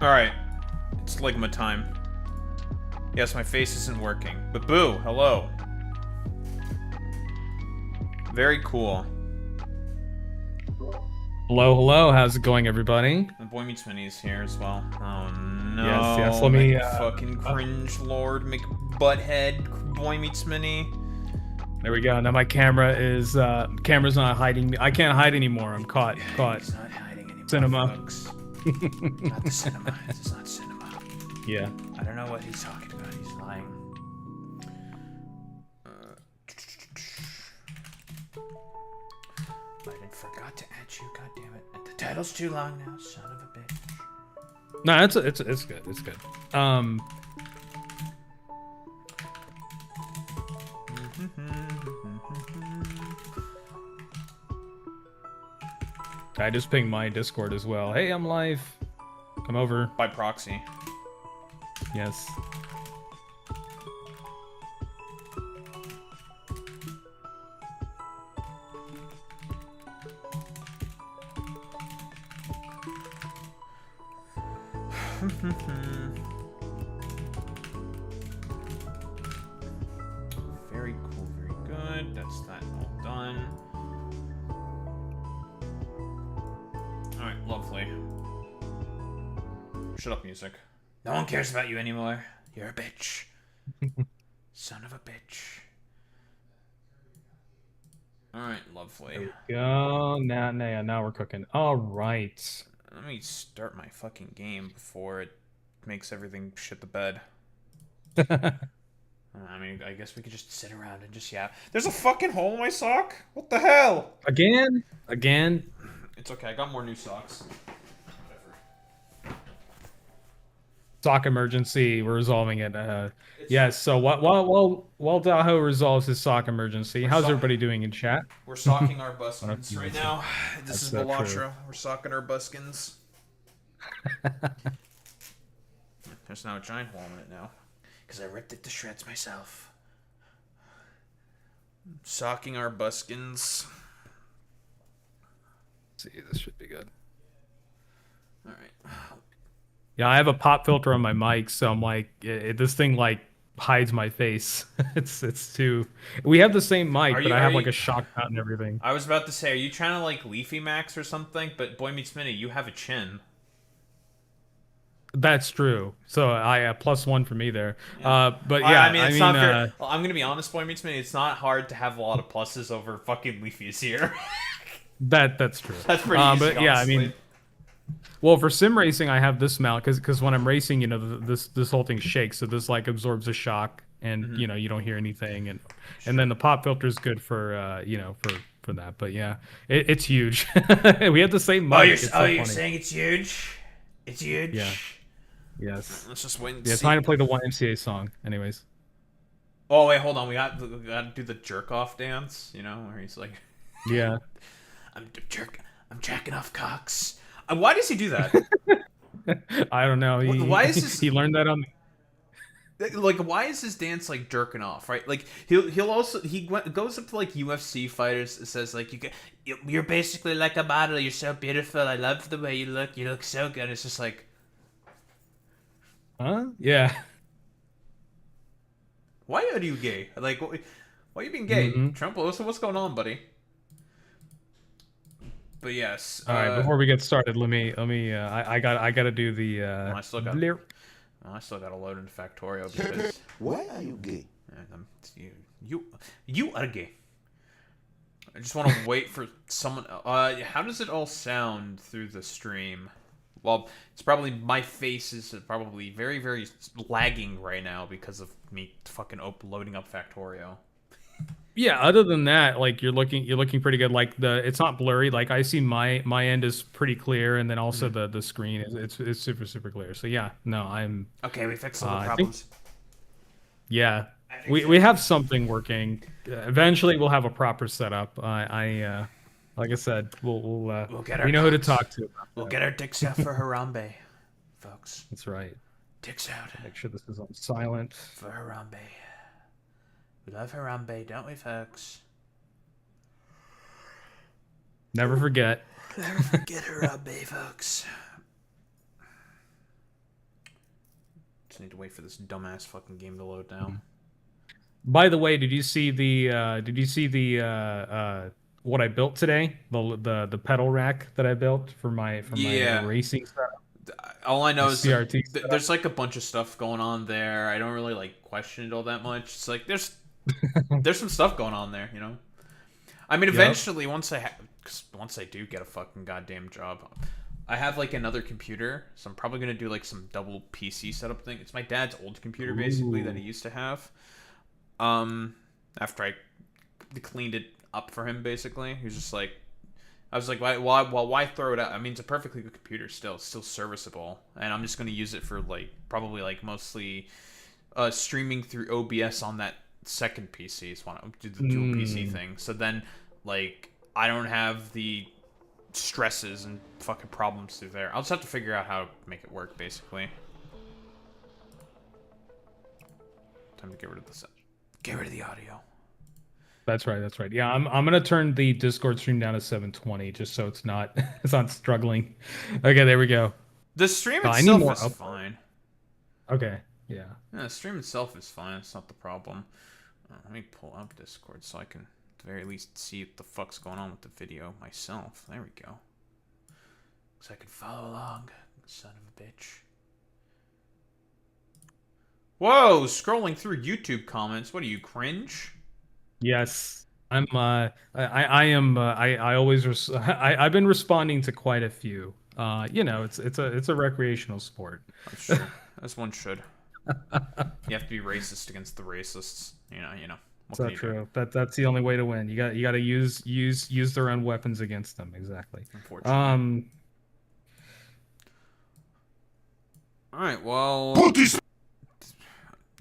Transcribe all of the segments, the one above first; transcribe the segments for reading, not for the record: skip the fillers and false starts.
Alright. It's ligma time. Yes, my face isn't working. But boo, hello. Very cool. Hello, hello. How's it going, everybody? The Boy Meets Mini is here as well. Oh no. Yes. Let me. Fucking cringe Lord McButthead Boy Meets Mini. There we go. Now my camera is. Camera's not hiding me. I can't hide anymore. I'm caught. Caught. He's not hiding anymore, Cinema. folks. Not the cinema. This is not cinema. Yeah. I don't know what he's talking about. He's lying. I forgot to add you. God damn it! The title's too long now. Son of a bitch. No, it's good. It's good. I just pinged my Discord as well. Hey, I'm live. Come over. By proxy. Yes. Very cool, very good. That's that all done. Alright, lovely. Shut up, music. No one cares about you anymore. You're a bitch. Son of a bitch. Alright, lovely. There we go. Now we're cooking. All right. Let me start my fucking game before it makes everything shit the bed. I mean, I guess we could just sit around and just There's a fucking hole in my sock? What the hell? Again? It's okay, I got more new socks. Sock emergency. We're resolving it. Yes. So while Daho resolves his sock emergency, how's everybody doing in chat? We're socking our buskins right now. This is so Balatra. We're socking our buskins. There's now a giant hole in it now. Because I ripped it to shreds myself. Socking our buskins. Let's see, this should be good. Alright. Yeah, I have a pop filter on my mic, so I'm like, this thing like hides my face. it's too. We have the same mic, but I have like a shock mount and everything. I was about to say, are you trying to like Leafy Max or something? But Boy Meets Mini, you have a chin. That's true. So I +1 for me there. Yeah. But yeah, I mean, it's not fair. Well, I'm gonna be honest, Boy Meets Mini. It's not hard to have a lot of pluses over fucking Leafy's here. that's true. That's pretty easy. But yeah, honestly. I mean. Well, for sim racing, I have this mount because when I'm racing, you know, this whole thing shakes, so this like absorbs a shock, and you know, you don't hear anything, and then the pop filter is good for you know, for that. But yeah, it's huge. We have the same mic. You're saying it's huge? It's huge. Yeah. Yes. Let's just wait and see. Time to play the YMCA song. Anyways. Oh wait, hold on. We got to do the jerk off dance. You know, where he's like, yeah, I'm jacking off cocks. Why does he do that? I don't know. Why is this? He learned that on. Like, why is his dance like jerking off? Right? Like he'll also goes up to like UFC fighters and says like you're basically like a model. You're so beautiful. I love the way you look. You look so good. It's just like, huh? Yeah. Why are you gay? Like, why are you being gay? Trump, what's going on, buddy? But yes. All right. Before we get started, let me. I gotta do the. I still got to load into Factorio because. Why are you gay? You are gay. I just want to wait for someone. How does it all sound through the stream? Well, it's probably my face is probably very, very lagging right now because of me fucking loading up Factorio. Yeah, other than that, like you're looking pretty good. Like it's not blurry. Like I see my end is pretty clear, and then also the screen it's super clear. So yeah, no, I'm okay. We fixed all the problems. Yeah, we have something working. Eventually, we'll have a proper setup. Like I said, we'll get we know who to talk to. We'll get our dicks out for Harambe, folks. That's right. Dicks out. Make sure this is on silent for Harambe. We love Harambe, don't we, folks? Never forget. Never forget Harambe, folks. just need to wait for this dumbass fucking game to load now. By the way, did you see the what I built today? The pedal rack that I built for my Yeah. racing stuff, All I my know is CRT stuff. there's like a bunch of stuff going on there. I don't really like question it all that much. It's like there's some stuff going on there, you know. I mean, Yep. eventually, once I do get a fucking goddamn job, I have like another computer, so I'm probably gonna do like some double PC setup thing. It's my dad's old computer basically that he Ooh. used to have. After I cleaned it up for him, basically, he was just like, I was like, why throw it out? I mean, it's a perfectly good computer still, it's still serviceable, and I'm just gonna use it for like probably like mostly streaming through OBS on that second PC. So want to do the dual PC Mm, thing. So then, like, I don't have the stresses and fucking problems through there. I'll just have to figure out how to make it work, basically. Time to get rid of the get rid of the audio. that's right. That's right. Yeah, I'm gonna turn the Discord stream down to 720 just so it's not it's not struggling. Okay, there we go. The stream I need itself more is up. fine. Okay. Yeah. Yeah, the stream itself is fine. It's not the problem. Let me pull up Discord so I can at the very least see what the fuck's going on with the video myself. There we go. So I can follow along. Son of a bitch. Whoa, scrolling through YouTube comments. What are you, cringe? Yes. I am I always I've been responding to quite a few. It's a recreational sport. That's true. As one should. You have to be racist against the racists. You know. What can So you do? true. That's the only way to win. You got to use their own weapons against them. Exactly. Unfortunately. Um, Alright, well.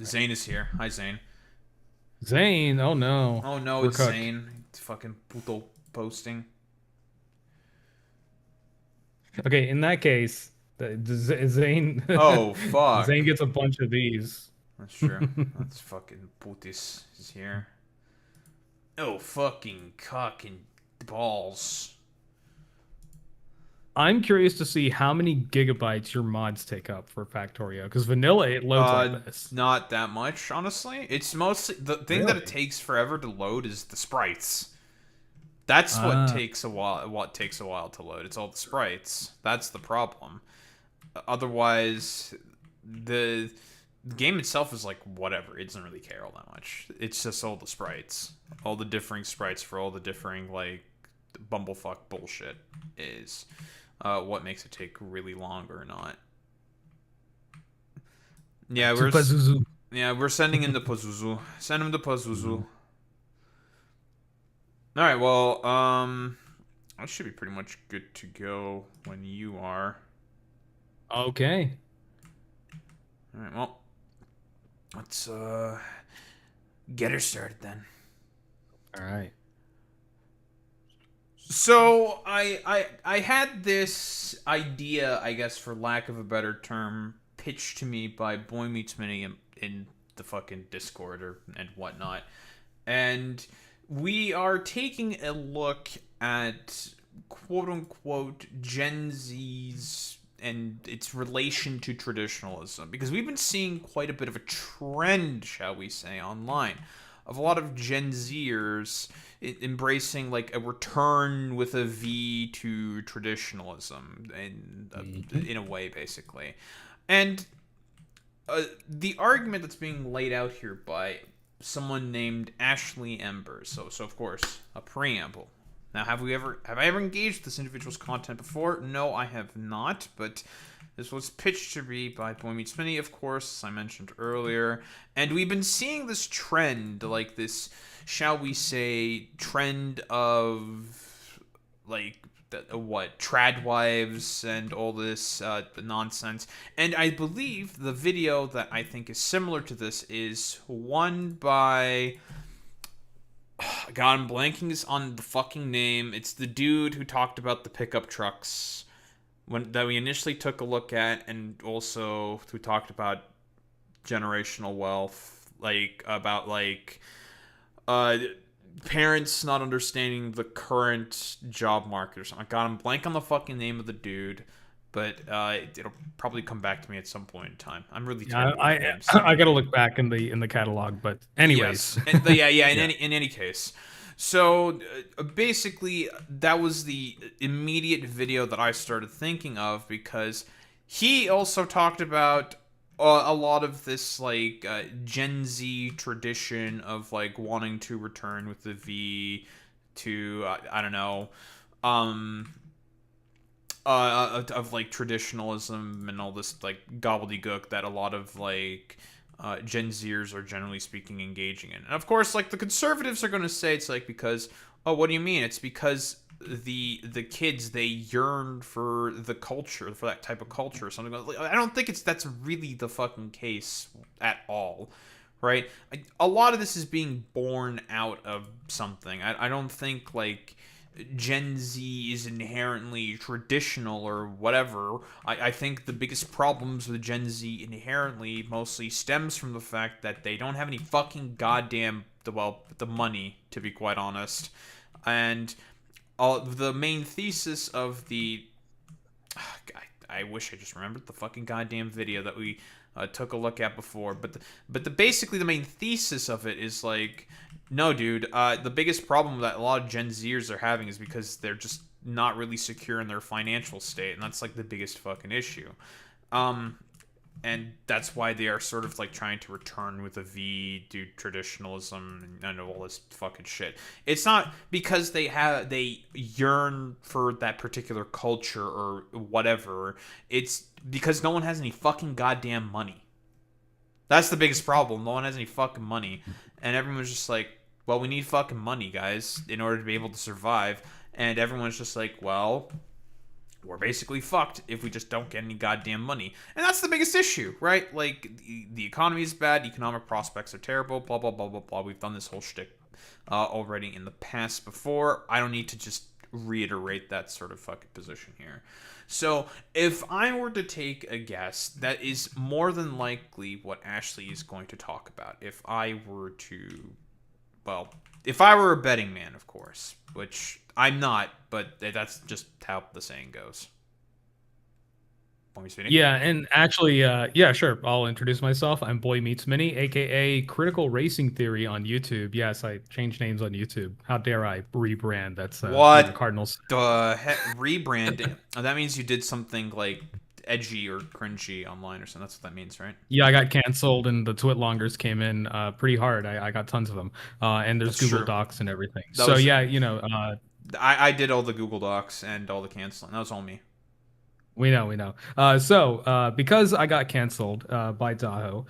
Zane is here. Hi, Zane. Zane. Oh no, Oh no, we're it's cooked. Zane. It's fucking puto posting. Okay, in that case, Zane Oh, fuck. Zane gets a bunch of these. That's true. That's fucking putis is here. Oh, fucking cock and balls. I'm curious to see how many gigabytes your mods take up for Factorio, because vanilla it loads like this. Not that much, honestly. It's mostly the thing that it Really? takes forever to load is the sprites. That's what Ah, takes a while. What takes a while to load? It's all the sprites. That's the problem. Otherwise, the game itself is like whatever. It doesn't really care all that much. It's just all the sprites, all the differing sprites for all the differing like bumblefuck bullshit is what makes it take really long or not. Yeah, Tupazuzu. we're sending in the Pazuzu. Send him to Pazuzu. Mhm. All right, well, I should be pretty much good to go when you are. Okay. All right, well, let's get her started then. All right. So I had this idea, I guess, for lack of a better term, pitched to me by Boy Meets Mini in the fucking Discord and whatnot, and we are taking a look at quote unquote Gen Z's and its relation to traditionalism, because we've been seeing quite a bit of a trend, shall we say, online of a lot of Gen Zers embracing like a return with a V to traditionalism in a way, basically. And the argument that's being laid out here by someone named Ashley Ember. So of course a preamble. Now, have I ever engaged with this individual's content before? No, I have not. But this was pitched to me by Boy Meets Mini, of course, as I mentioned earlier, and we've been seeing this trend, like this, shall we say, trend of like what trad wives and all this nonsense. And I believe the video that I think is similar to this is one by God, I'm blanking on the fucking name. It's the dude who talked about the pickup trucks that we initially took a look at, and also who talked about generational wealth, like about like uh parents not understanding the current job market or something. God, I'm blank on the fucking name of the dude, but it'll probably come back to me at some point in time. I'm really Yeah, terrible with I names. I gotta look back in the catalog, but anyways, Yes, yeah, yeah. In yeah. any case, so basically, that was the immediate video that I started thinking of because he also talked about a lot of this like Gen Z tradition of like wanting to return with the V to I don't know, um, of like traditionalism and all this like gobbledygook that a lot of like Gen Zers are generally speaking engaging in. And of course, like the conservatives are going to say it's like because oh, what do you mean? It's because the kids they yearn for the culture for that type of culture or something. I don't think that's really the fucking case at all, right? A lot of this is being born out of something. I don't think like Gen Z is inherently traditional or whatever. I think the biggest problems with Gen Z inherently mostly stems from the fact that they don't have any fucking goddamn the money, to be quite honest. And the main thesis of the I wish I just remembered the fucking goddamn video that we took a look at before. But basically the main thesis of it is like, no, dude. The biggest problem that a lot of Gen Zers are having is because they're just not really secure in their financial state, and that's like the biggest fucking issue. Um, and that's why they are sort of like trying to return with a V, do traditionalism and all this fucking shit. It's not because they yearn for that particular culture or whatever. It's because no one has any fucking goddamn money. That's the biggest problem. No one has any fucking money, and everyone's just like, well, we need fucking money, guys, in order to be able to survive. And everyone's just like, well, we're basically fucked if we just don't get any goddamn money. And that's the biggest issue, right? Like, the economy is bad, economic prospects are terrible, blah, blah, blah, blah, blah. We've done this whole shtick already in the past before. I don't need to just reiterate that sort of fucking position here. So, if I were to take a guess, that is more than likely what Ashley is going to talk about. If I were to, well, if I were a betting man, of course, which I'm not, but that's just how the saying goes. Want me speaking? Yeah, and actually, yeah, sure. I'll introduce myself. I'm Boy Meets Mini, aka Critical Racing Theory on YouTube. Yes, I change names on YouTube. How dare I rebrand? That's What Cardinals. the heck? Rebranding. Oh, that means you did something like edgy or cringy online or something. That's what that means, right? Yeah, I got canceled, and the Twitlongers came in pretty hard. I got tons of them, and there's That's Google true. Docs and everything. That So was yeah, I did all the Google Docs and all the canceling. That was all me. we know, we know. Because I got canceled by Tahoe,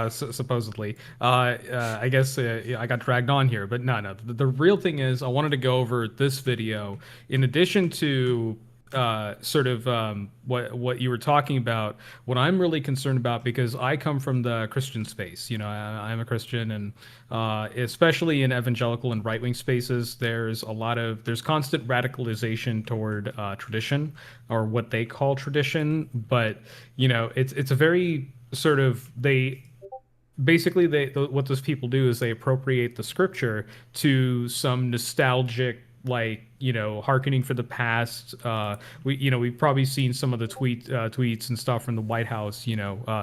supposedly, I guess yeah, I got dragged on here. But no, no. The real thing is, I wanted to go over this video in addition to sort of what you were talking about. What I'm really concerned about because I come from the Christian space. I'm a Christian, and especially in evangelical and right wing spaces, there's constant radicalization toward tradition or what they call tradition. But it's a very sort of they basically what those people do is they appropriate the scripture to some nostalgic like hearkening for the past. We've probably seen some of the tweets and stuff from the White House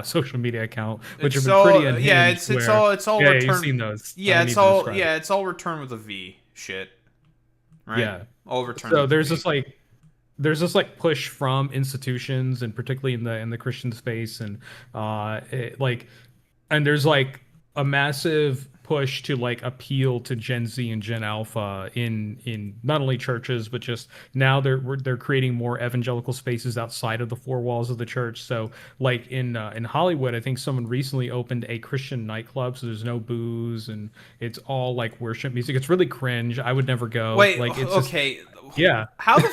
social media account, which It's have been pretty so yeah. unhinged. Where It's all yeah, you've return. seen those. I Yeah, don't it's need to all describe it. yeah. It's all return with a V shit, right? Yeah. All return So with a V. there's this like push from institutions and particularly in the Christian space and like and there's like a massive push to like appeal to Gen Z and Gen Alpha in not only churches but just now they're creating more evangelical spaces outside of the four walls of the church. So like in Hollywood, I think someone recently opened a Christian nightclub, so there's no booze and it's all like worship music. It's really cringe. I would never go. Wait, Like it's just okay. yeah. How the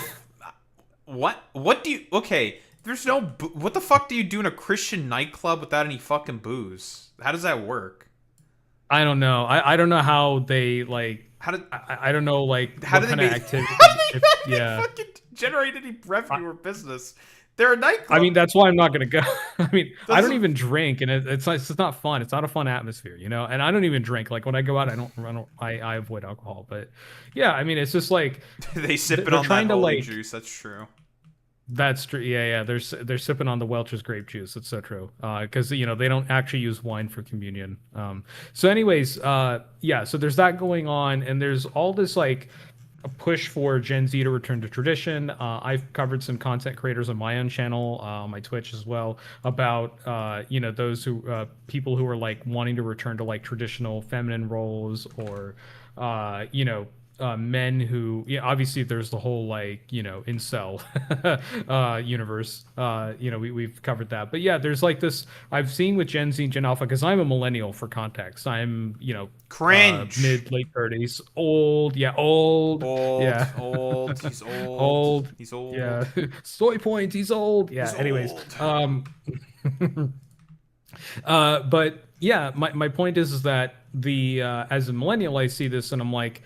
what? What do you? Okay, there's no. What the fuck do you do in a Christian nightclub without any fucking booze? How does that work? I don't know. I don't know how they like. How did I don't know like how what do they kind of make? activity. How do they Yeah. fucking generate any revenue or business? They're a I nightclub. mean, that's why I'm not gonna go. I mean, I don't Doesn't even drink, and it's not fun. It's not a fun atmosphere, And I don't even drink. Like when I go out, I avoid alcohol. But yeah, I mean, it's just like they sip it they're on that trying to holy like juice? That's true. That's true. Yeah, yeah. They're sipping on the Welch's grape juice. It's so true. Because they don't actually use wine for communion. So, anyways, yeah. So there's that going on, and there's all this like a push for Gen Z to return to tradition. I've covered some content creators on my own channel, on my Twitch as well, about those who people who are like wanting to return to like traditional feminine roles, or men who, yeah, obviously there's the whole like incel universe. We've covered that, but yeah, there's like this I've seen with Gen Z and Gen Alpha, because I'm a millennial for context. I'm Cringe. mid late 30s, old, yeah, old, Old, yeah, old. He's old. old, He's old. yeah, soy point, he's old, He's yeah. Anyways, old. but yeah, my point is that the as a millennial, I see this and I'm like,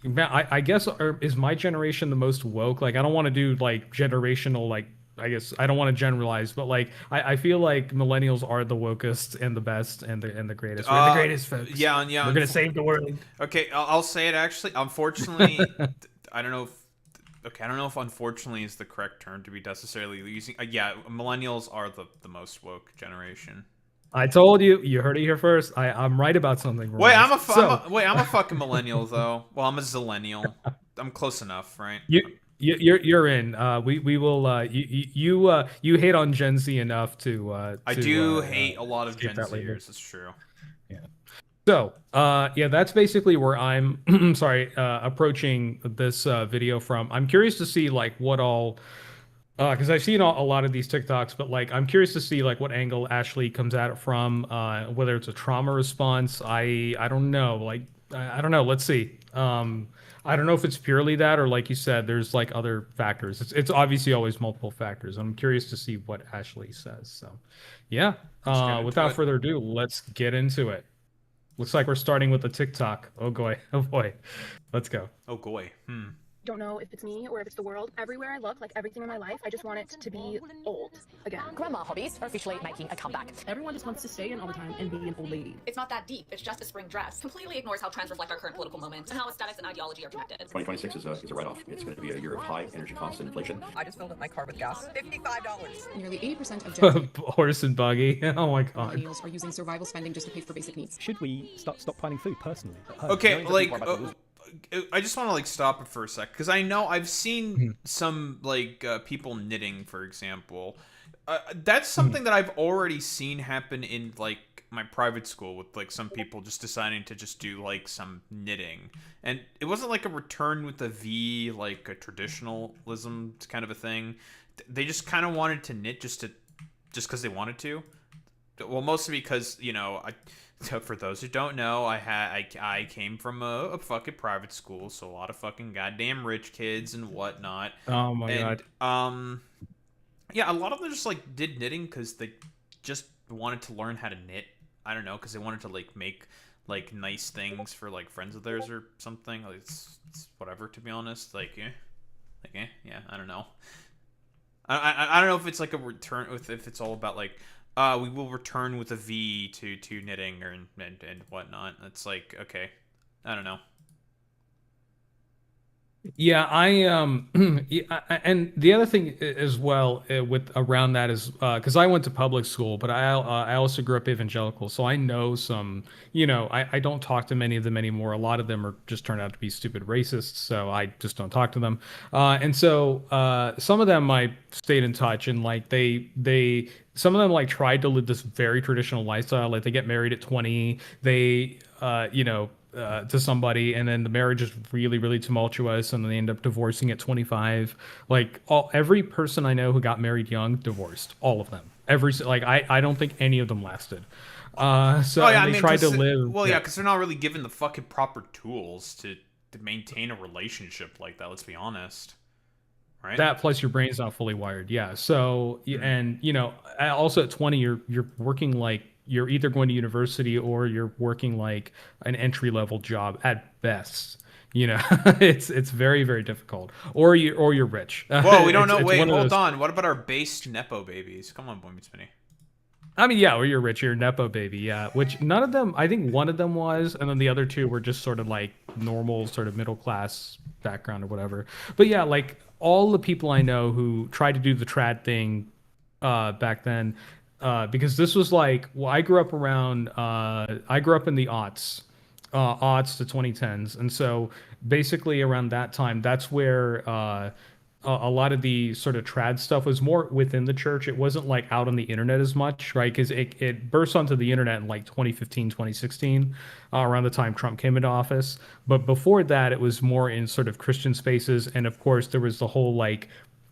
man, I guess is my generation the most woke? Like, I don't want to do like generational, like, I guess I don't want to generalize, but like, I feel like millennials are the wokest and the best and the greatest. We're the Uh, greatest, folks. yeah, yeah. We're gonna save the world. Okay, I'll say it actually. Unfortunately, I don't know if. Okay, I don't know if unfortunately is the correct term to be necessarily using. Yeah, millennials are the most woke generation. I told you, you heard it here first. I'm right about something, Wait, Romance. So wait, I'm a fucking millennial though. Well, I'm a zillennial. I'm close enough, right? you're in. We will. You hate on Gen Z enough I to do hate a lot of escape Gen that label. Zers. It's true. Yeah. So, yeah, that's basically where I'm sorry, approaching this video from. I'm curious to see like what all because I've seen a lot of these TikToks, but like I'm curious to see like what angle Ashley comes at it from, whether it's a trauma response. I don't know. Like I don't know. Let's see. I don't know if it's purely that, or like you said, there's like other factors. It's obviously always multiple factors. I'm curious to see what Ashley says. So, yeah. Let's get into Without it. further ado, let's get into it. Looks like we're starting with the TikTok. Oh boy. Oh boy. Let's go. Oh boy. Don't know if it's me or if it's the world. Everywhere I look, like everything in my life, I just want it to be old again. Grandma hobbies are officially making a comeback. Everyone just wants to stay in all the time and be an old lady. It's not that deep. It's just a spring dress. Completely ignores how trends reflect our current political moment and how aesthetics and ideology are connected. 2026 is a write-off. It's going to be a year of high energy costs and inflation. I just filled up my car with gas. $55. Nearly 80% of Gen Z Horse and buggy. Oh my god. millennials are using survival spending just to pay for basic needs. Should we start stockpiling food personally at home? Okay, Knowing like that people are about I just want to like stop it for a sec because I know I've seen Hmm. some like people knitting, for example. That's something that I've already seen happen in like my private school with like some people just deciding to just do like some knitting, and it wasn't like a return with a V, like a traditionalism kind of a thing. They just kind of wanted to knit just because they wanted to. Well, mostly because so for those who don't know, I came from a fucking private school, so a lot of fucking goddamn rich kids and whatnot. Oh my And god. yeah, a lot of them just like did knitting because they just wanted to learn how to knit. I don't know, because they wanted to like make like nice things for like friends of theirs or something. Like it's whatever, to be honest. Yeah, I don't know. I don't know if it's like a return, if it's all about like we will return with a V to knitting or and whatnot. It's like, okay, I don't know. Yeah, yeah, and the other thing as well with around that is because I went to public school, but I also grew up evangelical, so I know some. I don't talk to many of them anymore. A lot of them are just turned out to be stupid racists, so I just don't talk to them. And so some of them I stayed in touch, and like they some of them like tried to live this very traditional lifestyle. Like they get married at 20, they to somebody, and then the marriage is really really tumultuous, and then they end up divorcing at 25. Like every person I know who got married young divorced, all of them. I don't think any of them lasted. So Oh yeah, and I they mean, tried to live. well, yeah, because they're not really given the fucking proper tools to maintain a relationship like that. Let's be honest, right? That plus your brain's not fully wired. Yeah. So and also at 20 you're working like you're either going to university or you're working like an entry level job at best. It's very very difficult. Or you're rich. Whoa, we don't know. It's Wait, one of hold those- on. What about our based nepo babies? Come on, Boy Meets Mini. I mean, yeah, or you're rich, you're a nepo baby, yeah. Which none of them, I think one of them was, and then the other two were just sort of like normal, sort of middle class background or whatever. But yeah, like all the people I know who tried to do the trad thing back then, because this was like, well, I grew up in the aughts to 2010s, and so basically around that time, that's where a lot of the sort of trad stuff was more within the church. It wasn't like out on the internet as much, right? Because it burst onto the internet in like 2015, 2016, around the time Trump came into office. But before that, it was more in sort of Christian spaces, and of course, there was the whole like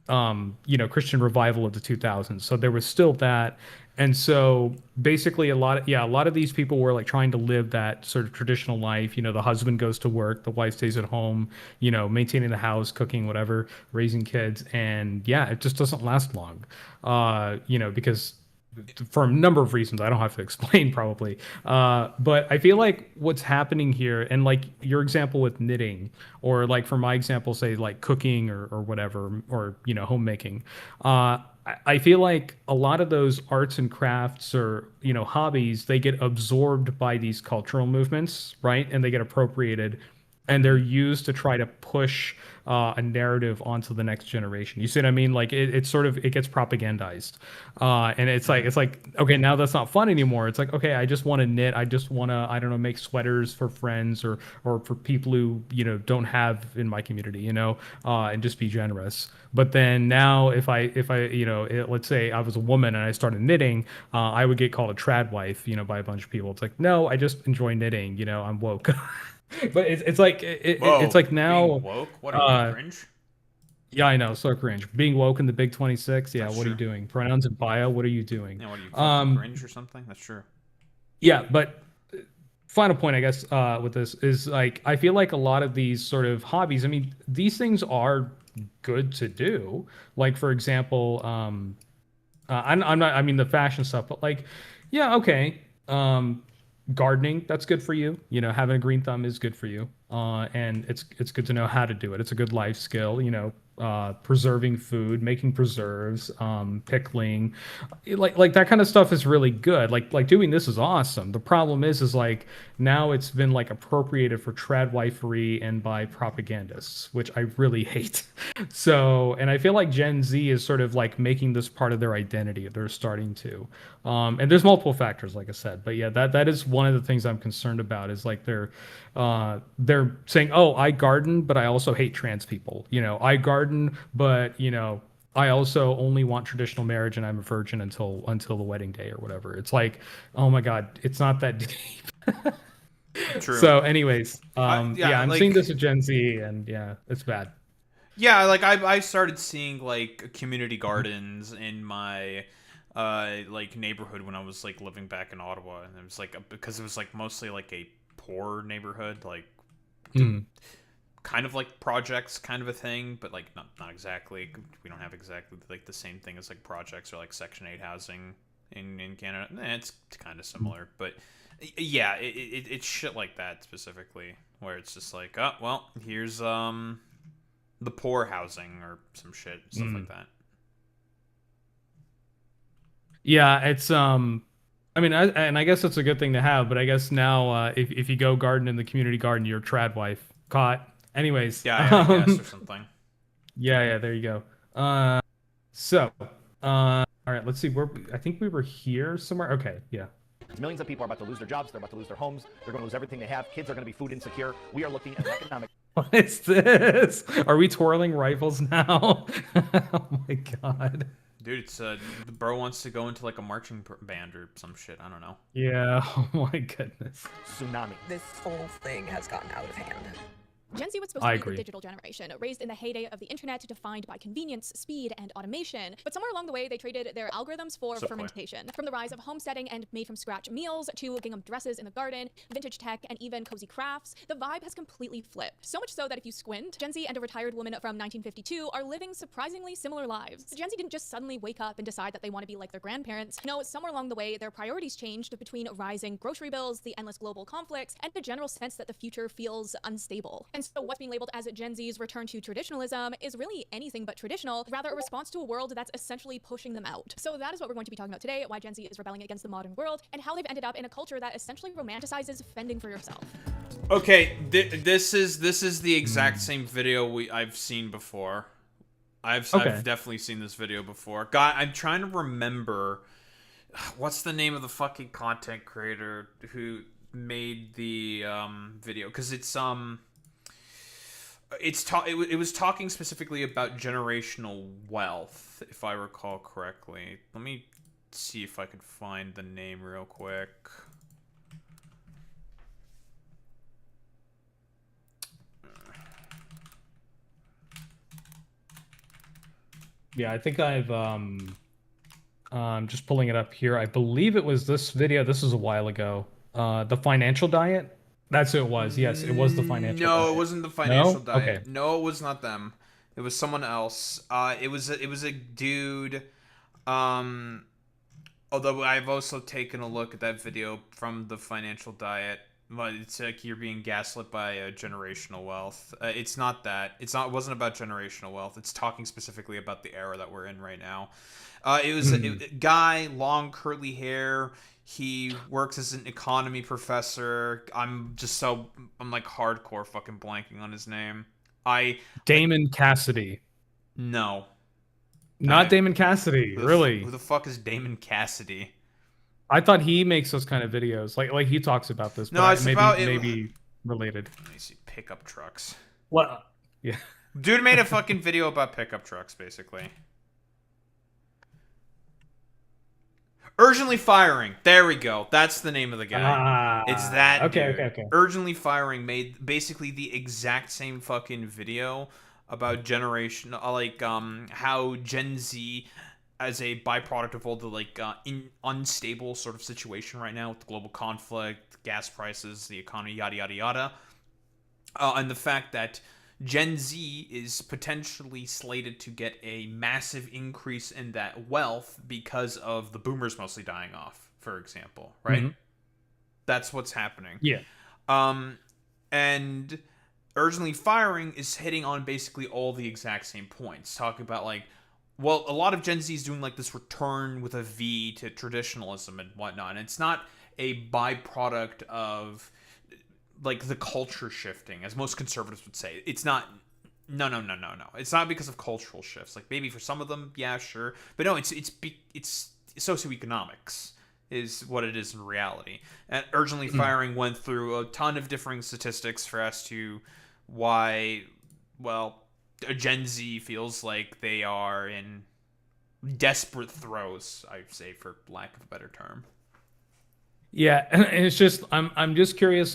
Christian revival of the 2000s. So there was still that. And so basically a lot of these people were like trying to live that sort of traditional life. The husband goes to work, the wife stays at home, maintaining the house, cooking, whatever, raising kids. And yeah, it just doesn't last long, because for a number of reasons I don't have to explain probably. But I feel like what's happening here, and like your example with knitting, or like for my example, say like cooking or whatever, or homemaking. I feel like a lot of those arts and crafts or hobbies, they get absorbed by these cultural movements, right? And they get appropriated, and they're used to try to push a narrative onto the next generation. You see what I mean? Like it gets propagandized, and it's like okay, now that's not fun anymore. It's like, okay, I just want to knit. I just want to, I don't know, make sweaters for friends or for people who don't have in my community, and just be generous. But then now, if I let's say I was a woman and I started knitting, I would get called a trad wife, by a bunch of people. It's like, no, I just enjoy knitting. I'm woke. But it's like it's like now being woke. What are you, cringe? Yeah, I know, so cringe. Being woke in the big 26. Yeah, That's what true. are you doing? Pronouns in bio. What are you doing? Yeah, what are you, fucking cringe or something? That's true. Yeah, but final point, I guess, with this is like I feel like a lot of these sort of hobbies. I mean, these things are good to do. Like for example, I'm not. I mean, the fashion stuff, but like, yeah, okay. Gardening, that's good for you. Having a green thumb is good for you. And it's good to know how to do it. It's a good life skill. Preserving food, making preserves, pickling, like that kind of stuff is really good. Like doing this is awesome. The problem is like now it's been like appropriated for trad wifery and by propagandists, which I really hate. So, and I feel like Gen Z is sort of like making this part of their identity. They're starting to, and there's multiple factors, like I said, but yeah, that is one of the things I'm concerned about is like they're saying, oh, I garden, but I also hate trans people. I garden, but I also only want traditional marriage and I'm a virgin until the wedding day or whatever. It's like, oh my God, it's not that deep. True. So anyways, I'm I'm seeing this with Gen Z and yeah, it's bad. Yeah, like I started seeing like community gardens in my like neighborhood when I was like living back in Ottawa, and it was like because it was like mostly like a poor neighborhood, like kind of like projects kind of a thing, but like not exactly. We don't have exactly like the same thing as like projects or like Section 8 housing in Canada. It's kind of similar, but yeah, it's shit like that specifically where it's just like, oh well, here's the poor housing or some shit, stuff like that. Yeah, it's I mean, I guess it's a good thing to have, but I guess now if you go garden in the community garden, you're a trad wife. Caught. Anyways. Yeah, I guess or something. Yeah, there you go. All right, let's see. I think we were here somewhere. Okay, yeah. Millions of people are about to lose their jobs. They're about to lose their homes. They're going to lose everything they have. Kids are going to be food insecure. We are looking at an economic. What is this? Are we twirling rifles now? Oh my God. Dude, it's the bro wants to go into like a marching band or some shit. I don't know. Yeah. Oh my goodness. Tsunami. This whole thing has gotten out of hand. Gen Z was supposed to be the digital generation, raised in the heyday of the internet, defined by convenience, speed, and automation. But somewhere along the way, they traded their algorithms for fermentation. From the rise of homesteading and made-from-scratch meals to gingham dresses in the garden, vintage tech, and even cozy crafts, the vibe has completely flipped. So much so that if you squint, Gen Z and a retired woman from 1952 are living surprisingly similar lives. Gen Z didn't just suddenly wake up and decide that they want to be like their grandparents. No, somewhere along the way, their priorities changed between rising grocery bills, the endless global conflicts, and the general sense that the future feels unstable. And so what's being labeled as Gen Z's return to traditionalism is really anything but traditional, rather a response to a world that's essentially pushing them out. So that is what we're going to be talking about today, why Gen Z is rebelling against the modern world, and how they've ended up in a culture that essentially romanticizes fending for yourself. Okay, this is the exact same video I've seen before. I've definitely seen this video before. God, I'm trying to remember what's the name of the fucking content creator who made the video, because it was talking specifically about generational wealth, if I recall correctly. Let me see if I can find the name real quick. Yeah, I think I've just pulling it up here. I believe it was this video. This was a while ago. The financial diet. That's who it was. Yes, it was the financial diet. No, it wasn't the financial diet. Okay. No, it was not them. It was someone else. It was a dude. Although I've also taken a look at that video from the financial diet. But it's like you're being gaslit by generational wealth. It's not that. It wasn't about generational wealth. It's talking specifically about the era that we're in right now. It was a guy, long curly hair. He works as an economy professor. I'm like hardcore fucking blanking on his name. Damon Cassidy. No. Not Damon Cassidy, really. Who the fuck is Damon Cassidy? I thought he makes those kind of videos. Like he talks about this. No, but it's maybe related. Let me see. Pickup trucks. What? Yeah. Dude made a fucking video about pickup trucks, basically. Urgently Firing. There we go. That's the name of the guy. It's that dude. Okay. Urgently Firing made basically the exact same fucking video about generation, how Gen Z, as a byproduct of all the unstable sort of situation right now with the global conflict, gas prices, the economy, yada yada yada, and the fact that Gen Z is potentially slated to get a massive increase in that wealth because of the boomers mostly dying off, for example, right? Mm-hmm. That's what's happening. Yeah. And Urgently Firing is hitting on basically all the exact same points, talking about a lot of Gen Z is doing this return with a V to traditionalism and whatnot. And it's not a byproduct of the culture shifting, as most conservatives would say. It's not. No. It's not because of cultural shifts. Maybe for some of them, yeah, sure, but no. It's socioeconomics is what it is in reality. And Urgently Firing went through a ton of differing statistics as to why, a Gen Z feels like they are in desperate throes, I'd say, for lack of a better term. Yeah, and it's just I'm just curious,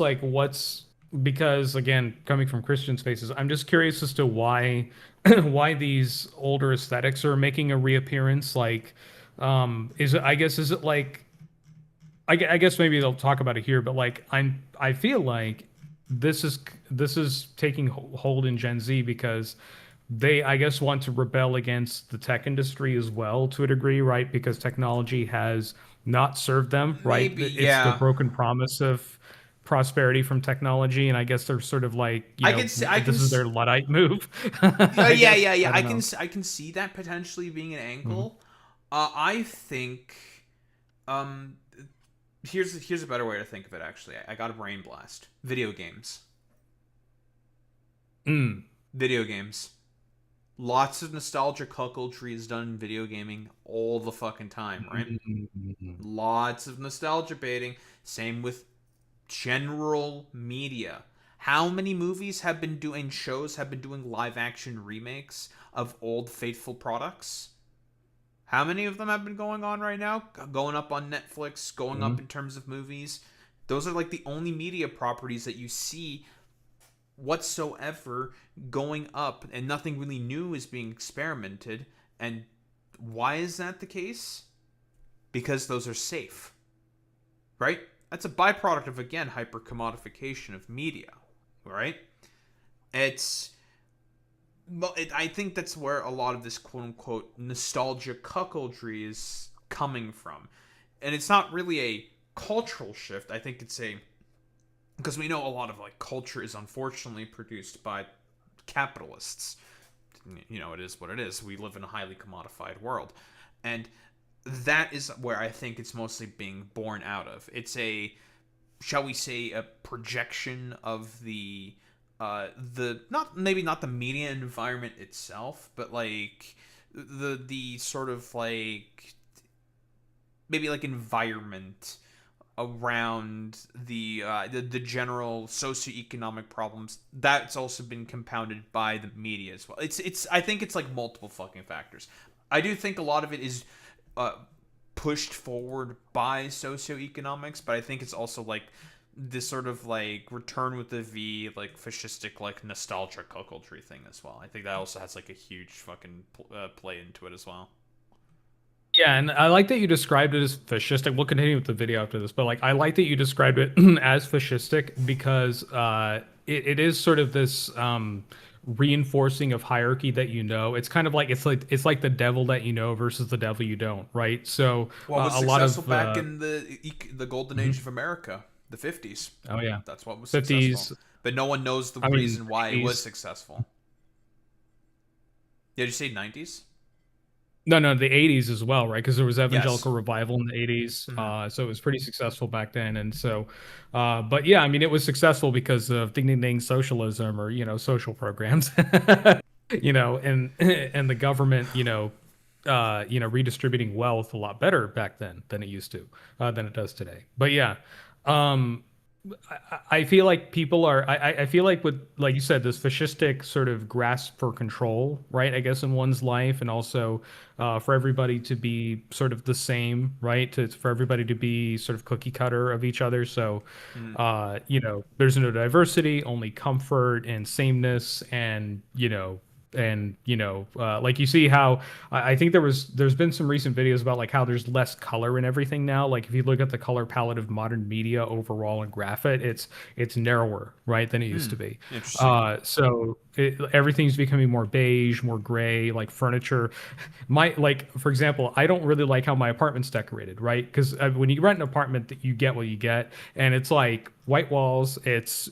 because again, coming from Christian spaces, I'm just curious as to why these older aesthetics are making a reappearance. Is it I guess maybe they'll talk about it here, but I feel like this is taking hold in Gen Z because they, I guess, want to rebel against the tech industry as well to a degree, right? Because technology has not served them, right? It's the broken promise of prosperity from technology, and I guess they're sort of this is their Luddite move. I can see that potentially being an angle. I think here's a better way to think of it. Actually, I got a brain blast. Video games. Video games. Lots of nostalgia cuckoldry is done in video gaming all the fucking time, right? Lots of nostalgia baiting. Same with general media. How many movies have been doing live action remakes of old faithful products? How many of them have been going on right now? Going up on Netflix, going up in terms of movies. Those are the only media properties that you see whatsoever going up, and nothing really new is being experimented. And why is that the case? Because those are safe, right? That's a byproduct of, again, hyper commodification of media, right? I think that's where a lot of this quote unquote nostalgia cuckoldry is coming from. And it's not really a cultural shift. I think it's because we know a lot of like culture is unfortunately produced by capitalists. You know, it is what it is. We live in a highly commodified world, and that is where I think it's mostly being born out of. It's a, shall we say, a projection of the not, maybe not the media environment itself, but like the sort of like maybe like environment around the general socioeconomic problems that's also been compounded by the media as well. It's I think it's like multiple fucking factors. I do think a lot of it is pushed forward by socioeconomics, but I think it's also like this sort of like return with the V, like fascistic, like nostalgia culture thing as well. I think that also has like a huge fucking play into it as well. Yeah, and I like that you described it as fascistic. We'll continue with the video after this, but like I like that you described it as fascistic because it is sort of this reinforcing of hierarchy that you know. It's kind of like it's like the devil that you know versus the devil you don't, right? So what was a lot successful of back in the golden age of America, the 50s. Oh yeah, that's what was 50s, successful. But no one knows the reason why it was successful. Did you say 90s? No, the 80s as well, right? Because there was evangelical revival in the 80s, so it was pretty successful back then. And so, but yeah, I mean, it was successful because of ding ding ding socialism, or social programs, and the government, redistributing wealth a lot better back then than it used to, than it does today. But yeah, I feel like people are. I feel like with, like you said, this fascistic sort of grasp for control, right? I guess in one's life, and also for everybody to be sort of the same, right? For everybody to be sort of cookie cutter of each other. So, there's no diversity, only comfort and sameness, and like you see how I think there's been some recent videos about like how there's less color in everything now. Like if you look at the color palette of modern media overall and graph it, it's narrower, right, than it used to be. So everything's becoming more beige, more gray, like furniture. For example, I don't really like how my apartment's decorated, right? Because when you rent an apartment, you get what you get, and it's like white walls, it's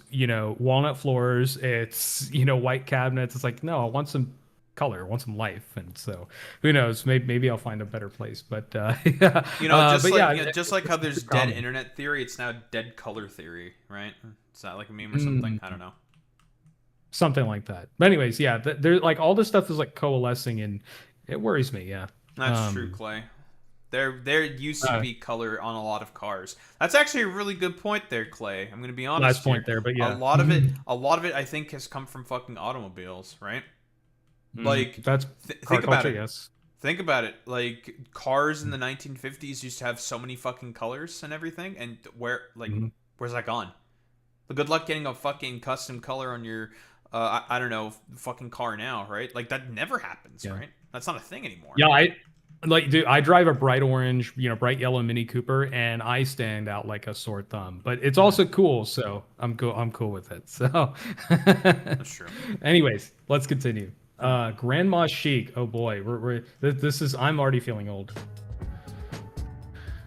walnut floors, it's white cabinets. It's like, no, I want some color, I want some life. And so who knows, maybe I'll find a better place. But yeah, just like how there's dead internet theory, it's now dead color theory, right? Is that like a meme or something? I don't know. Something like that. But anyways, yeah, there, like, all this stuff is like coalescing, and it worries me. Yeah, that's true, Clay. There used to be color on a lot of cars. That's actually a really good point there, Clay. I'm gonna be honest. Last point there, but yeah, a lot of it, I think, has come from fucking automobiles, right? Like, that's think about it. Yes. Think about it. Like, cars in the 1950s used to have so many fucking colors and everything, and where's that gone? But good luck getting a fucking custom color on your I don't know, fucking car now, right? Like, that never happens, right? That's not a thing anymore. Yeah, dude, I drive a bright orange, bright yellow Mini Cooper, and I stand out like a sore thumb. But it's also cool, so I'm cool with it. So that's true. Anyways, let's continue. Grandma chic. Oh boy, I'm already feeling old.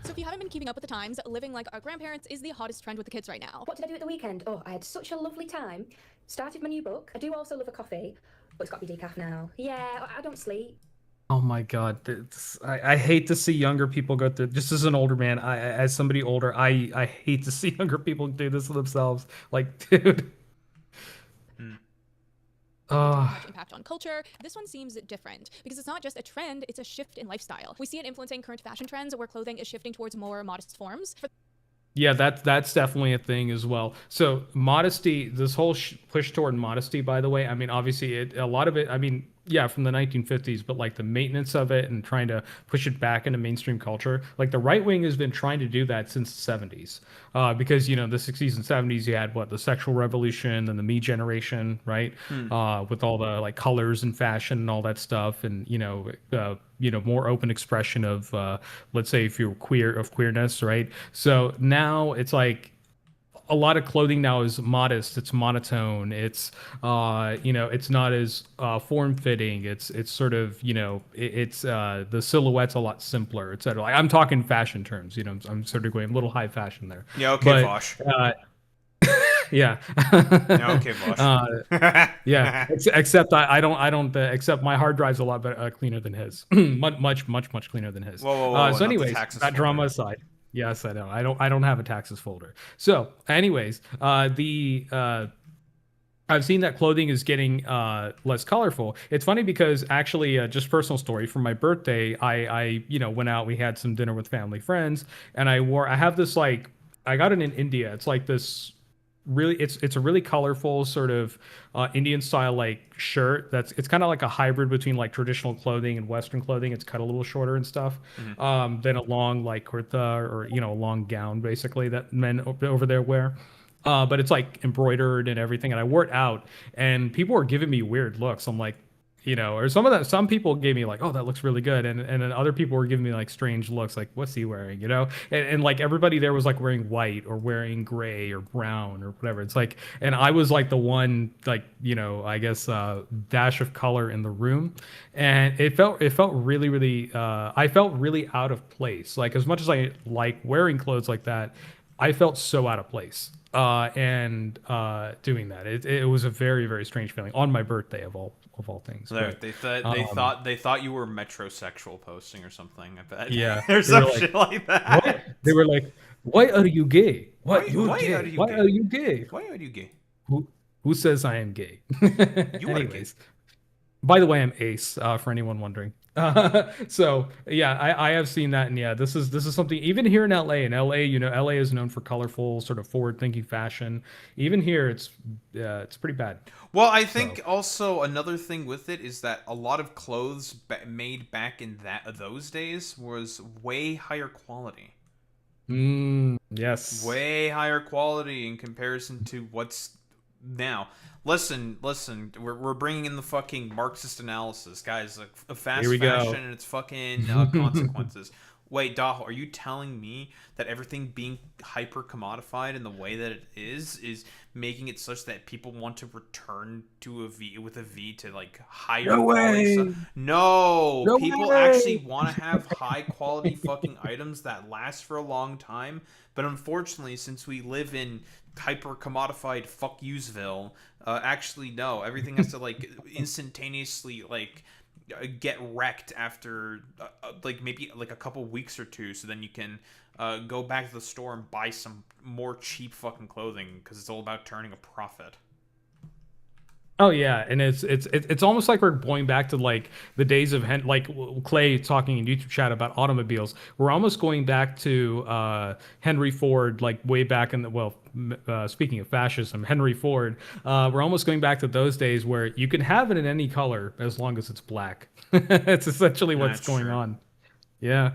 So if you haven't been keeping up with the times, living like our grandparents is the hottest trend with the kids right now. What did I do at the weekend? Oh, I had such a lovely time. Started my new book. I do also love a coffee, but it's got to be decaf now. Yeah, I don't sleep. Oh my God, I hate to see younger people go through. Just as an older man, as somebody older, I hate to see younger people do this to themselves. Like, dude. Impact on culture. This one seems different because it's not just a trend, it's a shift in lifestyle. We see it influencing current fashion trends where clothing is shifting towards more modest forms. Yeah, that's definitely a thing as well. So modesty, this whole push toward modesty, by the way, I mean, obviously a lot of it, I mean, yeah, from the 1950s, but like the maintenance of it and trying to push it back into mainstream culture, like the right wing has been trying to do that since the 70s, because the 60s and 70s you had the sexual revolution and the Me generation, right, with all the like colors and fashion and all that stuff, and more open expression of let's say if you're queerness, right? So now it's like a lot of clothing now is modest, it's monotone, it's it's not as form fitting, it's sort of it's the silhouette's a lot simpler, etc. Like, I'm talking fashion terms, I'm sort of going a little high fashion there. Yeah, okay, Vosh. Yeah. Okay, boss. Yeah. Except I don't. Except my hard drive's a lot better, cleaner than his. much cleaner than his. Whoa, So, not the anyways, taxes that drama folder. aside. Yes, I know. I don't have a taxes folder. So, anyways, I've seen that clothing is getting less colorful. It's funny because actually, just personal story. For my birthday, I went out. We had some dinner with family friends, and I have this like I got it in India. It's like this really it's a really colorful sort of Indian style like shirt. It's kind of like a hybrid between like traditional clothing and Western clothing. It's cut a little shorter and stuff than a long like kurta or a long gown basically that men over there wear. But it's like embroidered and everything, and I wore it out, and people were giving me weird looks. I'm like, or some people gave me like, oh, that looks really good, and then other people were giving me like strange looks, like, what's he wearing, and like everybody there was like wearing white or wearing gray or brown or whatever. It's like, and I was like the one like I guess dash of color in the room, and it felt really really I felt really out of place. Like as much as I like wearing clothes like that, I felt so out of place. And doing that, it was a very very strange feeling on my birthday of all things. But, They thought you were metrosexual posting or something. I bet. Yeah, or some shit like that. What? They were like, "Why are you gay? Why Are are you gay? Why are you gay? Who says I am gay?" You are gay. By the way, I'm ace. For anyone wondering. So yeah, I have seen that, and yeah, this is something even here in LA. In LA, LA is known for colorful, sort of forward-thinking fashion. Even here, it's pretty bad. Well, I think also another thing with it is that a lot of clothes made back in those days was way higher quality. Yes. Way higher quality in comparison to what's now. Listen, we're bringing in the fucking Marxist analysis, guys. Like a fast fashion and its fucking consequences. Wait, Daho, are you telling me that everything being hyper commodified in the way that it is making it such that people want to return to a V to like higher quality stuff? No, people actually want to have high quality fucking items that last for a long time. But unfortunately, since we live in hyper commodified fuck yousville, actually no, everything has to like instantaneously like get wrecked after like maybe like a couple weeks or two, so then you can go back to the store and buy some more cheap fucking clothing because it's all about turning a profit. Oh yeah, and it's almost like we're going back to like the days of like Clay talking in YouTube chat about automobiles. We're almost going back to Henry Ford, like way back in the speaking of fascism, Henry Ford. We're almost going back to those days where you can have it in any color as long as it's black. It's essentially what's going on. Yeah.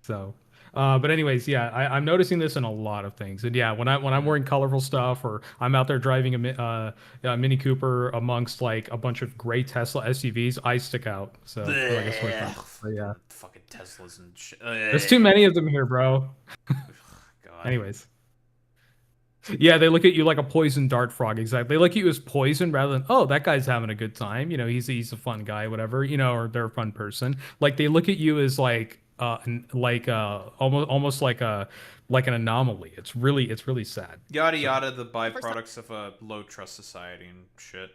So. But anyways, yeah, I'm noticing this in a lot of things, and yeah, when I'm wearing colorful stuff or I'm out there driving a Mini Cooper amongst like a bunch of gray Tesla SUVs, I stick out. So yeah, fucking Teslas and shit. There's too many of them here, bro. God. Anyways, yeah, they look at you like a poison dart frog. Exactly, they look at you as poison rather than, oh, that guy's having a good time. He's a fun guy, whatever. Or they're a fun person. Like they look at you as like. Almost like an anomaly. It's really sad. Yada yada, the byproducts of a low trust society and shit.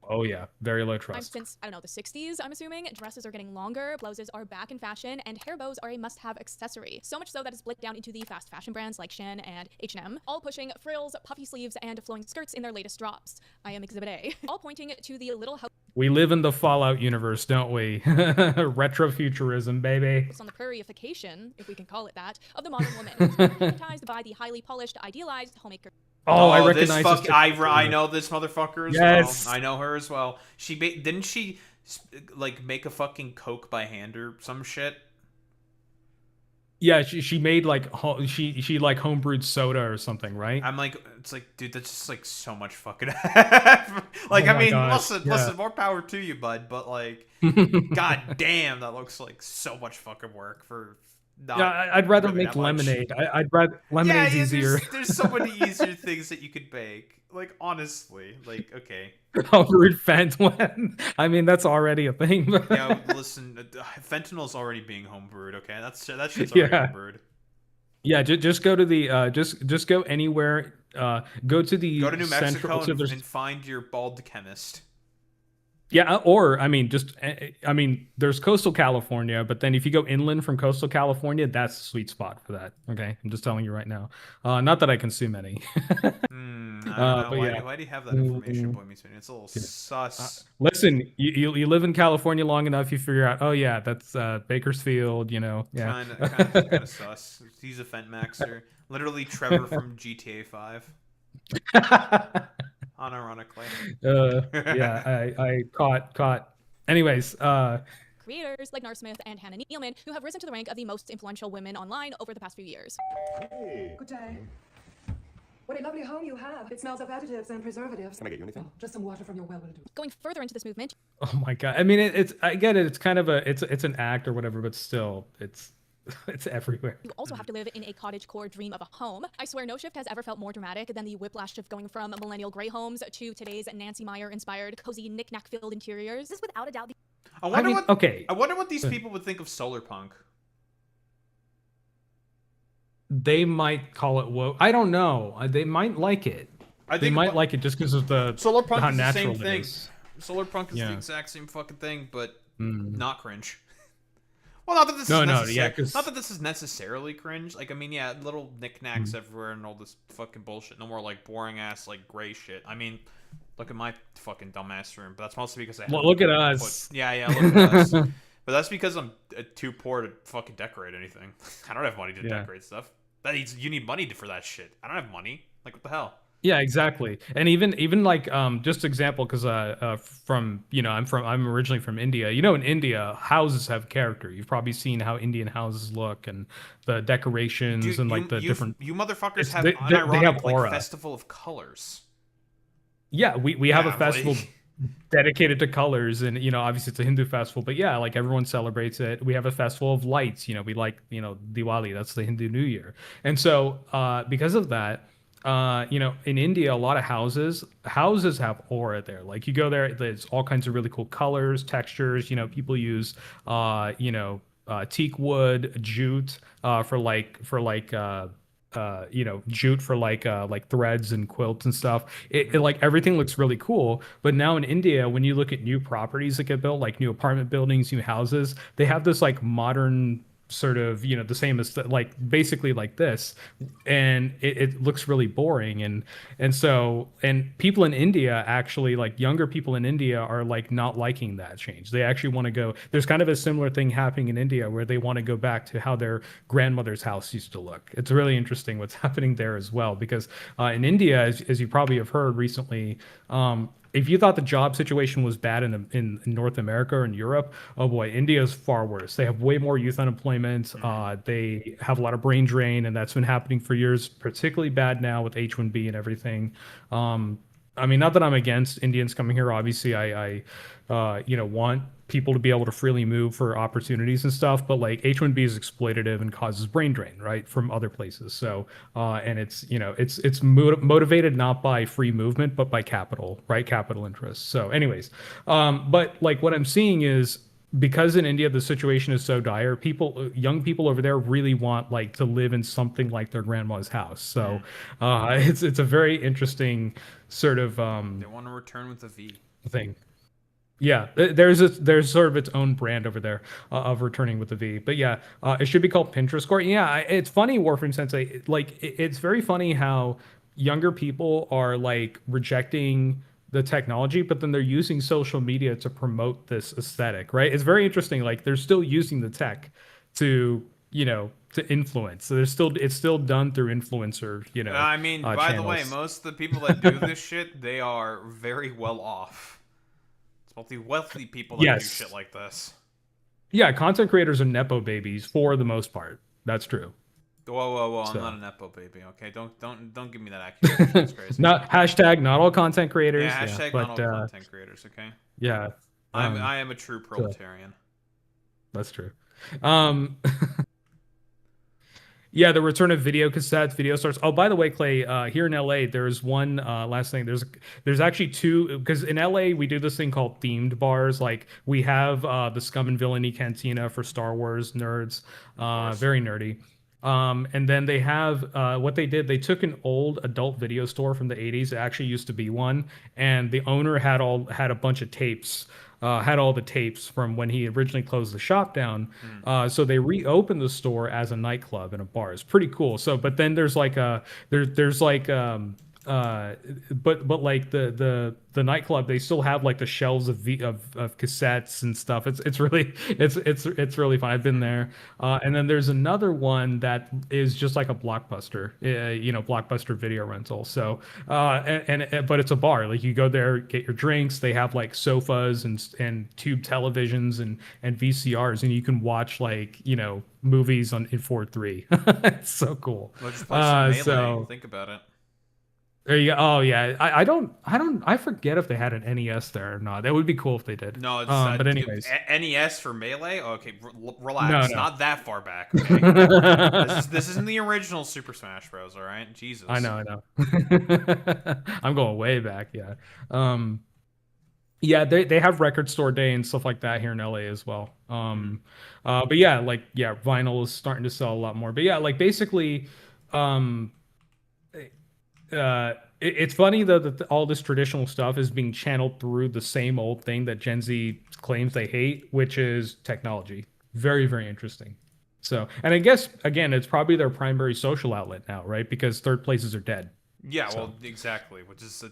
Oh yeah, very low trust. Since, I don't know, the 60s, I'm assuming, dresses are getting longer, blouses are back in fashion, and hair bows are a must-have accessory. So much so that it's split down into the fast fashion brands like Shein and H&M, all pushing frills, puffy sleeves, and flowing skirts in their latest drops. I am Exhibit A. All pointing to the little house. We live in the Fallout universe, don't we? Retrofuturism, baby. On the prairiefication, if we can call it that, of the modern woman, who's hypnotized by the highly polished, idealized homemaker. Oh, I recognize this. I know this motherfucker as well. I know her as well. Didn't she like make a fucking Coke by hand or some shit? Yeah, she made like she like homebrewed soda or something, right? I'm like, it's like, dude, that's just like so much fucking like, I mean, listen, more power to you, bud, but like, god damn, that looks like so much fucking work for. I'd rather really make lemonade. I'd rather lemonade's easier. There's so many easier things that you could make. Like honestly, like okay. Homebrewed fentanyl. I mean, that's already a thing. Yeah, listen, fentanyl's already being homebrewed. Okay, that shit's already homebrewed. Yeah, just go to the just go anywhere. Go to Go the to New central. Mexico So and there's find your bald chemist. yeah, or I mean, just I mean, there's coastal California, but then if you go inland from coastal California, that's the sweet spot for that. Okay, I'm just telling you right now. Not that I consume any. I don't know. But yeah. Why do you have that information, Boy Meets It's a little Yeah. sus. Listen, you live in California long enough, you figure out. Oh yeah, that's Bakersfield. You know, yeah. Kind of sus. He's a Fent Maxer. Literally Trevor from GTA 5. Unironically. Yeah, I caught. Anyways, creators like Nar Smith and Hannah Nealman, who have risen to the rank of the most influential women online over the past few years. Hey. Good day. What a lovely home you have. It smells of additives and preservatives. Can I get you anything? Just some water from your well will do. Going further into this movement. oh my god. I mean, it's I get it. It's kind of it's an act or whatever, but still, it's everywhere. You also have to live in a cottagecore dream of a home. I swear no shift has ever felt more dramatic than the whiplash of going from millennial gray homes to today's Nancy Meyer inspired cozy knick-knack filled interiors. This is without a doubt the I wonder what okay. I wonder what these people would think of solar punk. They might call it woke. I don't know. They might like it. They might like it just because of the solar punk how is the natural same it thing. is. Solar punk is Yeah. the exact same fucking thing, but not cringe. Well, not that this not that this is necessarily cringe. Like, I mean, yeah, little knickknacks everywhere and all this fucking bullshit. No more like boring ass like gray shit. I mean, look at my fucking dumbass room, but that's mostly because I. Well, look at us. Yeah, look at us. But that's because I'm too poor to fucking decorate anything. I don't have money to decorate stuff. You need money for that shit. I don't have money. Like, what the hell? Yeah, exactly. And even like just example because from I'm originally from India. You know, in India, houses have character. You've probably seen how Indian houses look and the decorations and like the different. You motherfuckers have they have aura. like festival of colors. Yeah, we have a festival dedicated to colors, and obviously it's a Hindu festival, but yeah, like everyone celebrates it. We have a festival of lights. We like Diwali. That's the Hindu New Year, and so because of that. In India, a lot of houses have aura there. Like you go there, there's all kinds of really cool colors, textures. People use, teak wood, jute, jute for like threads and quilts and stuff. It like everything looks really cool. But now in India, when you look at new properties that get built, like new apartment buildings, new houses, they have this like modern sort of the same as like basically like this, and it looks really boring, and people in India actually, like younger people in India are like not liking that change. They actually want to go. There's kind of a similar thing happening in India where they want to go back to how their grandmother's house used to look. It's really interesting what's happening there as well, because in India, as you probably have heard recently, if you thought the job situation was bad in North America or in Europe, oh boy, India is far worse. They have way more youth unemployment. They have a lot of brain drain, and that's been happening for years, particularly bad now with H-1B and everything. I mean, not that I'm against Indians coming here. Obviously, I want people to be able to freely move for opportunities and stuff. But like H-1B is exploitative and causes brain drain, right, from other places. So, and it's motivated not by free movement, but by capital, right, capital interests. So, anyways, but like what I'm seeing is, because in India the situation is so dire, young people over there really want like to live in something like their grandma's house. So it's a very interesting sort of they want to return with a V thing. Yeah, there's sort of its own brand over there of returning with the V. But yeah, it should be called Pinterest Court. Yeah, it's funny, Warframe Sensei. Like it's very funny how younger people are like rejecting the technology, but then they're using social media to promote this aesthetic, right? It's very interesting. Like they're still using the tech to influence. So it's still done through influencer, I mean, by channels. the way, most of the people that do this shit, they are very well off. It's mostly wealthy people that do shit like this. Yeah, content creators are nepo babies for the most part. That's true. Whoa! I'm not a nepo baby. Okay, don't give me that accusation. That's crazy. Not all content creators. Yeah, hashtag not all content creators. Okay. Yeah. I am a true proletarian. That's true. Yeah, the return of video cassettes, video stores. Oh, by the way, Clay, here in LA, there's one last thing. There's actually two, because in LA we do this thing called themed bars. Like we have the Scum and Villainy Cantina for Star Wars nerds, very nerdy. And then they have what they did. They took an old adult video store from the 80s. It actually used to be one, and the owner had a bunch of tapes. Had all the tapes from when he originally closed the shop down. So they reopened the store as a nightclub and a bar. It's pretty cool. So, but then there's like there's like but like the nightclub, they still have like the shelves of cassettes and stuff. It's really it's really fun. I've been there. And then there's another one that is just like a Blockbuster, Blockbuster video rental. So but it's a bar. Like you go there, get your drinks. They have like sofas and tube televisions and VCRs, and you can watch like movies in 4:3. It's so cool. Well, just play some Melee. So think about it. There you go. Oh yeah, I forget if they had an NES there or not. That would be cool if they did. No, but anyways, NES for Melee. Okay, relax. No. Not that far back. Okay? this isn't the original Super Smash Bros. All right, Jesus. I know. I'm going way back. Yeah. Yeah, they have Record Store Day and stuff like that here in LA as well. But yeah, vinyl is starting to sell a lot more. But yeah, like basically, it's funny though that all this traditional stuff is being channeled through the same old thing that Gen Z claims they hate, which is technology. Very, very interesting. So, and I guess again, it's probably their primary social outlet now, right? Because third places are dead. Yeah, well, exactly. Which is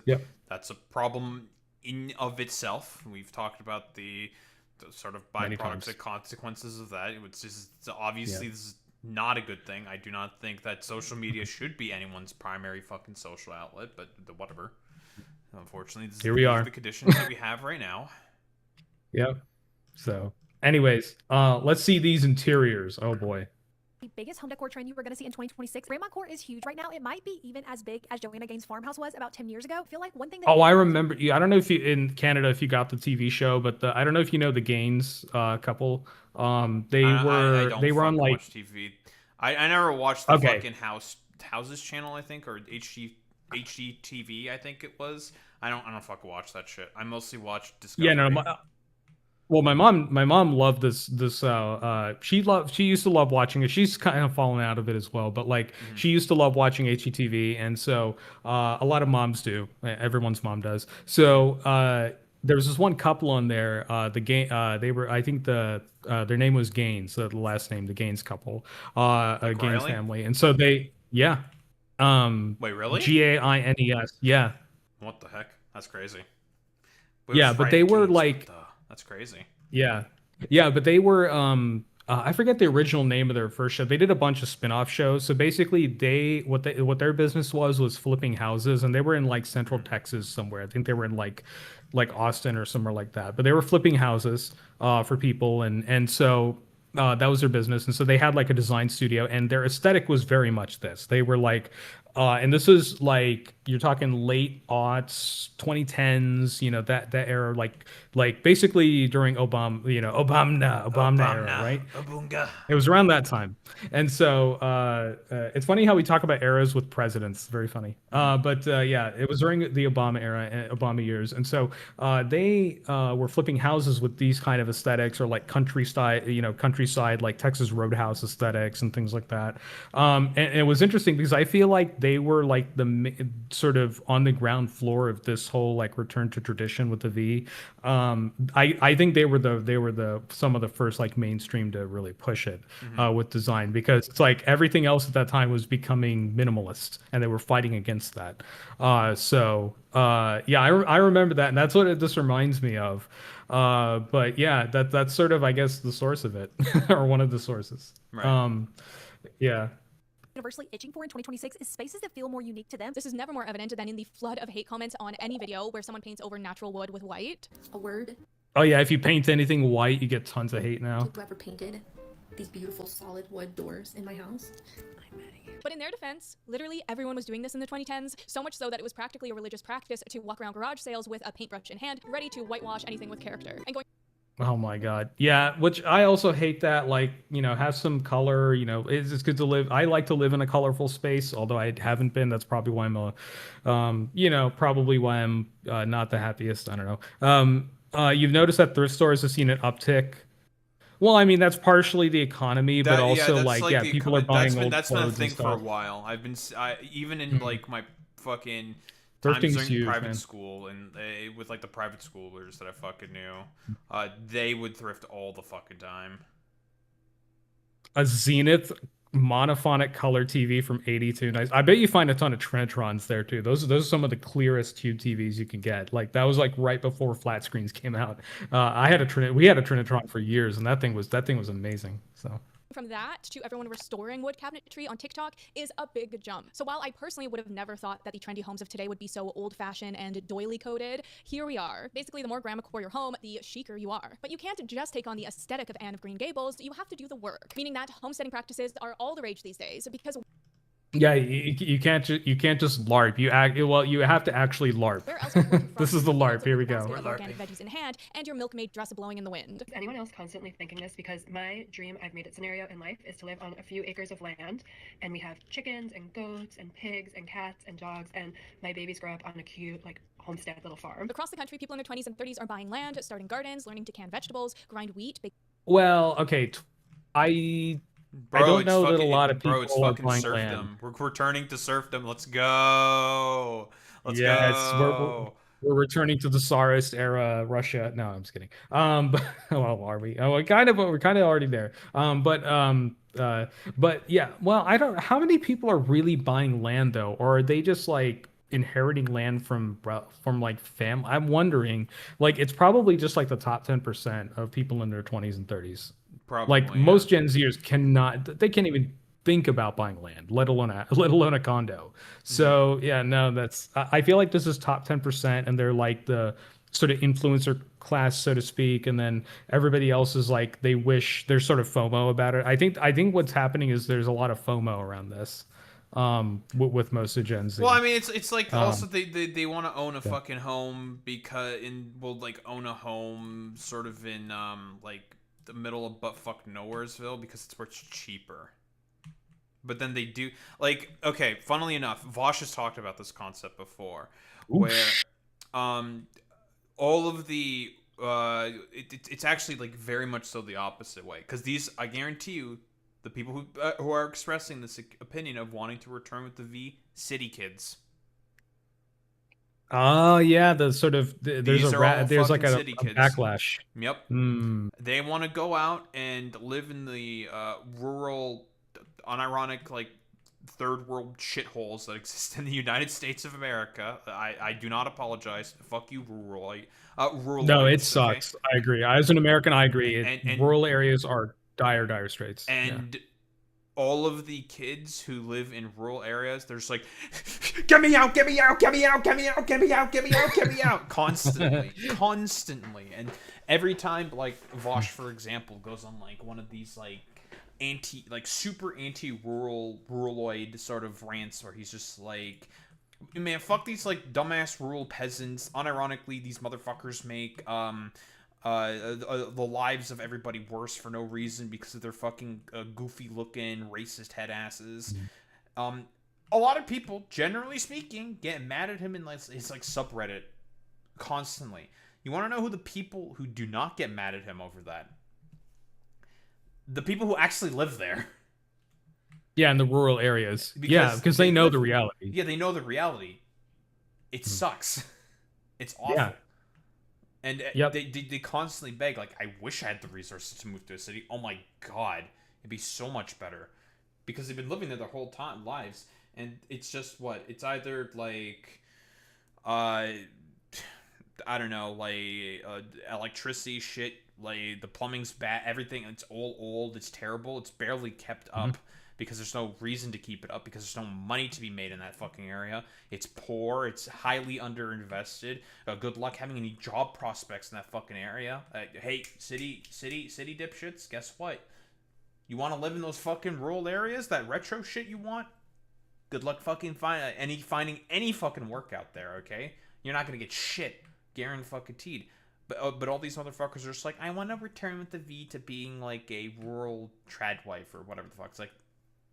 that's a problem in of itself. We've talked about the sort of byproducts and consequences of that. It's just obviously this is not a good thing. I do not think that social media should be anyone's primary fucking social outlet, but whatever. Unfortunately, this Here we are. The conditions that we have right now. Yep. So, anyways, let's see these interiors. Oh boy. The biggest home decor trend you were going to see in 2026. Grandma core is huge right now. It might be even as big as Joanna Gaines' farmhouse was about 10 years ago. I feel like one thing that I remember. I don't know if you in Canada if you got the TV show, but I don't know if you know the Gaines couple. They were on like watch TV. I never watched the fucking Houses channel, I think, or HGTV, I think it was. I don't fucking watch that shit. I mostly watch Discovery. Yeah, no. Well, my mom loved this. She used to love watching it. She's kind of fallen out of it as well, but like she used to love watching HGTV, and so a lot of moms do. Everyone's mom does. So there was this one couple on there. They were, I think their name was Gaines, the last name, the Gaines couple, a Gaines family, and so they Wait, really? Gaines, yeah. What the heck? That's crazy. But they were like. That's crazy. Yeah, but they were I forget the original name of their first show. They did a bunch of spin-off shows. So basically what their business was flipping houses, and they were in like Central Texas somewhere. I think they were in like Austin or somewhere like that. But they were flipping houses for people, and so that was their business. And so they had like a design studio, and their aesthetic was very much this. They were like and this is like you're talking late aughts, 2010s, that era, like basically during Obama era, right? Obunga. It was around that time, and so it's funny how we talk about eras with presidents. Very funny. But it was during the Obama era, Obama years, and so they were flipping houses with these kind of aesthetics, or like countryside, like Texas Roadhouse aesthetics and things like that. And it was interesting because I feel like they were like the sort of on the ground floor of this whole like return to tradition with the V. I think they were some of the first like mainstream to really push it with design, because it's like everything else at that time was becoming minimalist, and they were fighting against that. I remember that, and that's what this reminds me of. But yeah, that's sort of, I guess, the source of it, or one of the sources. Right. Yeah. Universally itching for in 2026 is spaces that feel more unique to them. This is never more evident than in the flood of hate comments on any video where someone paints over natural wood with white. A word. Oh yeah, if you paint anything white, you get tons of hate now. Whoever painted these beautiful solid wood doors in my house, I'm mad at you. But in their defense, literally everyone was doing this in the 2010s, so much so that it was practically a religious practice to walk around garage sales with a paintbrush in hand, ready to whitewash anything with character. And going Oh my God. Yeah, which I also hate that, like, have some color, it's good to live. I like to live in a colorful space, although I haven't been. That's probably why I'm not the happiest. I don't know. You've noticed that thrift stores have seen an uptick. Well, I mean, that's partially the economy, but also that's like, like yeah, the people are buying old that's been a clothes and thing for a stuff. while. I've been even in like my fucking times Thrifting's during huge, private man. school and with like the private schoolers that I fucking knew, they would thrift all the fucking time. A Zenith monophonic color TV from 82. Nice. I bet you find a ton of Trinitrons there too. Those are some of the clearest tube TVs you can get. Like that was like right before flat screens came out. We had a Trinitron for years, and that thing was amazing. So. From that to everyone restoring wood cabinetry on TikTok is a big jump. So while I personally would have never thought that the trendy homes of today would be so old-fashioned and doily coded, here we are. Basically, the more grandma core your home, the chicer you are. But you can't just take on the aesthetic of Anne of Green Gables, you have to do the work. Meaning that homesteading practices are all the rage these days because Yeah, you can't just LARP. You have to actually LARP. This is the LARP. Here we go. Organic veggies in hand and your milkmaid dress blowing in the wind. Is anyone else constantly thinking this? Because my dream I've made it scenario in life is to live on a few acres of land, and we have chickens and goats and pigs and cats and dogs, and my babies grow up on a cute like homestead little farm. Across the country, people in their 20s and 30s are buying land, starting gardens, learning to can vegetables, grind wheat. Well, okay, I don't know that a lot of people are buying land. We're returning to serfdom. Let's go. Let's go. We're returning to the Tsarist era Russia. No, I'm just kidding. But, well, are we? Oh, we're kind of already there. But yeah. Well, I don't. How many people are really buying land though, or are they just like inheriting land from like family? I'm wondering. Like, it's probably just like the top 10% of people in their 20s and 30s. Probably, like most Gen Zers they can't even think about buying land, let alone a condo. So yeah, no, I feel like this is top 10%, and they're like the sort of influencer class, so to speak, and then everybody else is like there's sort of FOMO about it. I think what's happening is there's a lot of FOMO around this. With most of Gen Z. Well, I mean, it's like also they want to own a fucking home like own a home sort of in like the middle of buttfuck nowheresville because it's where it's cheaper. But then they do like, okay, funnily enough, Vosh has talked about this concept before, where all of the it's actually like very much so the opposite way, because I guarantee you, the people who are expressing this opinion of wanting to return with the V, city kids. Oh yeah, there's like a backlash. Yep. They want to go out and live in the rural, unironic, like third world shitholes that exist in the United States of America. I do not apologize. Fuck you, rural. No, it sucks. Okay? I agree. As an American, I agree. And rural areas are dire straits. And all of the kids who live in rural areas, they're just like, get me out, get me out, get me out, get me out, get me out, get me out, get me out, constantly. And every time, like, Vosh, for example, goes on like one of these like super anti-ruraloid sort of rants where he's just like, man, fuck these like dumbass rural peasants. Unironically, these motherfuckers make the lives of everybody worse for no reason because of their fucking goofy looking racist head asses. A lot of people, generally speaking, get mad at him in like his like subreddit constantly. You want to know who the people who do not get mad at him over that? The people who actually live there. Yeah, in the rural areas. Because they know the reality. Yeah, they know the reality. It sucks. It's awful. Yeah. And they constantly beg, like, I wish I had the resources to move to a city. Oh my god, it'd be so much better. Because they've been living there their whole lives. And it's just it's either like, I don't know, like electricity shit, like the plumbing's bad, everything, it's all old, it's terrible, it's barely kept up. Because there's no reason to keep it up, because there's no money to be made in that fucking area. It's poor. It's highly underinvested. Good luck having any job prospects in that fucking area. Hey, city dipshits, guess what? You want to live in those fucking rural areas? That retro shit you want? Good luck fucking finding any fucking work out there, okay? You're not gonna get shit. Guaranteed. But all these motherfuckers are just like, I want to return with the V to being like a rural trad wife or whatever the fuck. It's like,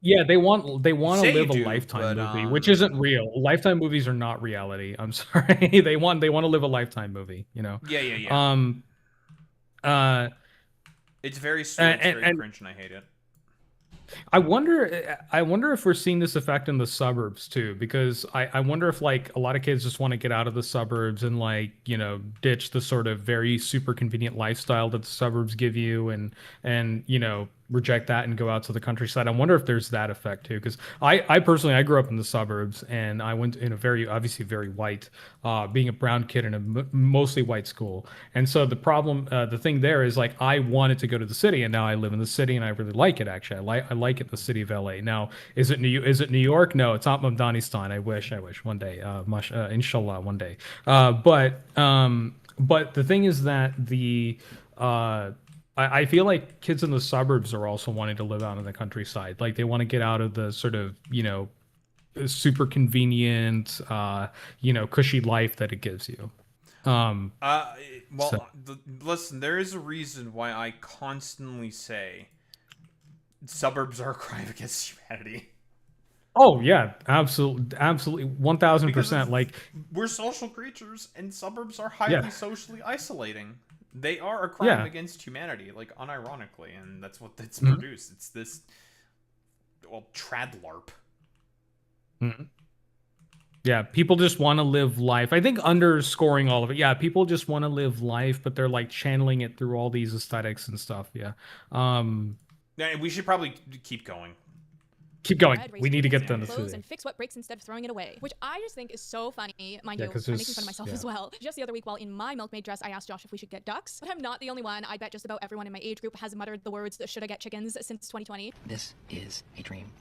yeah, they want to live a Lifetime movie, which isn't real. Lifetime movies are not reality. I'm sorry. they want to live a Lifetime movie, you know. Yeah. It's very sweet, it's very cringe, and I hate it. I wonder if we're seeing this effect in the suburbs too, because I wonder if like a lot of kids just want to get out of the suburbs and like, ditch the sort of very super convenient lifestyle that the suburbs give you and reject that and go out to the countryside. I wonder if there's that effect too, because I personally I grew up in the suburbs and I went in a very obviously very white, being a brown kid in a mostly white school, and so the thing there is like I wanted to go to the city, and now I live in the city and I really like it actually. I like it, the city of LA. Now, is it New York? No, it's not Afghanistan. I wish one day, inshallah one day. But the thing is that I feel like kids in the suburbs are also wanting to live out in the countryside. Like they want to get out of the sort of, super convenient, cushy life that it gives you. Listen, there is a reason why I constantly say suburbs are a crime against humanity. Oh yeah, absolutely, 1000%. Like we're social creatures, and suburbs are highly socially isolating. They are a crime against humanity, like unironically, and that's what it's produced. It's this, trad LARP. Mm-hmm. Yeah, people just want to live life. I think underscoring all of it. Yeah, people just want to live life, but they're like channeling it through all these aesthetics and stuff. Yeah. Yeah, we should probably keep going. Keep going. We need to get them to clothes and fix what breaks instead of throwing it away, which I just think is so funny. Mind you, I'm making fun of myself as well. Just the other week, while in my milkmaid dress, I asked Josh if we should get ducks, but I'm not the only one. I bet just about everyone in my age group has muttered the words, "Should I get chickens?" since 2020. This is a dream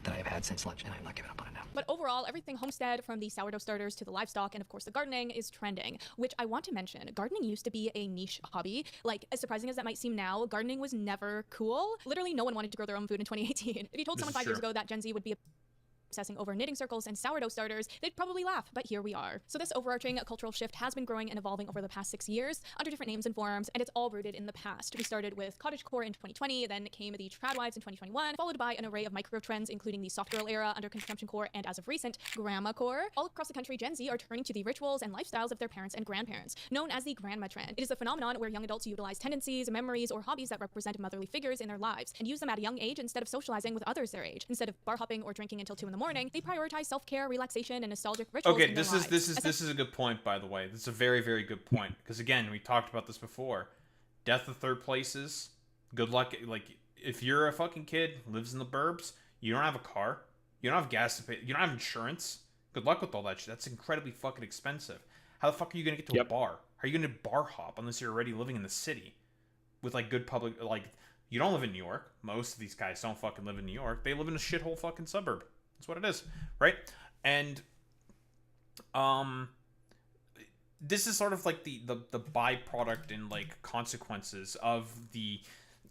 that I've had since lunch, and I'm not giving up on it now. But overall, everything homestead, from the sourdough starters to the livestock and of course the gardening, is trending, which I want to mention. Gardening used to be a niche hobby. Like, as surprising as that might seem now, gardening was never cool. Literally no one wanted to grow their own food in 2018. If you told someone 5 years ago that Gen Z would be obsessing over knitting circles and sourdough starters, they'd probably laugh, but here we are. So this overarching cultural shift has been growing and evolving over the past 6 years under different names and forms, and it's all rooted in the past. We started with cottagecore in 2020, then came the tradwives in 2021, followed by an array of micro trends, including the soft girl era under consumption core, and as of recent, grandma core. All across the country, Gen Z are turning to the rituals and lifestyles of their parents and grandparents, known as the grandma trend. It is a phenomenon where young adults utilize tendencies, memories, or hobbies that represent motherly figures in their lives, and use them at a young age instead of socializing with others their age. Instead of bar hopping or drinking until 2 in the morning, they prioritize self-care, relaxation, and nostalgic rituals. Okay, this is a good point, by the way. This is a very, very good point, because again, we talked about this before. Death of third places. Good luck. Like, if you're a fucking kid, lives in the burbs, you don't have a car, you don't have gas to pay, you don't have insurance. Good luck with all that shit. That's incredibly fucking expensive. How the fuck are you gonna get to a bar? How are you gonna bar hop unless you're already living in the city with like good public? Like, you don't live in New York. Most of these guys don't fucking live in New York. They live in a shithole fucking suburb. That's what it is, right? And this is sort of like the byproduct and like consequences of the,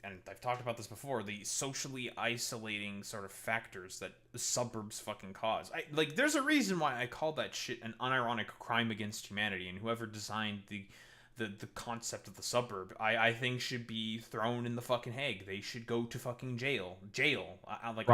and I've talked about this before, the socially isolating sort of factors that the suburbs fucking cause. Like, there's a reason why I call that shit an unironic crime against humanity, and whoever designed the concept of the suburb, I think should be thrown in the fucking Hague. They should go to fucking jail. Like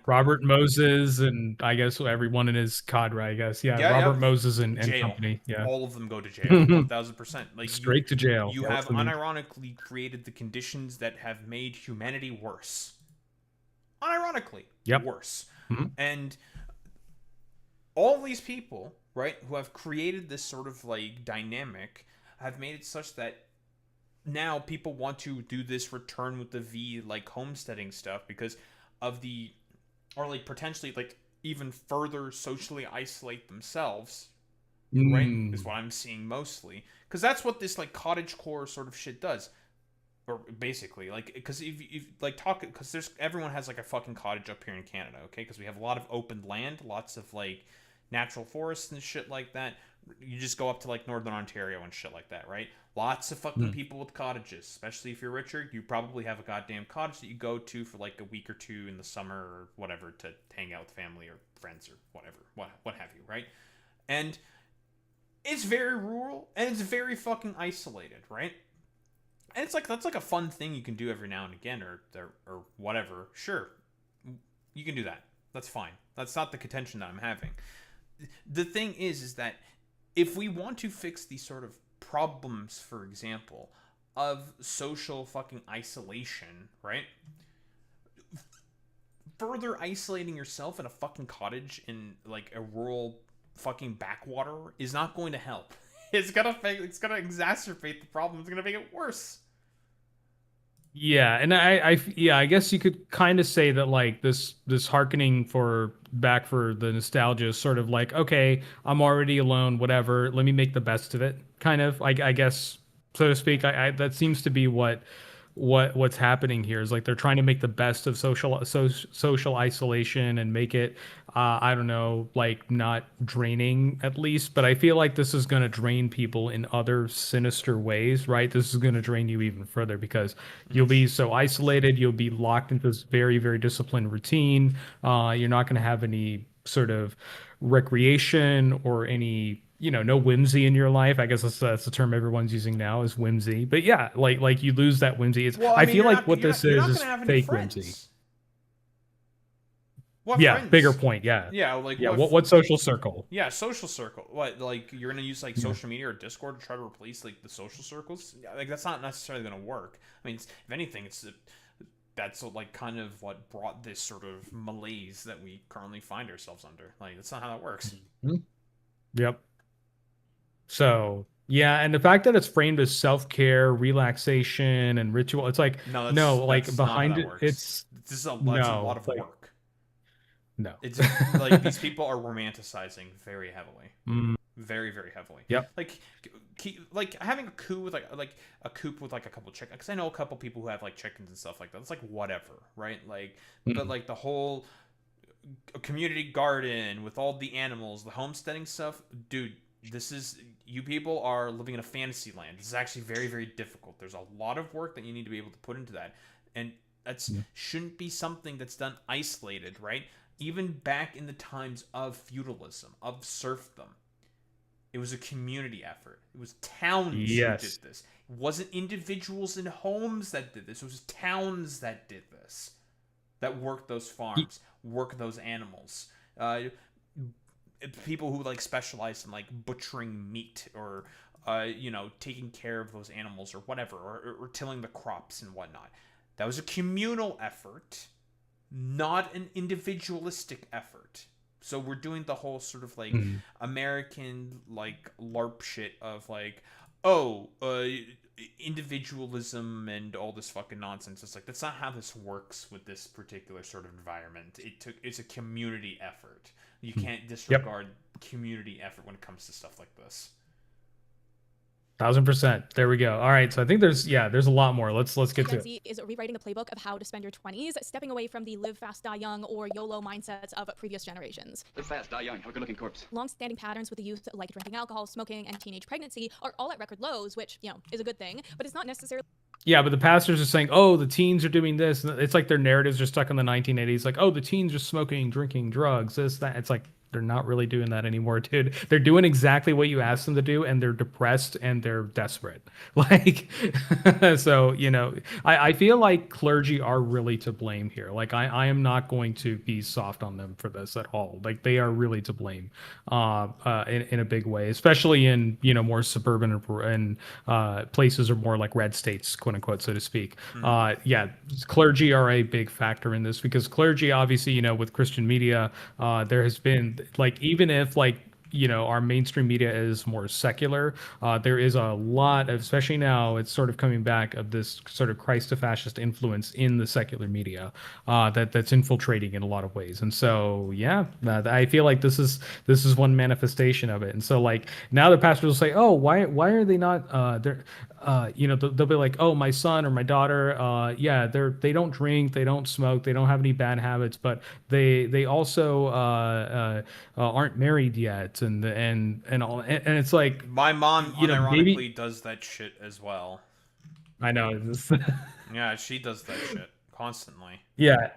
Robert Moses, and I guess everyone in his cadre, I guess. Robert Moses and company. Yeah. All of them go to jail. 1000%. Like, straight to jail. You have unironically created the conditions that have made humanity worse. Unironically. Worse. Mm-hmm. And all these people, right, who have created this sort of like dynamic, have made it such that now people want to do this return with the V, like homesteading stuff, because of the, or like potentially like even further socially isolate themselves, right? Is what I'm seeing mostly, because that's what this like cottagecore sort of shit does, or basically like, because if like talk, because there's everyone has like a fucking cottage up here in Canada, okay? Because we have a lot of open land, lots of like natural forests and shit like that. You just go up to like Northern Ontario and shit like that, right? Lots of fucking people with cottages, especially if you're richer. You probably have a goddamn cottage that you go to for like a week or two in the summer or whatever to hang out with family or friends or whatever, what have you, right? And it's very rural and it's very fucking isolated, right? And it's like, that's like a fun thing you can do every now and again, or whatever. Sure, you can do that. That's fine. That's not the contention that I'm having. The thing is that if we want to fix these sort of problems, for example, of social fucking isolation, right? Further isolating yourself in a fucking cottage in like a rural fucking backwater is not going to help. It's gonna exacerbate the problem. It's gonna make it worse. Yeah, and I guess you could kind of say that like this harkening for back for the nostalgia is sort of like, okay, I'm already alone, whatever. Let me make the best of it, kind of. I guess so to speak. That seems to be what's happening here is like they're trying to make the best of social isolation and make it I don't know, like not draining at least, but I feel like this is going to drain people in other sinister ways, right? This is going to drain you even further because you'll be so isolated, you'll be locked into this very, very disciplined routine. You're not going to have any sort of recreation or any no whimsy in your life. I guess that's the term everyone's using now is whimsy. But yeah, like you lose that whimsy. I feel like what this is fake whimsy. What yeah, friends? Bigger point. Yeah. Yeah, like what social circle? Yeah, social circle. What, like you're gonna use like social media or Discord to try to replace like the social circles? Like that's not necessarily gonna work. I mean, if anything, that's like kind of what brought this sort of malaise that we currently find ourselves under. Like that's not how that works. Mm-hmm. Yep. So yeah, and the fact that it's framed as self-care, relaxation, and ritual, it's like like behind it, it's that's a lot of work. No, it's like these people are romanticizing very heavily, very very heavily. Yep. Like having a coop with like a coop with like a couple chickens. Because I know a couple people who have like chickens and stuff like that. It's like whatever, right? Like, but like the whole community garden with all the animals, the homesteading stuff, dude. You people are living in a fantasy land. This is actually very, very difficult. There's a lot of work that you need to be able to put into that. And that's shouldn't be something that's done isolated, right? Even back in the times of feudalism, of serfdom, it was a community effort. It was towns who did this. It wasn't individuals in homes that did this. It was towns that did this, that worked those farms, worked those animals. People who like specialize in like butchering meat or taking care of those animals or whatever, or tilling the crops and whatnot. That was a communal effort, not an individualistic effort. So we're doing the whole sort of like American like LARP shit of like, individualism and all this fucking nonsense. It's like that's not how this works with this particular sort of environment. It's a community effort. You can't disregard community effort when it comes to stuff like this. 1000%. There we go. All right. So I think there's a lot more. Let's get to it. Is rewriting the playbook of how to spend your 20s, stepping away from the live fast, die young or YOLO mindsets of previous generations. Live fast, die young, have a good-looking corpse. Long-standing patterns with the youth, like drinking alcohol, smoking, and teenage pregnancy, are all at record lows, which is a good thing, but it's not necessarily. Yeah, but the pastors are saying, oh, the teens are doing this. It's like their narratives are stuck in the 1980s. Like, oh, the teens are smoking, drinking, drugs, this, that. It's like, they're not really doing that anymore, dude. They're doing exactly what you asked them to do, and they're depressed and they're desperate. Like, so, I feel like clergy are really to blame here. Like, I am not going to be soft on them for this at all. Like, they are really to blame in a big way, especially in, more suburban and places or more like red states, quote unquote, so to speak. Yeah, clergy are a big factor in this because clergy, obviously, with Christian media, there has been like, even if like our mainstream media is more secular, there is a lot of, especially now, it's sort of coming back, of this sort of Christo-fascist influence in the secular media that's infiltrating in a lot of ways. And so I feel like this is one manifestation of it. And so like now the pastors will say, oh, why are they not they'll be like, oh, my son or my daughter, they don't drink, they don't smoke, they don't have any bad habits, but they also aren't married yet. And it's like, my mom unironically does that shit as well. I know. Yeah, she does that shit constantly. Yeah.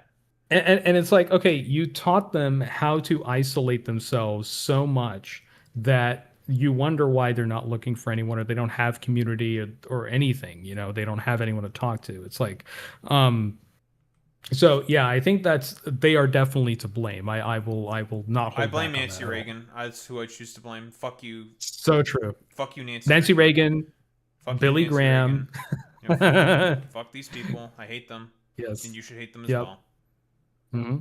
And it's like, okay, you taught them how to isolate themselves so much that you wonder why they're not looking for anyone, or they don't have community or anything, they don't have anyone to talk to. It's like, so yeah, I think they are definitely to blame. I will not hold I blame back on Nancy Reagan. That's who I choose to blame. Fuck you. So true. Fuck you, Nancy Reagan. Fuck you, Billy Nancy Graham. Reagan. Fuck these people. I hate them. Yes. And you should hate them as Yep. well. Mm-hmm.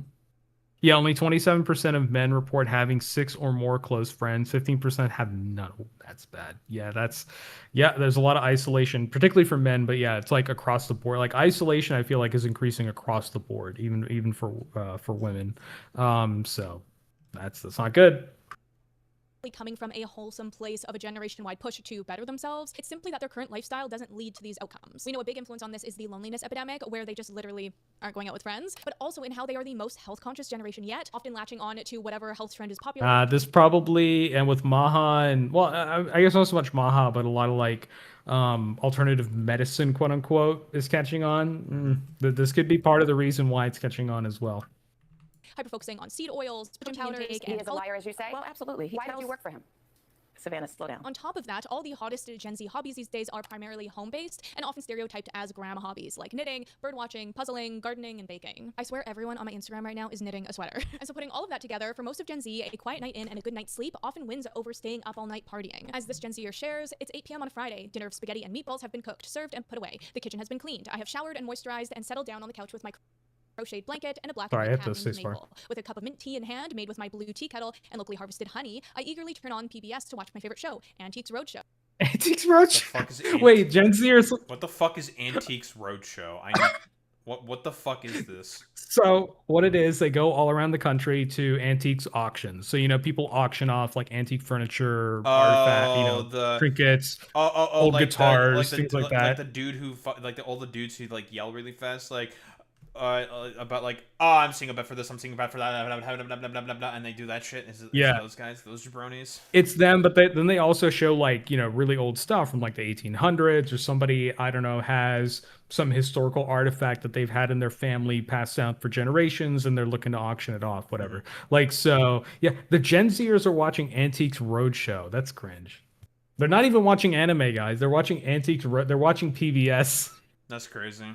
Yeah, only 27% of men report having 6 or more close friends. 15% have none. Oh, that's bad. Yeah, there's a lot of isolation, particularly for men, but yeah, it's like across the board. Like isolation, I feel like is increasing across the board, even for women. So that's not good. Coming from a wholesome place of a generation-wide push to better themselves, it's simply that their current lifestyle doesn't lead to these outcomes. We know a big influence on this is the loneliness epidemic, where they just literally aren't going out with friends, but also in how they are the most health-conscious generation yet, often latching on to whatever health trend is popular. This probably, and with Maha and, well, I guess not so much Maha, but a lot of like alternative medicine, quote unquote, is catching on. This could be part of the reason why it's catching on as well. Hyper-focusing on seed oils, protein powders, He is a liar, as you say? Well, absolutely. Why did you work for him? Savannah, slow down. On top of that, all the hottest Gen Z hobbies these days are primarily home-based and often stereotyped as grandma hobbies, like knitting, birdwatching, puzzling, gardening, and baking. I swear everyone on my Instagram right now is knitting a sweater. And so putting all of that together, for most of Gen Z, a quiet night in and a good night's sleep often wins over staying up all night partying. As this Gen Zer shares, it's 8 p.m. on a Friday. Dinner of spaghetti and meatballs have been cooked, served, and put away. The kitchen has been cleaned. I have showered and moisturized and settled down on the couch with my crocheted blanket and a black Sorry, I have to caffeine stay smart. maple. With a cup of mint tea in hand, made with my blue tea kettle and locally harvested honey, I eagerly turn on PBS to watch my favorite show, Antiques Roadshow. Antiques Roadshow. Wait, Gen Zers. What the fuck is Antiques Roadshow? I need... What the fuck is this? So what it is, they go all around the country to antiques auctions. So people auction off like antique furniture, artifact, trinkets, old like guitars, the, things like that. Like the dude who, all the dudes who like yell really fast, like about like, oh, I'm seeing a bet for this, I'm seeing a bet for that, and they do that shit. Is it those guys, those jabronis? It's them, but then they also show like really old stuff from like the 1800s, or somebody I don't know has some historical artifact that they've had in their family passed down for generations, and they're looking to auction it off, whatever. Like, so yeah, the Gen Zers are watching Antiques Roadshow. That's cringe. They're not even watching anime, guys. They're watching they're watching PBS. That's crazy.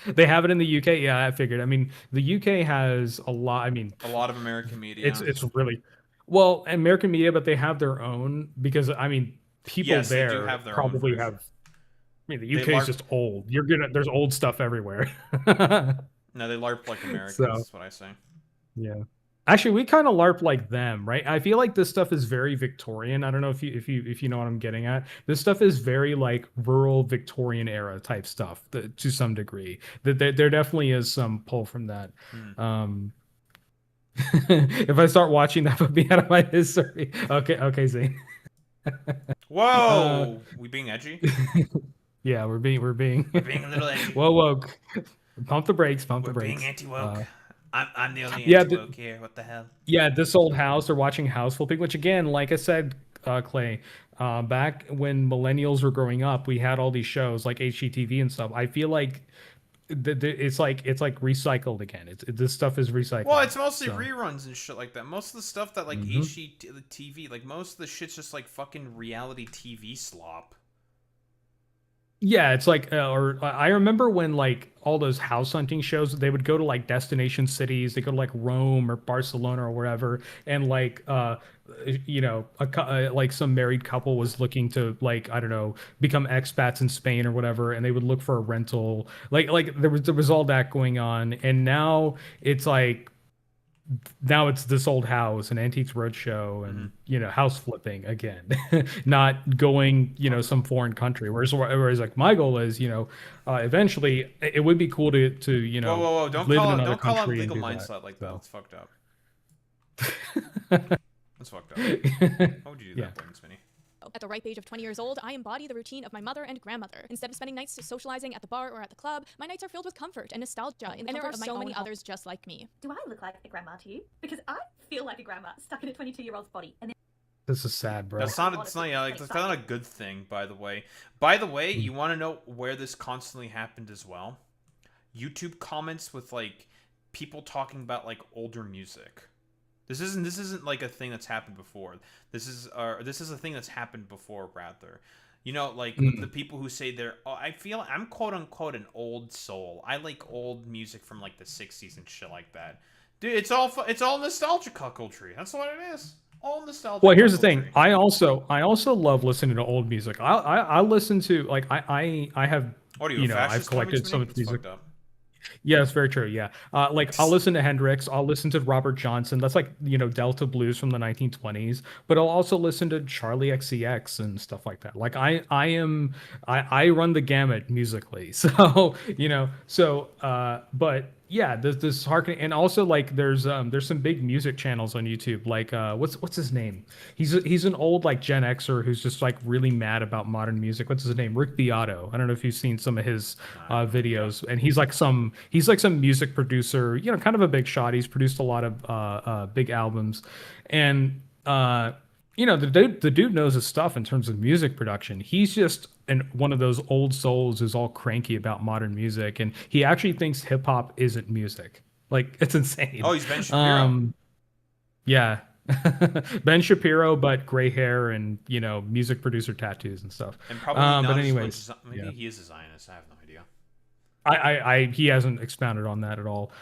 They have it in the UK. Yeah, I figured. I mean, the UK has a lot. I mean, a lot of American media. It's really well American media, but they have their own because I mean, people there they do have their probably own have. I mean, the UK is just old. There's old stuff everywhere. No, they LARP like Americans. That's what I say. Yeah. Actually, we kind of LARP like them, right? I feel like this stuff is very Victorian. I don't know if you know what I'm getting at. This stuff is very like rural Victorian era type stuff to some degree. There definitely is some pull from that. If I start watching that, would be out of my history. Okay, Zane. Whoa, we being edgy? Yeah, we're being a little edgy. Whoa, pump the brakes. We're being anti-woke. I'm the only anti-woke here. What the hell? Yeah, this old house. They're watching house flipping, which again, like I said, Clay, back when millennials were growing up, we had all these shows like HGTV and stuff. I feel like it's like recycled again. This stuff is recycled. Well, it's mostly reruns and shit like that. Most of the stuff that like HGTV, like most of the shit's just like fucking reality TV slop. Yeah, it's like, or I remember when like all those house hunting shows, they would go to like destination cities. They go to like Rome or Barcelona or wherever, and like, like some married couple was looking to like I don't know become expats in Spain or whatever, and they would look for a rental. Like there was all that going on, and now it's like. Now it's this old house and Antiques Roadshow and house flipping again, not going some foreign country. Whereas like my goal is eventually it would be cool to whoa, don't live call in another don't call country it legal and do mindset like that. So. That's fucked up. That's fucked up. How would you do that, Blaine Smitty? At the ripe age of 20 years old, I embody the routine of my mother and grandmother. Instead of spending nights socializing at the bar or at the club, my nights are filled with comfort and nostalgia, and there are so many others just like me. Do I look like a grandma to you? Because I feel like a grandma stuck in a 22-year-old's body. And then This is sad, bro. That's not a good thing, by the way. You want to know where this constantly happened as well? YouTube comments with like people talking about like older music. This isn't like a thing that's happened before. This is a thing that's happened before, rather. Like the people who say I feel I'm quote unquote an old soul. I like old music from like the 60s and shit like that. Dude, it's all nostalgia cuckoldry. That's what it is. all nostalgic. Well, here's the thing. tree. I also love listening to old music. I listen to like I have What are you, a I've fascist, collected so much That's music. fucked up. Yeah, it's very true. Yeah. Like I'll listen to Hendrix, I'll listen to Robert Johnson. That's like, Delta blues from the 1920s, but I'll also listen to Charlie XCX and stuff like that. Like I run the gamut musically. So, but yeah, this harkening, and also like there's some big music channels on YouTube. Like what's his name? He's an old like Gen Xer who's just like really mad about modern music. What's his name? Rick Beato. I don't know if you've seen some of his videos, and he's like some music producer, kind of a big shot. He's produced a lot of big albums, and the dude knows his stuff in terms of music production. He's just one of those old souls who's all cranky about modern music, and he actually thinks hip hop isn't music. Like, it's insane. Oh, he's Ben Shapiro. Yeah. Ben Shapiro, but gray hair and music producer tattoos and stuff. And probably not but as anyways, much maybe he is a Zionist. I have no idea. He hasn't expounded on that at all.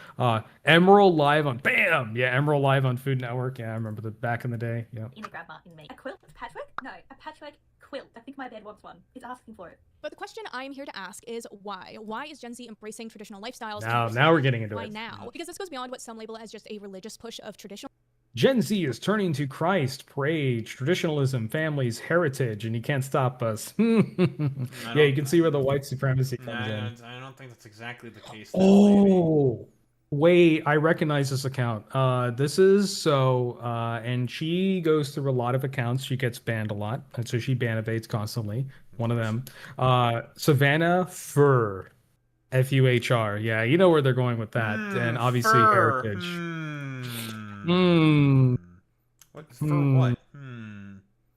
Emerald live on Emerald live on Food Network. Yeah, I remember back in the day. Yeah. In a grandma in me. A quilt patchwork? No, a patchwork quilt. I think my bed wants one. It's asking for it. But the question I'm here to ask is why? Why is Gen Z embracing traditional lifestyles? Now we're getting into why it. Why now? Because this goes beyond what some label as just a religious push of traditional. Gen Z is turning to Christ, parade, traditionalism, families, heritage, and you can't stop us. Yeah, you can see where the white supremacy comes in. I don't think that's exactly the case. Oh, wait, I recognize this account. This is and she goes through a lot of accounts. She gets banned a lot, and so she ban evades constantly. One of them, Savannah Fur, Fuhr. Yeah, you know where they're going with that, and obviously heritage. What for? What?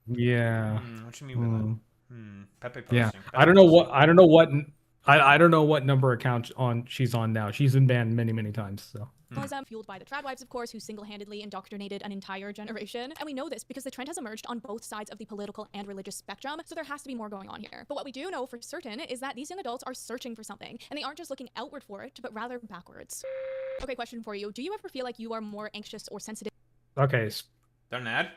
Yeah. What you mean by that? Pepe posting. Yeah. Pepe I don't know what number account she's on now. She's been banned many, many times. So. Fueled by the trad wives, of course, who single-handedly indoctrinated an entire generation. And we know this because the trend has emerged on both sides of the political and religious spectrum, so there has to be more going on here. But what we do know for certain is that these young adults are searching for something, and they aren't just looking outward for it, but rather backwards. Okay, question for you. Do you ever feel like you are more anxious or sensitive? Okay. Done an ad?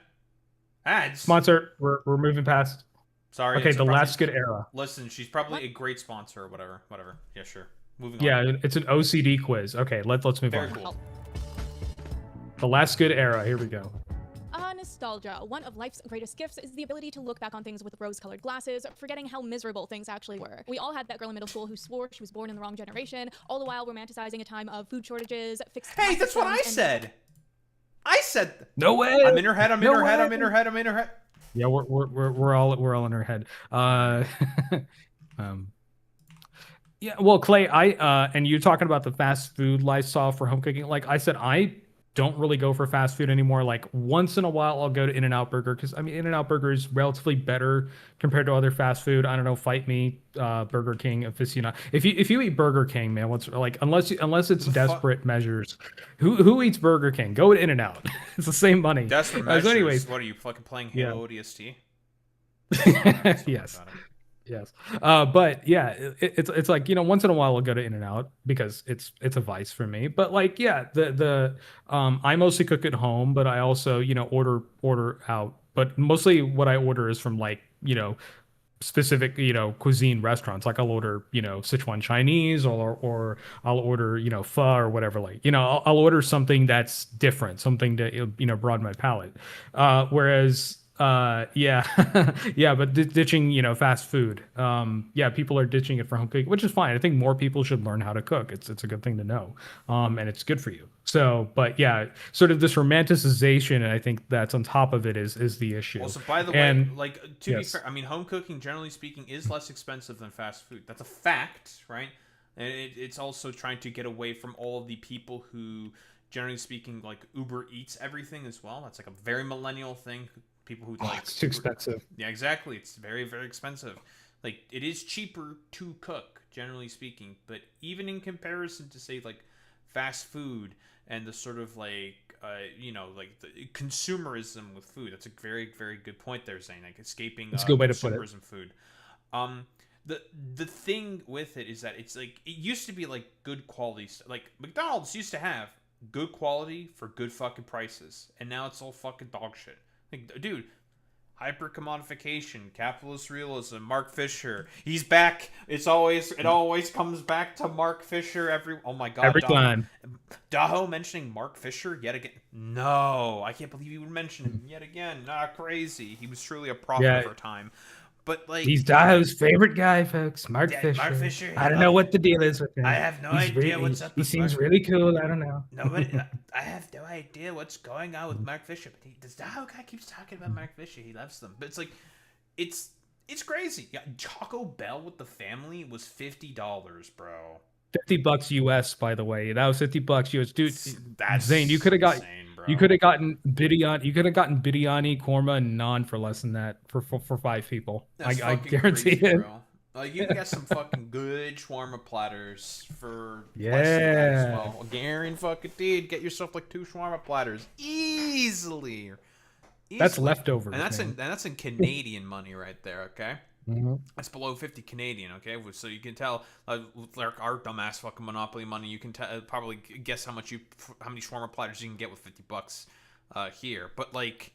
Ads? Sponsor, we're moving past. Sorry. Okay, the last good era. Listen, she's probably a great sponsor or whatever. Yeah, sure. Moving on. Yeah, it's an OCD quiz. Okay, let's move on. Very cool. The last good era. Here we go. Nostalgia. One of life's greatest gifts is the ability to look back on things with rose-colored glasses, forgetting how miserable things actually were. We all had that girl in middle school who swore she was born in the wrong generation, all the while romanticizing a time of food shortages, fixed. Hey, that's what I said. I said. No way. I'm in her head. I'm in her head. Yeah, we're all in her head. Yeah, well, Clay, and you're talking about the fast food lifestyle for home cooking. Like I said, I don't really go for fast food anymore. Like once in a while, I'll go to In-N-Out Burger because In-N-Out Burger is relatively better compared to other fast food. I don't know, fight me, Burger King aficionado. If you eat Burger King, man, what's like unless it's desperate measures. Who eats Burger King? Go to In-N-Out. It's the same money. Desperate measures. So anyways, what are you fucking playing Halo ODST? Yes. Yes. But yeah, it's like, once in a while I'll go to In-N-Out because it's a vice for me. But like, yeah, I mostly cook at home, but I also, order out. But mostly what I order is from like, specific, cuisine restaurants. Like I'll order, Sichuan Chinese or I'll order, pho or whatever. Like, I'll order something that's different, something to, broaden my palate. Whereas yeah, but ditching, fast food. Yeah, people are ditching it for home cooking, which is fine. I think more people should learn how to cook. It's a good thing to know. And it's good for you. So, but yeah, sort of this romanticization, and I think that's on top of it is the issue. Also, by the way, like to be fair, I mean, home cooking, generally speaking, is less expensive than fast food. That's a fact, right? And it's also trying to get away from all of the people who, generally speaking, like Uber Eats everything as well. That's like a very millennial thing. People who like it's too expensive. Yeah, exactly. It's very, very expensive. Like it is cheaper to cook, generally speaking, but even in comparison to say like fast food and the sort of like like the consumerism with food. That's a very, very good point there, Zane. Like escaping that's a good way to put it. Consumerism food. The thing with it is that it's like it used to be like good quality like McDonald's used to have good quality for good fucking prices, and now it's all fucking dog shit. Like, dude, hyper commodification, capitalist realism, Mark Fisher. He's back. It always comes back to Mark Fisher oh my god, Every time. Daho mentioning Mark Fisher yet again. No, I can't believe you would mention him yet again. Crazy. He was truly a prophet of our time. But like, he's Daho's favorite guy, folks. Mark Fisher. Mark Fisher. I don't know what the deal is with him. I have no idea what's up. He seems really cool. I don't know. I have no idea what's going on with Mark Fisher. But this Daho guy keeps talking about Mark Fisher. He loves them. But it's like, it's crazy. Yeah, Taco Bell with the family was $50, bro. $50 US, by the way. That was $50 US, dude. That's Zane, you could have got. insane, bro. You could have gotten biryani. You could have gotten biryani, korma, and naan for less than that for 5 people. I guarantee crazy, it. bro. Like, you can get some fucking good shawarma platters for less than that as well. Guaranteed. Get yourself like 2 shawarma platters easily. That's leftovers. And that's in Canadian money right there. Okay. Mm-hmm. That's below 50 Canadian, okay? So you can tell, like our dumbass fucking Monopoly money, you can probably guess how many shawarma platters you can get with $50 here. But like,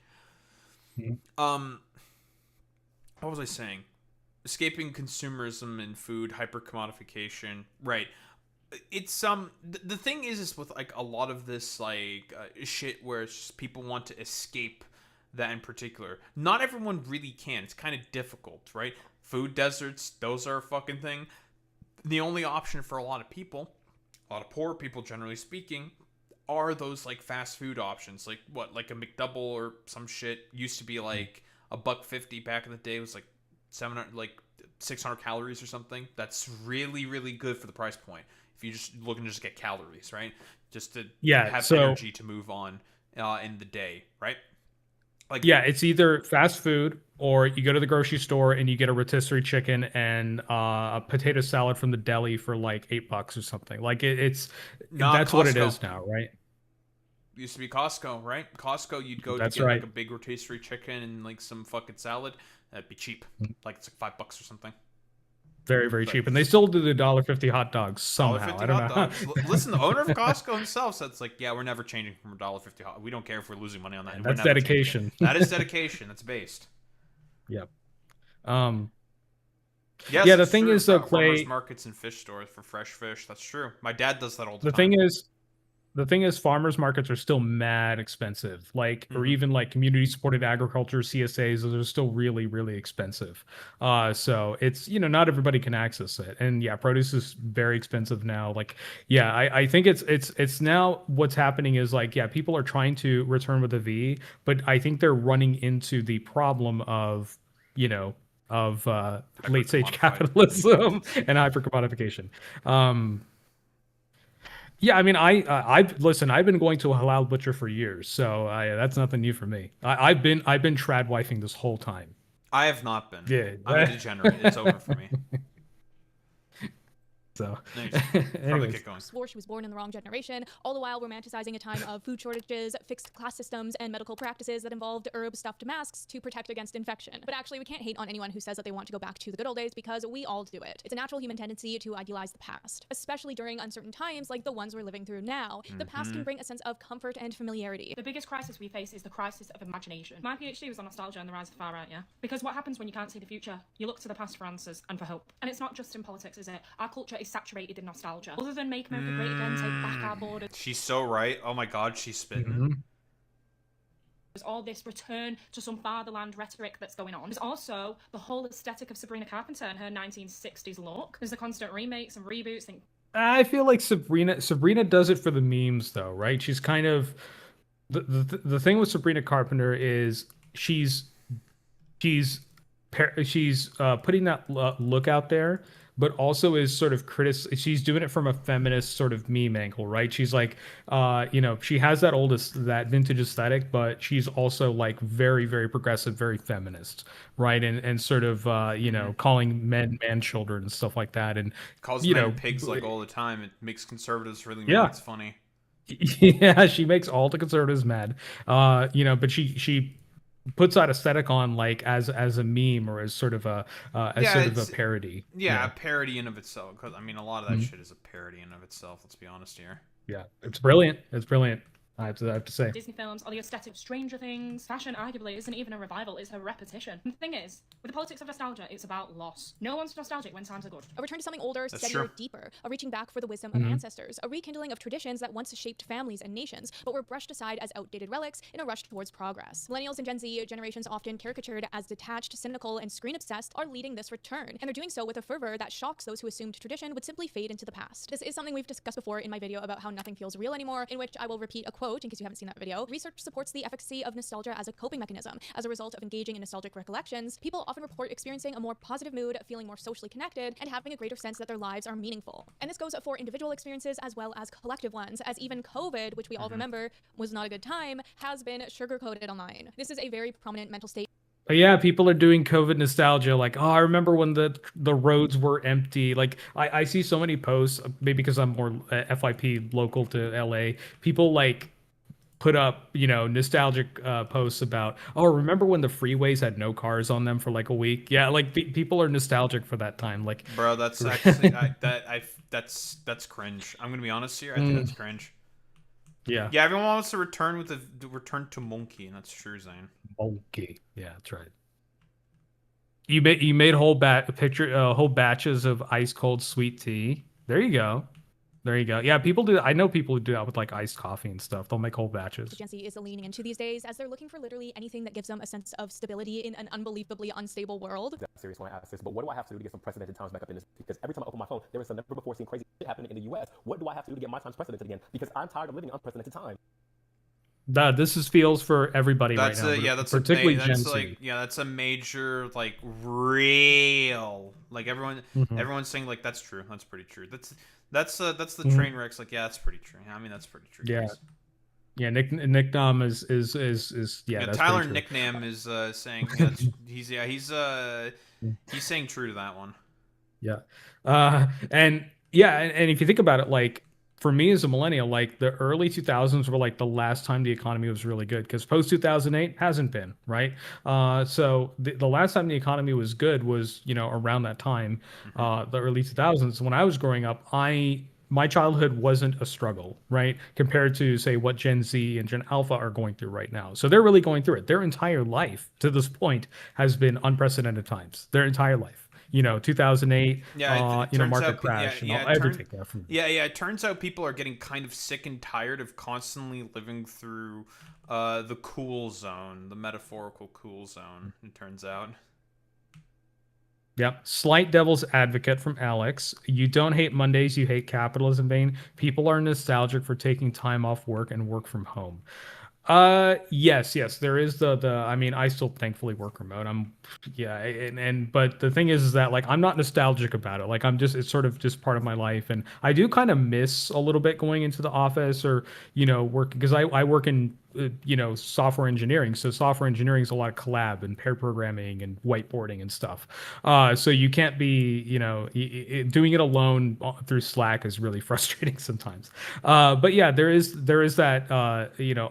what was I saying? Escaping consumerism in food, hyper commodification, right? It's the thing is with like a lot of this like shit where it's just people want to escape that in particular. Not everyone really can. It's kind of difficult, right? Food deserts, those are a fucking thing. The only option for a lot of people, a lot of poor people generally speaking, are those like fast food options. Like what, like a McDouble or some shit used to be like $1.50 back in the day. It was like 600 calories or something. That's really, really good for the price point. If you just looking to just get calories, right? Just to have energy to move on in the day, right? Like, yeah, it's either fast food or you go to the grocery store and you get a rotisserie chicken and a potato salad from the deli for like $8 or something. Like that's Costco. What it is now, right? It used to be Costco, right? Costco, you'd go to get like a big rotisserie chicken and like some fucking salad. That'd be cheap. Like it's like $5 or something. Very, very cheap. And they still do the $1.50 hot dogs somehow. I don't know. Listen, the owner of Costco himself said it's like, yeah, we're never changing from $1.50 hot. We don't care if we're losing money on that. That's dedication. That is dedication. That's based. Yep. Yes, yeah, the thing is, though, Clay, farmers markets and fish stores for fresh fish. That's true. My dad does that all the time. The thing is, farmers markets are still mad expensive. Like, or even like community supported agriculture, CSAs, those are still really, really expensive. So it's, not everybody can access it. And yeah, produce is very expensive now. Like, yeah, I think it's now what's happening is like, yeah, people are trying to return with a V, but I think they're running into the problem of, late stage capitalism and hyper commodification. Yeah, I mean, listen. I've been going to a halal butcher for years, so that's nothing new for me. I've been trad wifing this whole time. I have not been. Yeah, I'm a degenerate. It's over for me. So, anyways. Swore she was born in the wrong generation, all the while romanticizing a time of food shortages, fixed class systems, and medical practices that involved herb-stuffed masks to protect against infection. But actually, we can't hate on anyone who says that they want to go back to the good old days because we all do it. It's a natural human tendency to idealize the past, especially during uncertain times like the ones we're living through now. The past can bring a sense of comfort and familiarity. The biggest crisis we face is the crisis of imagination. My PhD was on nostalgia and the rise of the far right, yeah? Because what happens when you can't see the future? You look to the past for answers and for hope. And it's not just in politics, is it? Our culture is saturated in nostalgia. Other than make America great again, take back our borders. She's so right. Oh my god, she's spitting. There's all this return to some fatherland rhetoric that's going on. There's also the whole aesthetic of Sabrina Carpenter and her 1960s look. There's the constant remakes and reboots. I feel like Sabrina does it for the memes, though, right? She's kind of the thing with Sabrina Carpenter is she's putting that look out there, but also is sort of she's doing it from a feminist sort of meme angle, right? She's like, she has that vintage aesthetic, but she's also like very, very progressive, very feminist, right? And sort of, calling men man-children and stuff like that. And calls men pigs like all the time. It makes conservatives really mad. Yeah. It's funny. Yeah, she makes all the conservatives mad. But she puts that aesthetic on like as a meme or as sort of a parody. Yeah, a parody in of itself. Because I mean, a lot of that shit is a parody in of itself. Let's be honest here. Yeah, it's brilliant. It's brilliant. I have to say. Disney films, or the aesthetic of Stranger Things. Fashion arguably isn't even a revival, it's a repetition. And the thing is, with the politics of nostalgia, it's about loss. No one's nostalgic when times are good. A return to something older, That's steadier, true. deeper. A reaching back for the wisdom of ancestors. A rekindling of traditions that once shaped families and nations, but were brushed aside as outdated relics in a rush towards progress. Millennials and Gen Z, generations often caricatured as detached, cynical, and screen-obsessed, are leading this return. And they're doing so with a fervor that shocks those who assumed tradition would simply fade into the past. This is something we've discussed before in my video about how nothing feels real anymore, in which I will repeat a quote in case you haven't seen that video. Research supports the efficacy of nostalgia as a coping mechanism. As a result of engaging in nostalgic recollections, people often report experiencing a more positive mood, feeling more socially connected, and having a greater sense that their lives are meaningful. And this goes for individual experiences as well as collective ones, as even COVID, which we all remember was not a good time, has been sugar-coated online. This is a very prominent mental state. But yeah, people are doing COVID nostalgia. Like, oh, I remember when the roads were empty. Like, I see so many posts, maybe because I'm more FYP local to LA. People like put up, nostalgic posts about, oh, remember when the freeways had no cars on them for like a week? Yeah, like people are nostalgic for that time. Like, Bro, that's actually that's cringe. I'm gonna be honest here. I think that's cringe. Yeah. Yeah, everyone wants to return to monkey, and that's true, Zane. Monkey. Yeah, that's right. You made whole batches of ice cold sweet tea. There you go. There you go. Yeah, people do. I know people who do that with like iced coffee and stuff. They'll make whole batches. Gen Z is leaning into these days as they're looking for literally anything that gives them a sense of stability in an unbelievably unstable world. I'm serious when I ask this, but what do I have to do to get some precedented times back up in this? Because every time I open my phone, there is some never before seen crazy shit happening in the U.S. What do I have to do to get my times precedented again? Because I'm tired of living in unprecedented time. This feels for everybody right now. Particularly Gen Z. That's a major like real like everyone's saying like that's true. That's pretty true. That's the train wrecks. Like that's pretty true. I mean that's pretty true. Yeah. Yeah, Nicknam is yeah. That's Tyler Nicknam is saying he's saying true to that one. Yeah, and if you think about it, like for me as a millennial, like the early 2000s were like the last time the economy was really good because post 2008 hasn't been, right? So the last time the economy was good was around that time, the early 2000s. When I was growing up, my childhood wasn't a struggle, right? Compared to, say, what Gen Z and Gen Alpha are going through right now. So they're really going through it. Their entire life to this point has been unprecedented times. Their entire life. 2008, market crash, everything. It turns out people are getting kind of sick and tired of constantly living through the cool zone, the metaphorical cool zone, it turns out. Yep. Slight devil's advocate from Alex. You don't hate Mondays, you hate capitalism, Bane. People are nostalgic for taking time off work and work from home. Yes, there is I mean, I still thankfully work remote. But the thing is that like I'm not nostalgic about it. Like it's sort of just part of my life, and I do kind of miss a little bit going into the office or work because I work in software engineering. So software engineering is a lot of collab and pair programming and whiteboarding and stuff. So you can't be doing it alone through Slack is really frustrating sometimes. But yeah, there is that.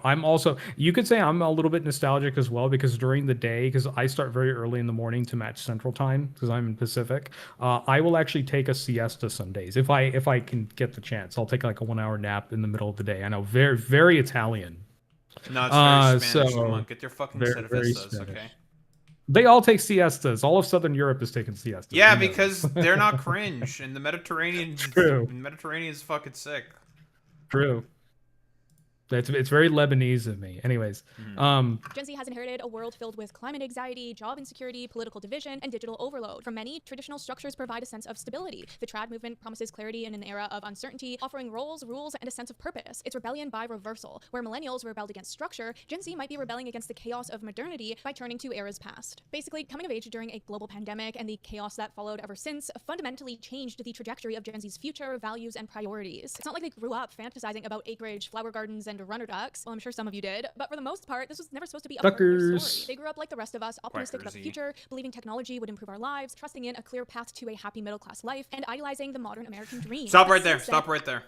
I'm also, you could say I'm a little bit nostalgic as well because during the day, because I start very early in the morning to match Central Time because I'm in Pacific. I will actually take a siesta some days if I can get the chance. I'll take like a 1 hour nap in the middle of the day. I know, very very Italian. No, it's very Spanish. Come on, get your fucking siestas, okay? They all take siestas. All of Southern Europe is taking siestas. Yeah, because they're not cringe, and the Mediterranean. True. The Mediterranean is fucking sick. True. It's very Lebanese of me. Anyways, Gen Z has inherited a world filled with climate anxiety, job insecurity, political division, and digital overload. For many, traditional structures provide a sense of stability. The trad movement promises clarity in an era of uncertainty, offering roles, rules, and a sense of purpose. It's rebellion by reversal. Where millennials rebelled against structure, Gen Z might be rebelling against the chaos of modernity by turning to eras past. Basically, coming of age during a global pandemic and the chaos that followed ever since fundamentally changed the trajectory of Gen Z's future, values, and priorities. It's not like they grew up fantasizing about acreage, flower gardens, and runner ducks. Well, I'm sure some of you did, but for the most part, this was never supposed to be a part of their story. They grew up like the rest of us, optimistic about the future, believing technology would improve our lives, trusting in a clear path to a happy middle-class life, and idealizing the modern American dream. Stop right there. Stop right there.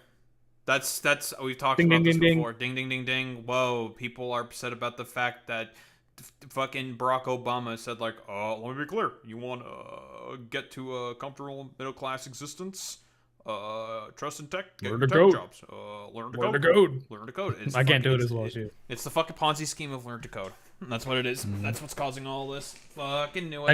That's we've talked about this before. Ding, ding, ding, ding. Whoa, people are upset about the fact that fucking Barack Obama said like, let me be clear. You want to get to a comfortable middle-class existence? Trust in tech, get Learn your to tech code. jobs. Learn to Learn code. to code. Learn to code. It's I can't fucking- do it as well as you. It's the fucking Ponzi scheme of learn to code. That's what it is. That's what's causing all this. Fucking knew it.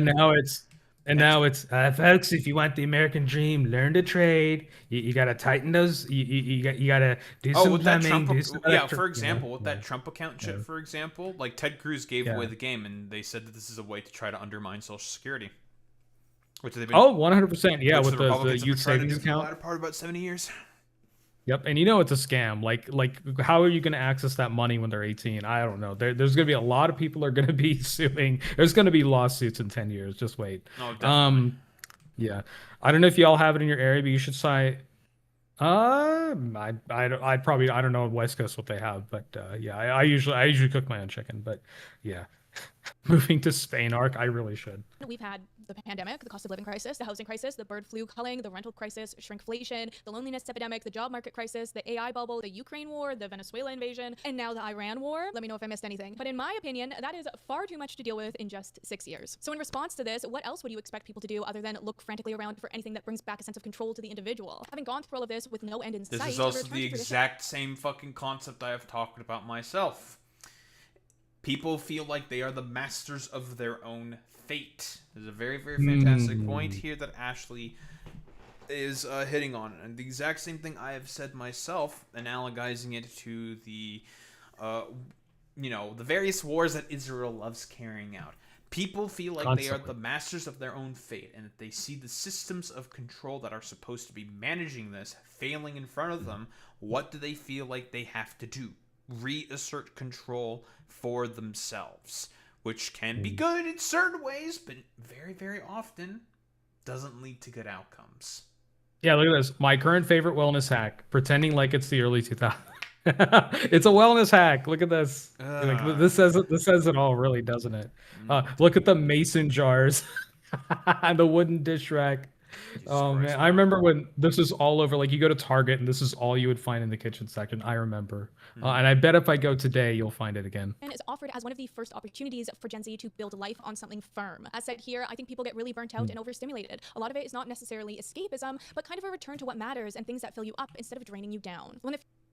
And now it's folks, if you want the American dream, learn to trade. You gotta tighten those. You gotta do some with that plumbing. Trump, Do some for example, with that Trump account shit, Yeah. for example, like Ted Cruz gave Yeah. away the game, and they said that this is a way to try to undermine Social Security, which they've been. 100%. Yeah, which with the Republicans have youth been trying to savings do for the account. latter part of about 70 years. Yep, and it's a scam. Like how are you going to access that money when they're 18? I don't know. There's going to be a lot of people are going to be suing. There's going to be lawsuits in 10 years. Just wait. Oh, definitely. Yeah, I don't know if y'all have it in your area, but you should cite. I probably I don't know West Coast what they have, but yeah, I usually cook my own chicken, but yeah. Moving to Spain, Arc, I really should. We've had the pandemic, the cost of living crisis, the housing crisis, the bird flu culling, the rental crisis, shrinkflation, the loneliness epidemic, the job market crisis, the AI bubble, the Ukraine war, the Venezuela invasion, and now the Iran war. Let me know if I missed anything. But in my opinion, that is far too much to deal with in just 6 years. So in response to this, what else would you expect people to do other than look frantically around for anything that brings back a sense of control to the individual? Having gone through all of this with no end in sight, This is also return the to tradition- exact same fucking concept I have talked about myself. People feel like they are the masters of their own fate. There's a very, very fantastic point here that Ashley is hitting on. And the exact same thing I have said myself, analogizing it to the, the various wars that Israel loves carrying out. People feel like they are the masters of their own fate, and that they see the systems of control that are supposed to be managing this failing in front of them. What do they feel like they have to do? Reassert control for themselves, which can be good in certain ways, but very, very often doesn't lead to good outcomes. Yeah, look at this. My current favorite wellness hack: pretending like it's the early 2000s. It's a wellness hack. Look at this. Like, this says it all, really, doesn't it? Look at the mason jars and the wooden dish rack. Oh man, I remember when this was all over. Like, you go to Target and this is all you would find in the kitchen section. I remember, and I bet if I go today, you'll find it again. And is offered as one of the first opportunities for Gen Z to build life on something firm. As said here, I think people get really burnt out and overstimulated. A lot of it is not necessarily escapism, but kind of a return to what matters and things that fill you up instead of draining you down.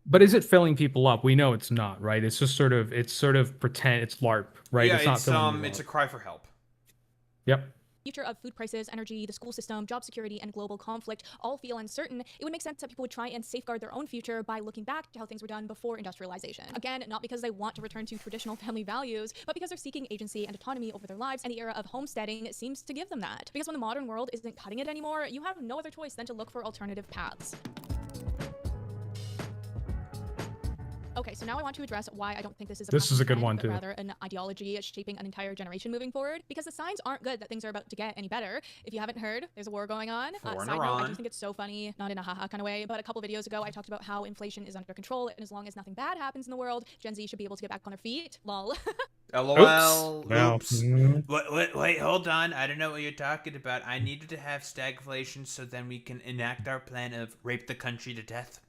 But is it filling people up? We know it's not, right? It's just sort of pretend. It's LARP, right? Yeah, it's not filling you it's up. a cry for help. Yep. Future of food prices, energy, the school system, job security, and global conflict all feel uncertain, it would make sense that people would try and safeguard their own future by looking back to how things were done before industrialization. Again, not because they want to return to traditional family values, but because they're seeking agency and autonomy over their lives, and the era of homesteading seems to give them that. Because when the modern world isn't cutting it anymore, you have no other choice than to look for alternative paths. Okay, so now I want to address why I don't think this is a good trend, one but too. rather an ideology shaping an entire generation moving forward. Because the signs aren't good that things are about to get any better. If you haven't heard, there's a war going on. Side note, I do think it's so funny, not in a haha kind of way, but a couple videos ago I talked about how inflation is under control, and as long as nothing bad happens in the world, Gen Z should be able to get back on their feet. Lol. LOL. Oops. Wait, hold on. I don't know what you're talking about. I needed to have stagflation so then we can enact our plan of rape the country to death.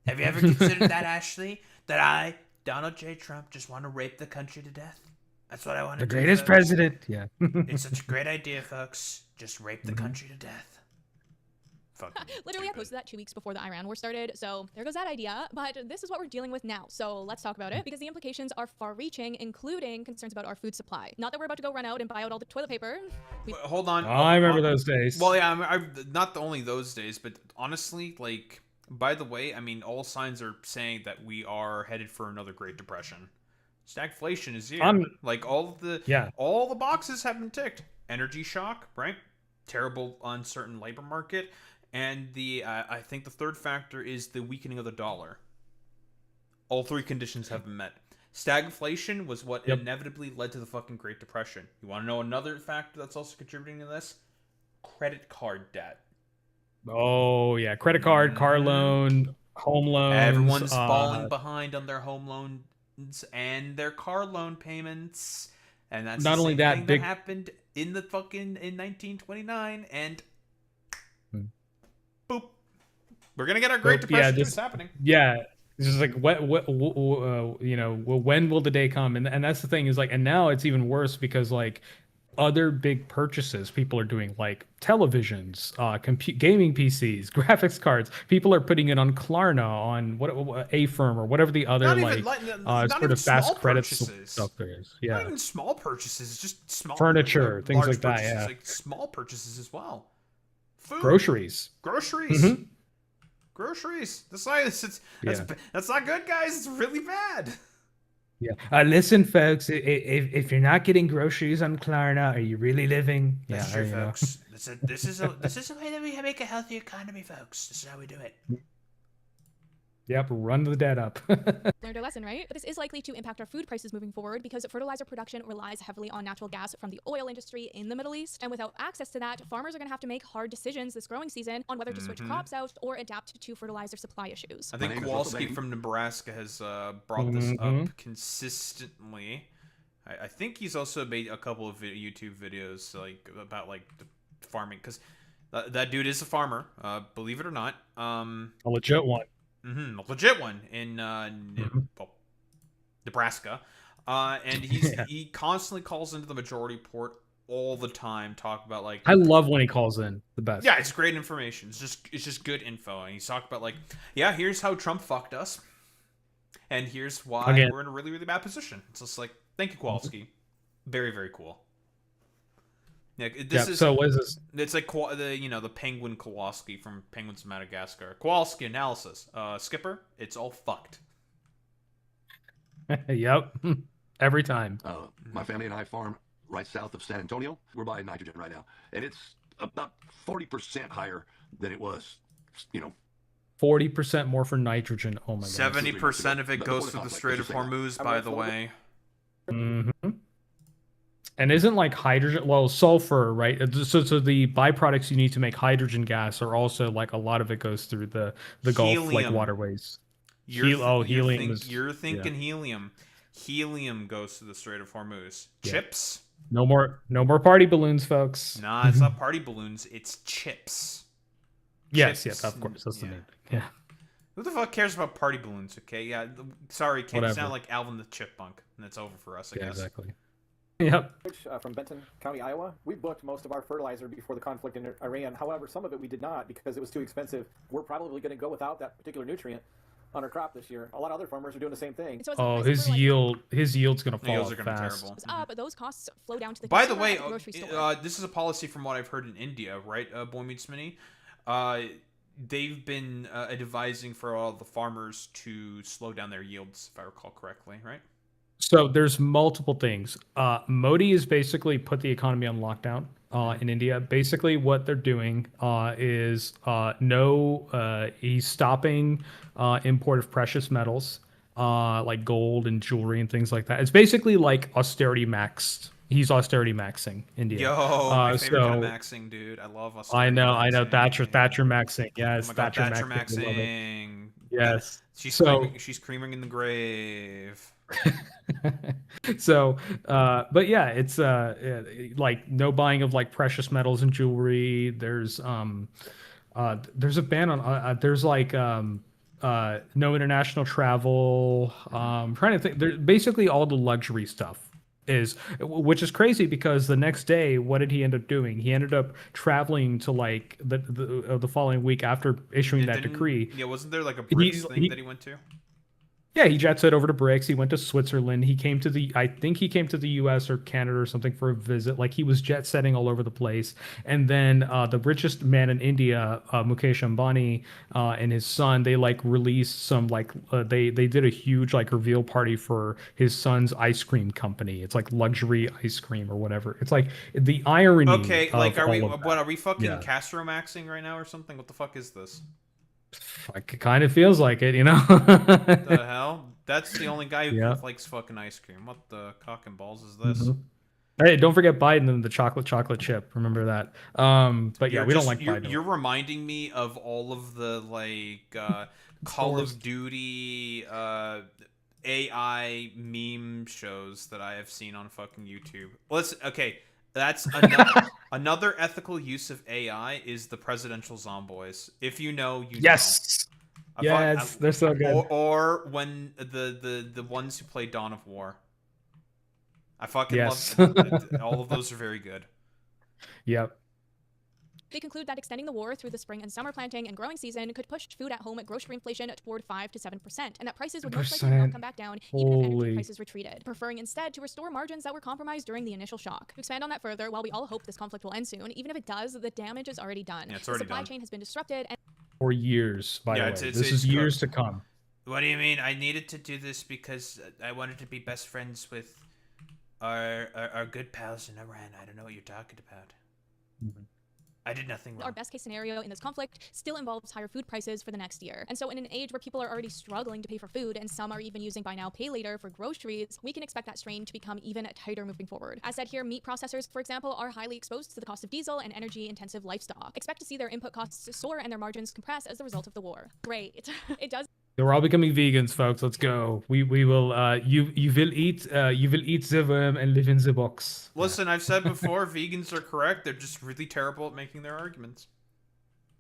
Have you ever considered that, Ashley? That I, Donald J. Trump, just want to rape the country to death? That's what I want to do. The greatest president. Yeah. It's such a great idea, folks. Just rape the country to death. Literally, I posted that 2 weeks before the Iran war started, so there goes that idea. But this is what we're dealing with now, so let's talk about it, because the implications are far-reaching, including concerns about our food supply. Not that we're about to go run out and buy out all the toilet paper. Hold on. Oh, I remember those days. Well, yeah, not only those days, but honestly, like, by the way, I mean, all signs are saying that we are headed for another Great Depression. Stagflation is here. All the boxes have been ticked. Energy shock, right? Terrible, uncertain labor market. And I think the third factor is the weakening of the dollar. All three conditions have been met. Stagflation was what inevitably led to the fucking Great Depression. You want to know another factor that's also contributing to this? Credit card debt. Oh yeah, credit card, car loan, home loans. Everyone's falling behind on their home loans and their car loan payments, and that's not the only same that, thing that happened in 1929, and boop, we're gonna get our Great Depression. It's happening. Yeah, it's just like when will the day come? And that's the thing is like, and now it's even worse because like other big purchases people are doing, like televisions, gaming PCs, graphics cards. People are putting it on Klarna, on what A firm or whatever the other not sort even of fast small credits purchases. stuff there is. Not Yeah, even small purchases, just small furniture, things large like that. purchases, Yeah, like small purchases as well. Food, groceries. groceries, Mhm. groceries. That's not good, guys. It's really bad. Yeah. Listen, folks, if you're not getting groceries on Klarna, are you really living? That's Yeah, true, you know. folks. This is a way that we make a healthy economy, folks. This is how we do it. Yep, run the debt up. Learned our lesson, right? But this is likely to impact our food prices moving forward because fertilizer production relies heavily on natural gas from the oil industry in the Middle East. And without access to that, farmers are going to have to make hard decisions this growing season on whether to switch crops out or adapt to fertilizer supply issues. I think Kowalski from Nebraska has brought this up consistently. I think he's also made a couple of YouTube videos like about like the farming, because that dude is a farmer, believe it or not. A legit one. A legit one in Nebraska, and he constantly calls into the majority report all the time, talk about like. I love when he calls in. The best. Yeah, it's great information. It's just good info, and he's talking about like, yeah, here's how Trump fucked us, and here's why we're in a really really bad position. It's just like, thank you, Kowalski, very very cool. Yeah, so what is this? It's like the penguin Kowalski from Penguins of Madagascar. Kowalski analysis. Skipper, it's all fucked. Yep. Every time. My family and I farm right south of San Antonio. We're buying nitrogen right now, and it's about 40% higher than it was, 40% more for nitrogen. Oh my god. 70% of it goes through the Strait of Hormuz, by the way. Mm-hmm. And isn't like hydrogen, sulfur, right? So the byproducts you need to make hydrogen gas are also like a lot of it goes through the Gulf like waterways. Helium. You're thinking helium. Helium goes to the Strait of Hormuz. Yeah. Chips. No more party balloons, folks. Nah, it's not party balloons. It's chips. Yes, of course. That's the name. Yeah. Who the fuck cares about party balloons? Okay, yeah. Sorry, Kate. You sound like Alvin the Chipmunk, and it's over for us. I guess. Exactly. Yep. From Benton County, Iowa. We booked most of our fertilizer before the conflict in Iran. However, some of it we did not because it was too expensive. We're probably going to go without that particular nutrient on our crop this year. A lot of other farmers are doing the same thing. So his yield's going to fall yields are gonna fast. Be terrible. But those costs flow down to the By the way, grocery store. this is a policy from what I've heard in India, right? Boy Meets Mini. They've been advising for all the farmers to slow down their yields, if I recall correctly, right? So there's multiple things. Modi has basically put the economy on lockdown in India. Basically, what they're doing is he's stopping import of precious metals like gold and jewelry and things like that. It's basically like austerity maxed. He's austerity maxing India. Yo, my favorite kind of maxing, dude. I love austerity. I know. Thatcher maxing. Yes, oh my God, Thatcher maxing. Yes. She's creaming in the grave. So but yeah, it's like no buying of like precious metals and jewelry. There's a ban on there's like no international travel. I'm trying to think. There's basically all the luxury stuff which is crazy because the next day, what did he end up doing? He ended up traveling to like the following week after issuing that decree. Yeah, wasn't there like a BRICS thing that he went to? Yeah, he jet set over to BRICS. He went to Switzerland. I think he came to the US or Canada or something for a visit. Like he was jet setting all over the place. And then the richest man in India, Mukesh Ambani, and his son, they like released some like they did a huge like reveal party for his son's ice cream company. It's like luxury ice cream or whatever. It's like the irony. Okay, like are we fucking Castro maxing right now or something? What the fuck is this? It kind of feels like it, What the hell? That's the only guy who likes fucking ice cream. What the cock and balls is this? Mm-hmm. Hey, don't forget Biden and the chocolate chip. Remember that. But yeah, we don't like Biden. You're reminding me of all of the like Call of Duty AI meme shows that I have seen on fucking YouTube. That's another ethical use of AI is the presidential zomboids. If you know, you know. Yes, they're so good. Or when the ones who play Dawn of War. I fucking Yes. love all of those are very good. Yep. They conclude that extending the war through the spring and summer planting and growing season could push food at home grocery inflation toward 5 to 7%, and that prices would most likely not come back down even if energy prices retreated, preferring instead to restore margins that were compromised during the initial shock. To expand on that further, while we all hope this conflict will end soon, even if it does, the damage is already done. Yeah, it's the already supply done. chain has been disrupted and For years, by the way. This is years to come. What do you mean? I needed to do this because I wanted to be best friends with our good pals in Iran. I don't know what you're talking about. I did nothing wrong. Our best case scenario in this conflict still involves higher food prices for the next year. And so in an age where people are already struggling to pay for food and some are even using buy now, pay later for groceries, we can expect that strain to become even tighter moving forward. As said here, meat processors, for example, are highly exposed to the cost of diesel and energy-intensive livestock. Expect to see their input costs soar and their margins compress as a result of the war. Great. It does. We're all becoming vegans, folks. Let's go. We will. You will eat the worm and live in the box. Listen, I've said before, vegans are correct. They're just really terrible at making their arguments.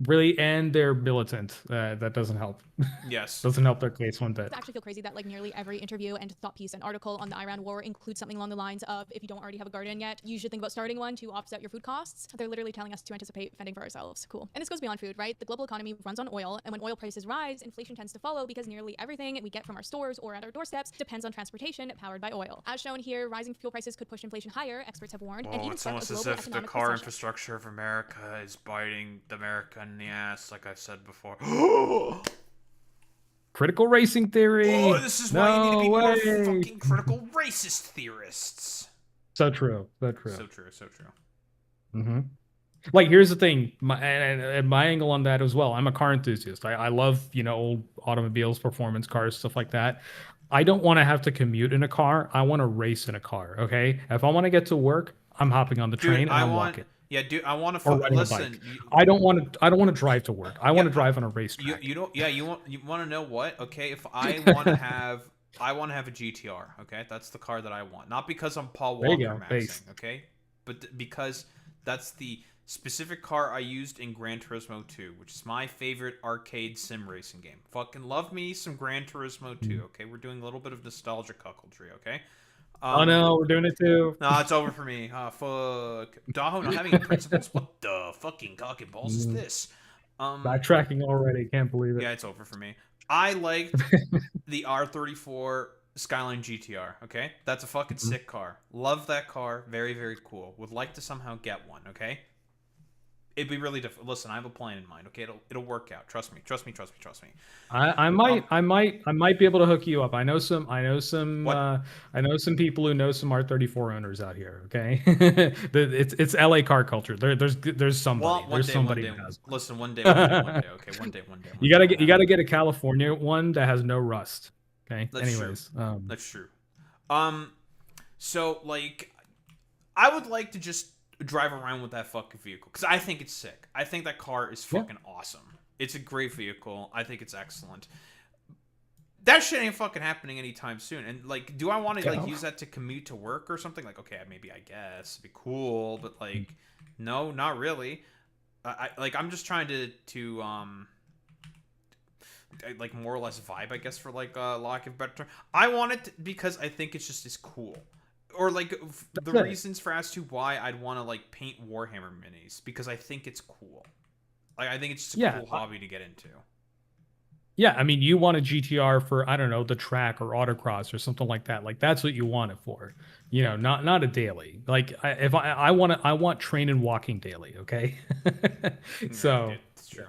Really, and they're militant. That doesn't help. Yes. Doesn't help their case one bit. I actually feel crazy that like nearly every interview and thought piece and article on the Iran war includes something along the lines of, if you don't already have a garden yet, you should think about starting one to offset your food costs. They're literally telling us to anticipate fending for ourselves. Cool. And this goes beyond food, right? The global economy runs on oil, and when oil prices rise, inflation tends to follow because nearly everything we get from our stores or at our doorsteps depends on transportation powered by oil. As shown here, rising fuel prices could push inflation higher, experts have warned, and even It's start a almost global as if the economic car recession. infrastructure of America is biting America in the ass, like I've said before. Critical racing theory. Oh, this is why you need to be more way. fucking critical racist theorists. So true. So true. So true. So true. Mm-hmm. Like, here's the thing, and my angle on that as well. I'm a car enthusiast. I love, old automobiles, performance cars, stuff like that. I don't want to have to commute in a car. I want to race in a car. Okay, if I want to get to work, I'm hopping on the train and I'm walking. Yeah, dude, I want to listen. I don't want to drive to work. I want to drive on a racetrack. You don't. Yeah, you want to know what? Okay, if I want to have, I want to have a GTR. Okay, that's the car that I want. Not because I'm Paul There you Walker go, maxing. Okay, but because that's the specific car I used in Gran Turismo 2, which is my favorite arcade sim racing game. Fucking love me some Gran Turismo 2. Okay, we're doing a little bit of nostalgia cuckoldry. Okay. Oh no, we're doing it too. No, it's over for me. Oh, fuck. Daho not having any principles? What the fucking cock and balls is this? Backtracking already. Can't believe it. Yeah, it's over for me. I liked the R34 Skyline GTR, okay? That's a fucking sick car. Love that car. Very, very cool. Would like to somehow get one, okay? It'd be really difficult. Listen, I have a plan in mind. Okay, it'll work out. Trust me. I might be able to hook you up. I know some people who know some R34 owners out here. Okay, it's LA car culture. There's somebody. Well, somebody who has one. Listen, one day. Okay, one day. You gotta get a California one that has no rust. Okay. Anyways, that's true. So like, I would like to just drive around with that fucking vehicle because I think it's sick. I think that car is fucking awesome. It's a great vehicle. I think it's excellent. That shit ain't fucking happening anytime soon. And like, do I want to use that to commute to work or something? Like, okay, maybe I guess it'd be cool, but like, no, not really. I'm just trying to like more or less vibe, I guess, for like lack of a better term. I want it because I think it's just as cool. Or like the reasons for as to why I'd want to like paint Warhammer minis, because I think it's cool. Like I think it's just a cool hobby to get into. Yeah, I mean, you want a GTR for, I don't know, the track or autocross or something like that. Like that's what you want it for. Not a daily. Like I want train and walking daily. Okay. So. It's true.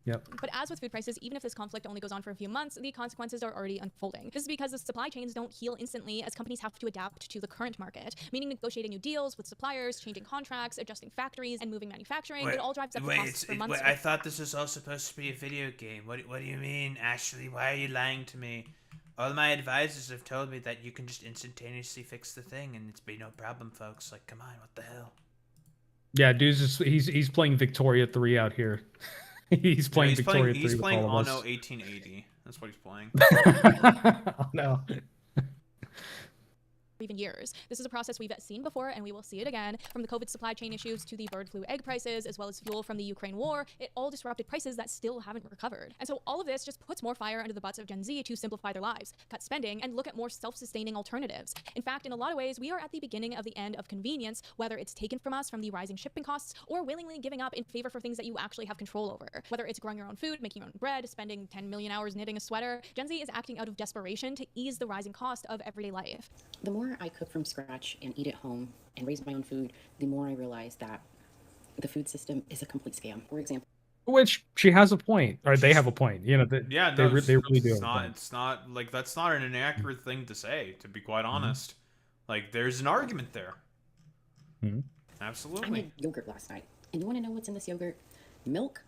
Yep. But as with food prices, even if this conflict only goes on for a few months, the consequences are already unfolding. This is because the supply chains don't heal instantly, as companies have to adapt to the current market, meaning negotiating new deals with suppliers, changing contracts, adjusting factories, and moving manufacturing. It all drives up the costs for months. I thought this was all supposed to be a video game. What do you mean, Ashley? Why are you lying to me? All my advisors have told me that you can just instantaneously fix the thing, and it's be no problem, folks. Like, come on, what the hell? Yeah, dude's he's playing Victoria 3 out here. He's playing Victoria 3 He's with playing all of Anno us. 1880. That's what he's playing. Oh, no. even years. This is a process we've seen before and we will see it again. From the COVID supply chain issues to the bird flu egg prices, as well as fuel from the Ukraine war, it all disrupted prices that still haven't recovered. And so all of this just puts more fire under the butts of Gen Z to simplify their lives, cut spending, and look at more self-sustaining alternatives. In fact, in a lot of ways, we are at the beginning of the end of convenience, whether it's taken from us from the rising shipping costs or willingly giving up in favor for things that you actually have control over. Whether it's growing your own food, making your own bread, spending 10 million hours knitting a sweater, Gen Z is acting out of desperation to ease the rising cost of everyday life. The more I cook from scratch and eat at home and raise my own food, the more I realize that the food system is a complete scam. For example, Which she has a point, or they have a point. You know, they really do. It's not like that's not an inaccurate thing to say. To be quite honest, like there's an argument there. Absolutely. I made yogurt last night, and you want to know what's in this yogurt? Milk,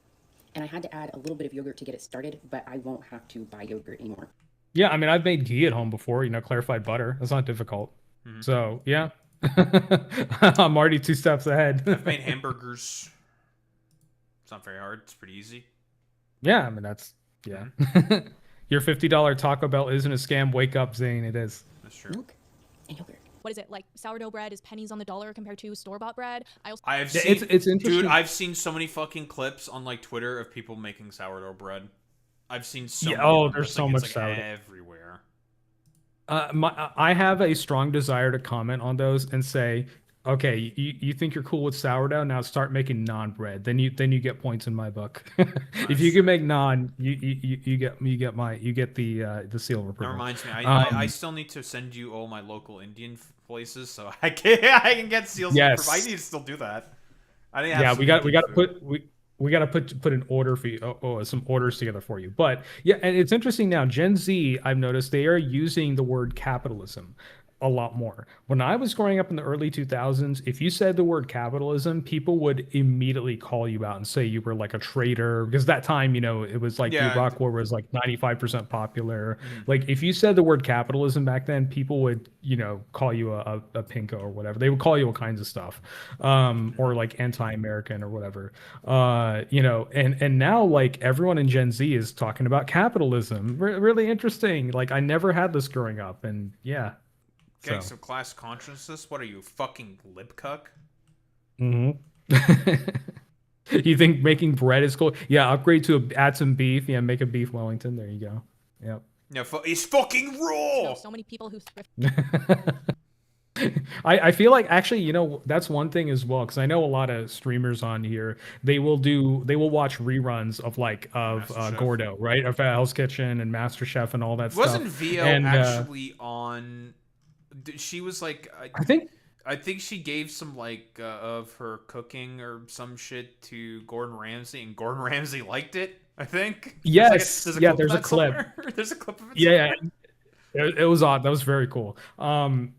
and I had to add a little bit of yogurt to get it started, but I won't have to buy yogurt anymore. Yeah, I mean, I've made ghee at home before. You know, clarified butter. That's not difficult. So yeah, I'm already 2 steps ahead. I've made hamburgers. It's not very hard. It's pretty easy. Yeah, I mean that's Your $50 Taco Bell isn't a scam. Wake up, Zane. It is. That's true. Milk and yogurt. What is it, like sourdough bread is pennies on the dollar compared to store-bought bread? I've seen, it's interesting. Dude, I've seen so many fucking clips on like Twitter of people making sourdough bread. I've seen so many. Oh, of them. there's so much sourdough everywhere. I have a strong desire to comment on those and say, okay, you think you're cool with sourdough, now start making naan bread. Then you get points in my book. If you can make naan, you get the silver. That reminds me, I still need to send you all my local Indian places so I can get seals. Yes. I need to still do that. I think we got to put an order for you, some orders together for you. But yeah, and it's interesting now. Gen Z, I've noticed they are using the word capitalism a lot more. When I was growing up in the early 2000s, if you said the word capitalism, people would immediately call you out and say you were like a traitor, because that time, you know, it was like the Iraq War was like 95% popular. Like if you said the word capitalism back then, people would, you know, call you a pinko or whatever. They would call you all kinds of stuff, or like anti-American or whatever. You know, and now like everyone in Gen Z is talking about capitalism. Really interesting. Like I never had this growing up, and yeah. Okay, so class consciousness. What are you, fucking libcuck? You think making bread is cool? Yeah, upgrade to add some beef. Yeah, make a beef Wellington. There you go. Yep. Yeah, it's fucking raw. So many people who thrift. I feel like actually, you know, that's one thing as well, because I know a lot of streamers on here. They will watch reruns of Gordo, right, of Hell's Kitchen and MasterChef and all that stuff. Wasn't VO actually on? She was like, I think she gave some like of her cooking or some shit to Gordon Ramsay, and Gordon Ramsay liked it. I think. Yes. There's a clip. There's a clip of it. Yeah. It was odd. That was very cool. But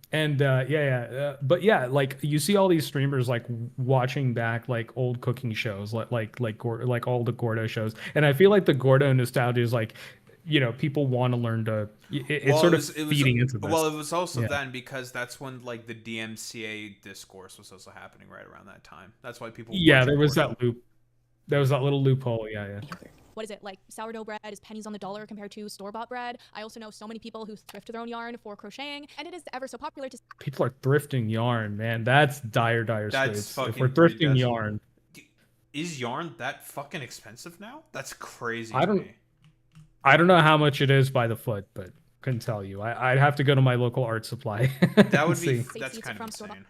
yeah, like you see all these streamers like watching back like old cooking shows, like all the Gordo shows, and I feel like the Gordo nostalgia is like, you know, people want to learn to. It's sort of feeding into this. Well, it was also then because that's when like the DMCA discourse was also happening right around that time. That's why people. Yeah, there was that loop. There was that little loophole. Yeah. What is it, like sourdough bread is pennies on the dollar compared to store-bought bread? I also know so many people who thrift their own yarn for crocheting, and it is ever so popular to. People are thrifting yarn, man. That's dire That's straits. If we're thrifting yarn, is yarn that fucking expensive now? That's crazy. I don't know how much it is by the foot, but couldn't tell you. I'd have to go to my local art supply. That would be. That's kind of insane.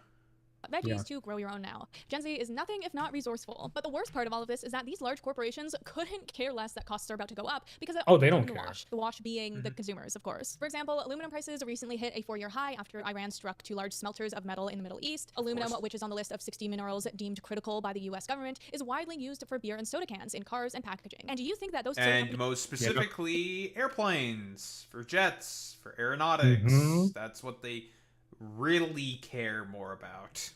Veggies to grow your own now. Gen Z is nothing if not resourceful. But the worst part of all of this is that these large corporations couldn't care less that costs are about to go up because they don't care. The wash being the consumers, of course. For example, aluminum prices recently hit a 4-year high after Iran struck 2 large smelters of metal in the Middle East. Aluminum, which is on the list of 60 minerals deemed critical by the U.S. government, is widely used for beer and soda cans in cars and packaging. And do you think that those most specifically airplanes, for jets, for aeronautics, that's what they really care more about.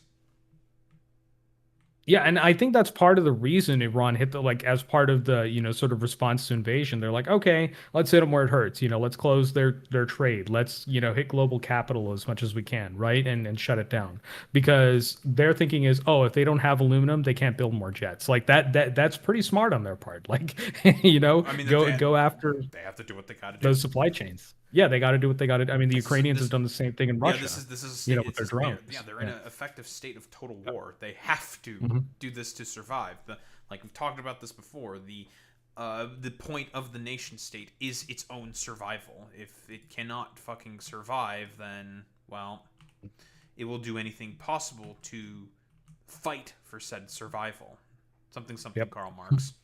Yeah, and I think that's part of the reason Iran hit as part of the, you know, sort of response to invasion. They're like, okay, let's hit them where it hurts. You know, let's close their trade. Let's, you know, hit global capital as much as we can, right? And shut it down. Because their thinking is, oh, if they don't have aluminum, they can't build more jets. Like that's pretty smart on their part. Like, you know, I mean, go after. They have to do what they got to do. Those supply chains. Yeah, they got to do what they got to. I mean, the Ukrainians this- have done the same thing in Russia. This is with their drones. they're in an effective state of total war. They have to do this to survive. Like we've talked about this before. The point of the nation state is its own survival. If it cannot fucking survive, then well, it will do anything possible to fight for said survival. Something Karl Marx.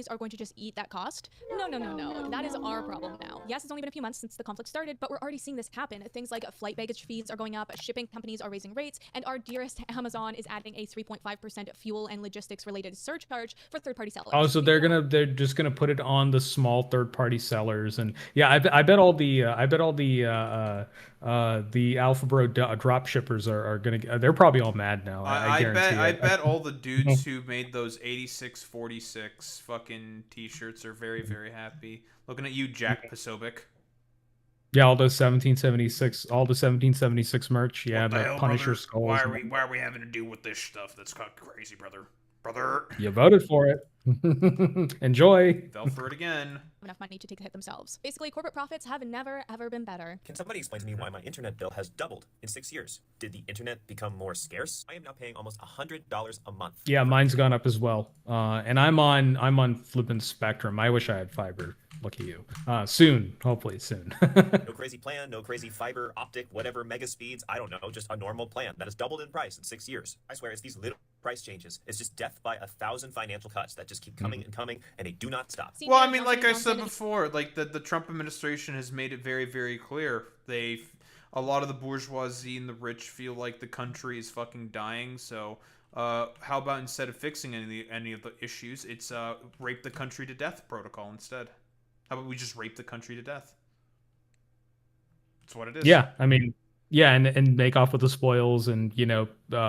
Are going to just eat that cost? No. That is our problem now. Yes, it's only been a few months since the conflict started, but we're already seeing this happen. Things like flight baggage fees are going up, shipping companies are raising rates, and our dearest Amazon is adding a 3.5% fuel and logistics related surcharge for third-party sellers. Oh, so they're just gonna put it on the small third-party sellers, and yeah, I bet all the Alpha Bro drop shippers are gonna. They're probably all mad now. I guarantee. I bet all the dudes who made those 8646 fucking t-shirts are very, very happy. Looking at you, Jack Posobiec. Yeah, all those 1776 merch. Yeah, What the the hell, Punisher brother? skulls. Why are we having to do with this stuff? That's kind of crazy, brother. You voted for it. Enjoy. Fell for it again. Enough money to take the hit themselves. Basically, corporate profits have never, ever been better. Can somebody explain to me why my internet bill has doubled in 6 years? Did the internet become more scarce? I am now paying almost $100 a month. Yeah, mine's gone up as well. And I'm on flippin' Spectrum. I wish I had fiber. Look at you. Soon, hopefully soon. No crazy plan, no crazy fiber, optic, whatever, mega speeds. I don't know, just a normal plan that has doubled in price in 6 years. I swear, it's these little price changes. It's just death by 1,000 financial cuts that just keep coming and coming, and they do not stop. Well, I mean, like I said before, like the Trump administration has made it very, very clear. A lot of the bourgeoisie and the rich feel like the country is fucking dying. So, how about instead of fixing any of the issues, it's rape the country to death protocol instead. How about we just rape the country to death? That's what it is. Yeah, I mean, yeah, and make off with the spoils, and yeah, that's it.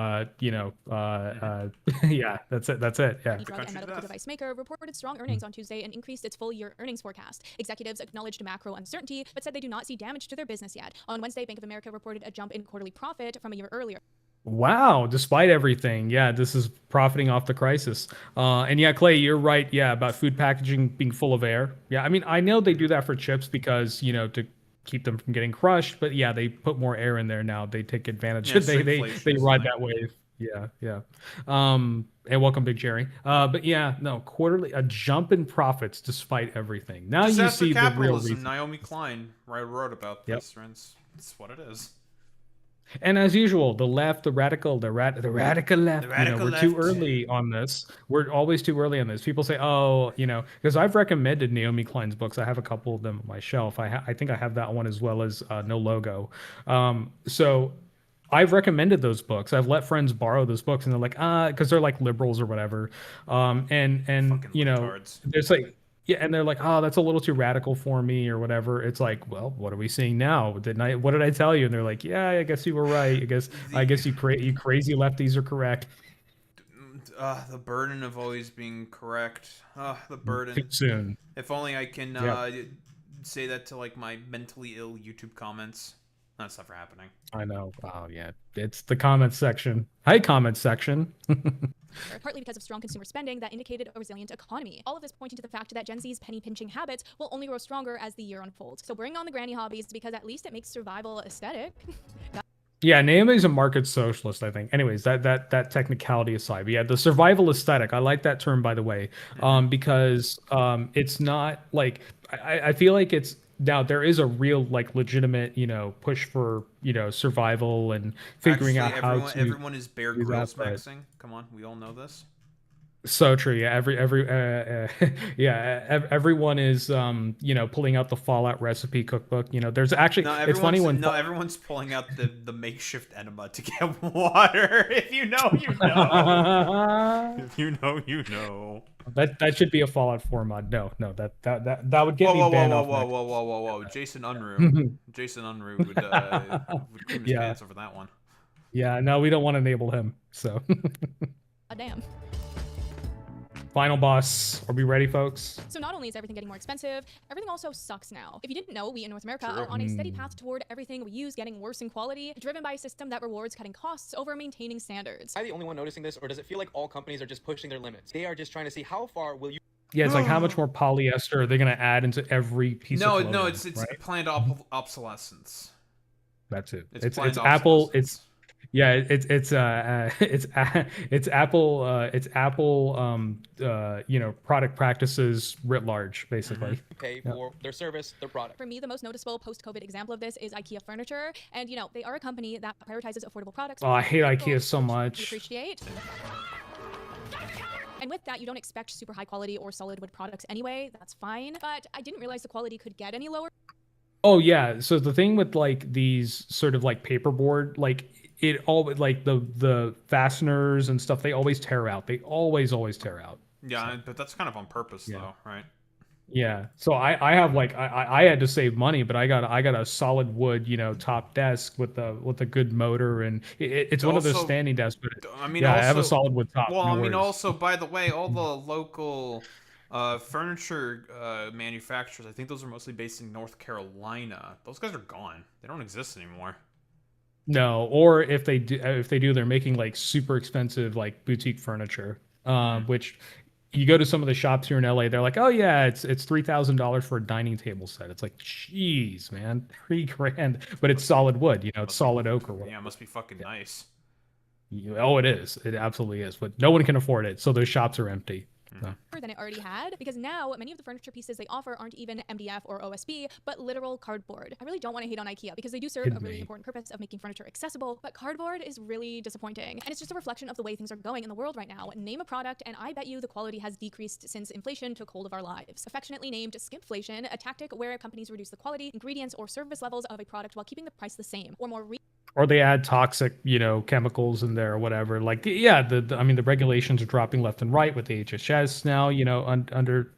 Yeah. The drug and medical device maker reported strong earnings on Tuesday and increased its full-year earnings forecast. Executives acknowledged macro uncertainty, but said they do not see damage to their business yet. On Wednesday, Bank of America reported a jump in quarterly profit from a year earlier. Wow, despite everything, yeah, this is profiting off the crisis. And yeah, Clay, you're right. Yeah, about food packaging being full of air. Yeah, I mean, I know they do that for chips because, to keep them from getting crushed. But yeah, they put more air in there now. They take advantage. Yeah, they ride that wave. Yeah. And welcome, Big Jerry. But yeah, no, quarterly, a jump in profits despite everything. Now Just you after see the real capitalism, reason. Naomi Klein wrote about this. Friends. It's what it is. And as usual, the left, the radical left. We're too early on this. We're always too early on this. People say, because I've recommended Naomi Klein's books. I have a couple of them on my shelf. I think I have that one as well as No Logo. So I've recommended those books. I've let friends borrow those books, and they're like, because they're like liberals or whatever. And there's like. Yeah, and they're like, oh, that's a little too radical for me or whatever. It's like, well, what are we seeing now? What did I tell you? And they're like, yeah, I guess you were right. I guess you crazy lefties are correct. The burden of always being correct. The burden. Too soon. If only I can say that to like my mentally ill YouTube comments. That's never happening. I know. Oh yeah, it's the comments section. Hi, comments section. Partly because of strong consumer spending that indicated a resilient economy. All of this pointing to the fact that Gen Z's penny-pinching habits will only grow stronger as the year unfolds. So bring on the granny hobbies because at least it makes survival aesthetic. Yeah, Naomi's a market socialist, I think. Anyways, that technicality aside, but yeah, the survival aesthetic. I like that term, by the way, because it's not like I feel like it's. Now there is a real like legitimate push for survival and figuring out how to. Everyone is Bear Grylls maxing. Come on, we all know this. So true. Yeah, everyone is pulling out the Fallout recipe cookbook. There's actually it's funny when everyone's pulling out the makeshift enema to get water. If you know, you know. If you know, you know. That should be a Fallout 4 mod. No, that would get me banned off. Whoa! Jason Unruh would cream his pants over that one. Yeah, no, we don't want to enable him. So. Damn. Final boss. Are we ready, folks? So not only is everything getting more expensive, everything also sucks now. If you didn't know, we in North America are on a steady path toward everything we use getting worse in quality, driven by a system that rewards cutting costs over maintaining standards. Am I the only one noticing this, or does it feel like all companies are just pushing their limits? They are just trying to see how far will you... Yeah, it's like how much more polyester are they going to add into every piece of clothing? No, it's right? planned obsolescence. That's it. It's planned It's Apple. obsolescence. It's Apple. It's Apple. Product practices writ large, basically. Pay for their service, their product. For me, the most noticeable post-COVID example of this is IKEA furniture, and they are a company that prioritizes affordable products. Oh, I hate IKEA so We much. appreciate. And with that, you don't expect super high quality or solid wood products anyway. That's fine. But I didn't realize the quality could get any lower. Oh yeah. So the thing with like these sort of like paperboard, like it all like the fasteners and stuff, they always tear out. They always tear out. Yeah, but that's kind of on purpose, though, right? Yeah. So I have like I had to save money, but I got a solid wood, top desk with a good motor, and it's one of those standing desks. But I have a solid wood top. Well, no I mean, worries. also, by the way, all the local furniture manufacturers, I think those are mostly based in North Carolina. Those guys are gone. They don't exist anymore. No, or if they do, they're making like super expensive like boutique furniture, which you go to some of the shops here in LA, they're like, oh yeah, it's $3,000 for a dining table set. It's like, jeez, man, $3,000, but it's solid wood, it's solid oak or whatever. Yeah, it must be fucking nice. Oh, it is. It absolutely is, but no one can afford it, so those shops are empty. So. Than it already had, because now many of the furniture pieces they offer aren't even MDF or OSB, but literal cardboard. I really don't want to hate on IKEA because they do serve a really important purpose of making furniture accessible, but cardboard is really disappointing. And it's just a reflection of the way things are going in the world right now. Name a product, and I bet you the quality has decreased since inflation took hold of our lives. Affectionately named skimpflation, a tactic where companies reduce the quality, ingredients, or service levels of a product while keeping the price the same, or more or they add toxic, chemicals in there or whatever. Like, yeah, the regulations are dropping left and right with the HHS now, under,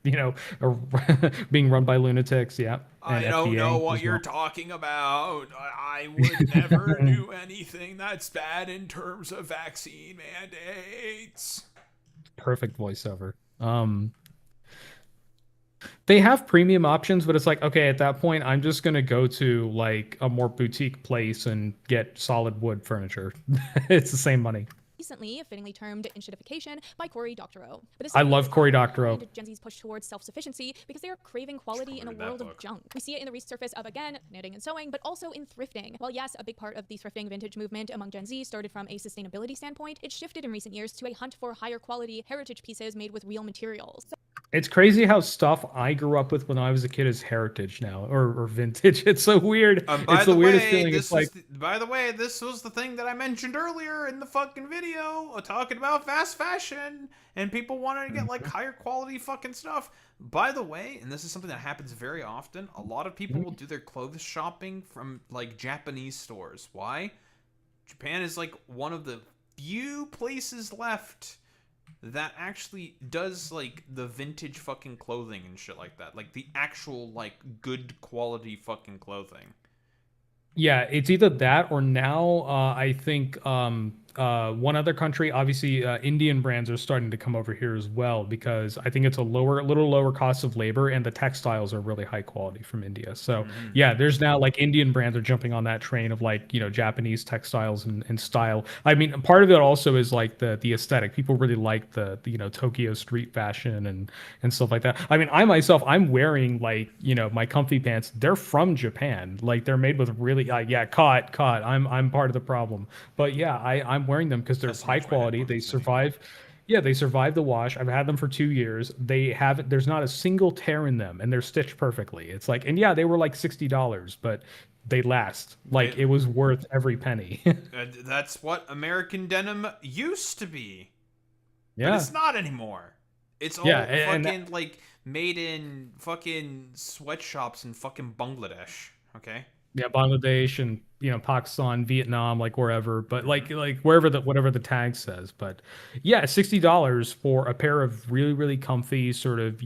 being run by lunatics. Yeah. I don't know what you're talking about. I would never do anything that's bad in terms of vaccine mandates. Perfect voiceover. They have premium options, but it's like, okay, at that point, I'm just going to go to like a more boutique place and get solid wood furniture. It's the same money. Recently, fittingly termed enshittification by Cory Doctorow. But this I love Cory Doctorow. Gen Z's push towards self-sufficiency because they are craving quality in a world of junk. We see it in the resurface of, again, knitting and sewing, but also in thrifting. While yes, a big part of the thrifting vintage movement among Gen Z started from a sustainability standpoint, it shifted in recent years to a hunt for higher quality heritage pieces made with real materials. It's crazy how stuff I grew up with when I was a kid is heritage now, or vintage. It's so weird. It's the weirdest feeling. It's like, by the way, this was the thing that I mentioned earlier in the fucking video, talking about fast fashion and people wanting to get like higher quality fucking stuff. By the way, and this is something that happens very often, a lot of people will do their clothes shopping from like Japanese stores. Why? Japan is like one of the few places left that actually does like the vintage fucking clothing and shit like that, like the actual like good quality fucking clothing. Yeah, it's either that or now I think one other country, obviously Indian brands are starting to come over here as well, because I think it's a little lower cost of labor, and the textiles are really high quality from India. So yeah, there's now like Indian brands are jumping on that train of like, Japanese textiles and style. I mean, part of it also is like the aesthetic. People really like the Tokyo street fashion and stuff like that. I mean, I'm wearing like, my comfy pants. They're from Japan. Like they're made with really caught. I'm part of the problem. But yeah, I'm wearing them because they're high quality. They survive. Yeah, they survive the wash. I've had them for 2 years. There's not a single tear in them, and they're stitched perfectly. It's like, and yeah, they were like $60, but they last. Like it was worth every penny. That's what American denim used to be. Yeah, but it's not anymore. It's all fucking like made in fucking sweatshops in fucking Bangladesh. Okay. Yeah, Bangladesh and Pakistan, Vietnam, like wherever, but like wherever whatever the tag says. But yeah, $60 for a pair of really, really comfy sort of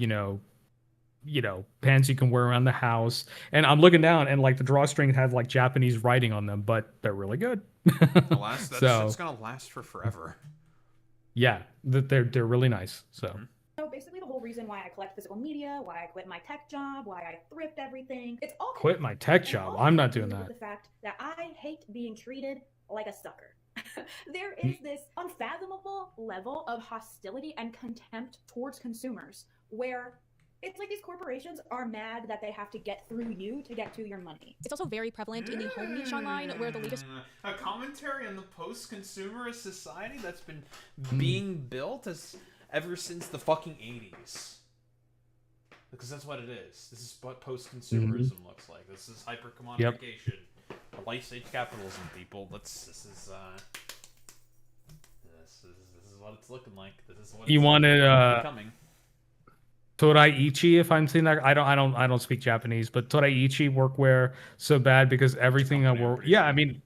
pants you can wear around the house. And I'm looking down, and like the drawstrings have like Japanese writing on them, but they're really good. That shit's gonna last for forever. Yeah, they're really nice. So. So basically the whole reason why I collect physical media, why I quit my tech job, why I thrift everything, it's all quit my tech job. I'm not doing that. The fact that I hate being treated like a sucker. There is this unfathomable level of hostility and contempt towards consumers where it's like these corporations are mad that they have to get through you to get to your money. It's also very prevalent in the home niche online, where the latest a commentary on the post-consumerist society that's been being built ever since the fucking 80s. Because that's what it is. This is what post-consumerism looks like. This is hyper-commodification. Life-stage capitalism, people. This is what it's looking like. This is what you wanted becoming. Toraichi, if I'm saying that, I don't speak Japanese, but Toraichi workwear so bad because everything I wore. Yeah, I mean,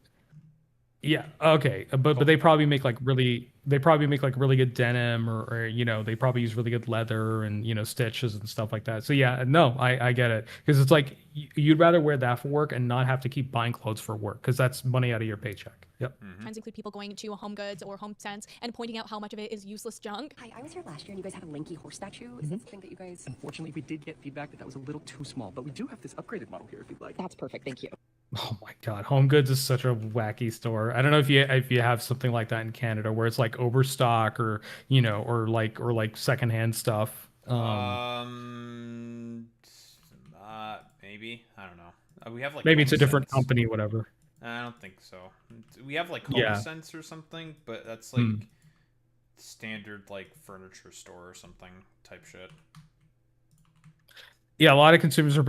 yeah, okay, but they probably make like really good denim or you know, they probably use really good leather and, you know, stitches and stuff like that. So yeah, no, I get it, because it's like you'd rather wear that for work and not have to keep buying clothes for work, because that's money out of your paycheck. Yep. trends include people going to Home Goods or Home Sense and pointing out how much of it is useless junk. Hi, I was here last year and you guys had a lanky horse statue. Is this something that you guys... Unfortunately, we did get feedback that was a little too small, but we do have this upgraded model here if you'd like. That's perfect, thank you. Oh my God, Home Goods is such a wacky store. I don't know if you have something like that in Canada where it's like overstock or, you know, or like secondhand stuff. Maybe, I don't know. We have like maybe it's a different HomeSense. company, whatever. I don't think so. We have like Yeah. HomeSense or something, but that's like standard like furniture store or something type shit. Yeah, a lot of consumers are.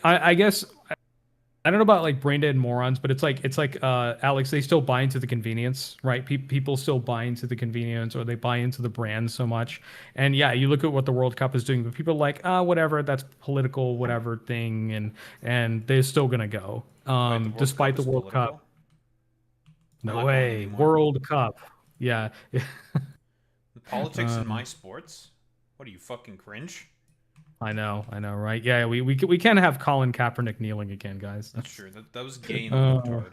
I guess I don't know about like brain dead morons, but it's like Alex, they still buy into the convenience, right? People still buy into the convenience, or they buy into the brand so much. And yeah, you look at what the World Cup is doing, but people are like, whatever, that's political, whatever thing, and they're still gonna go, despite the World Cup. No way, World Cup. Yeah. Politics in my sports? What are you, fucking cringe? I know, right? Yeah, we can't have Colin Kaepernick kneeling again, guys. That's true. That was gay and retarded.